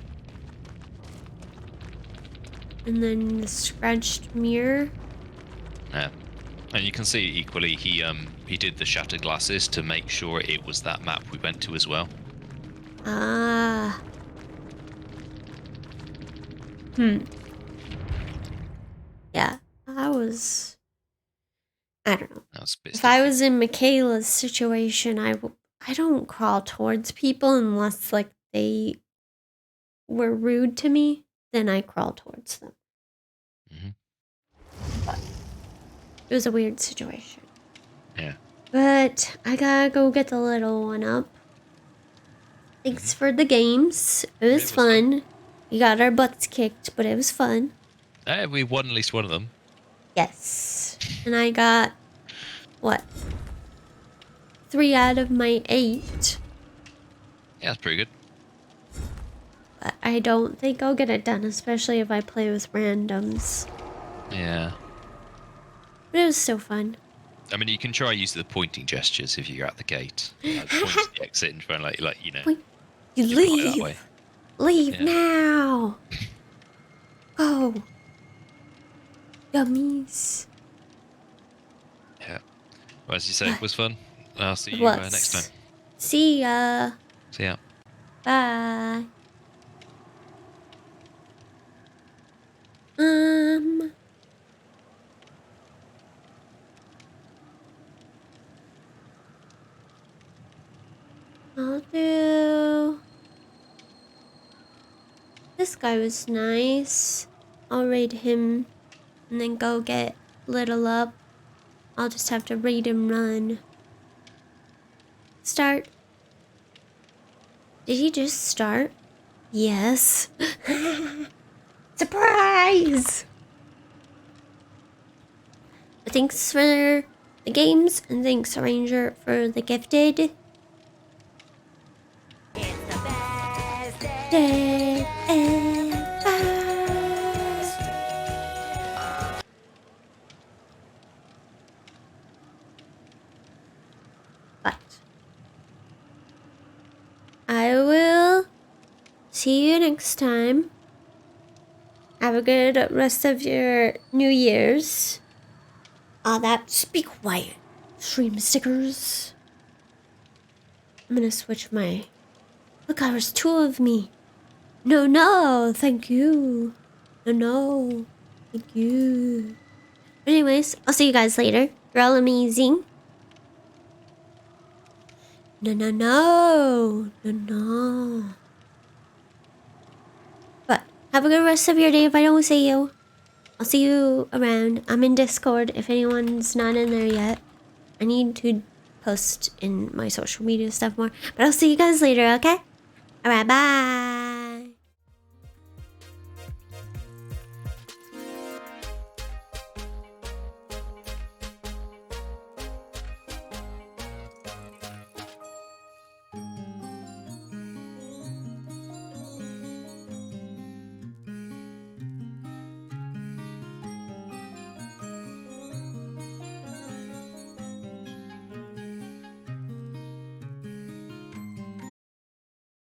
And then the scratched mirror. Yeah. And you can see equally he did the shattered glasses to make sure it was that map we went to as well. Ah. Yeah, I don't know. That was a bit If I sticky. was in Michaela's situation, I don't crawl towards people unless like they were rude to me. Then I crawl towards them. Mhm. But it was a weird situation. Yeah. But I gotta go get the little one up. Thanks for the games. It was fun. We got our butts kicked, but it was fun. We won at least one of them. Yes. And I got, what? 3 out of my 8. Yeah, that's pretty good. But I don't think I'll get it done, especially if I play with randoms. Yeah. But it was so fun. I mean, you can try use the pointing gestures if you're at the gate. Like, point to the exit and try and like you know. Point. You just point that way. leave! Leave Yeah. now! Go! Yummies. Yeah. Well, as you say, it was fun. I'll see you Was. next time. See ya. See ya. Bye. I'll do... This guy was nice. I'll raid him and then go get Little up. I'll just have to raid and run. Start. Did he just start? Yes. Surprise! Thanks for the games, and thanks Ranger for the gifted. Day ever. But I will see you next time. Have a good rest of your New Year's. That's be quiet. Stream stickers. I'm gonna switch my... Look, there's 2 of me. No, thank you. No, thank you. But anyways, I'll see you guys later. You're all amazing. No. But have a good rest of your day if I don't see you. I'll see you around. I'm in Discord if anyone's not in there yet. I need to post in my social media stuff more. But I'll see you guys later, okay? Alright, bye.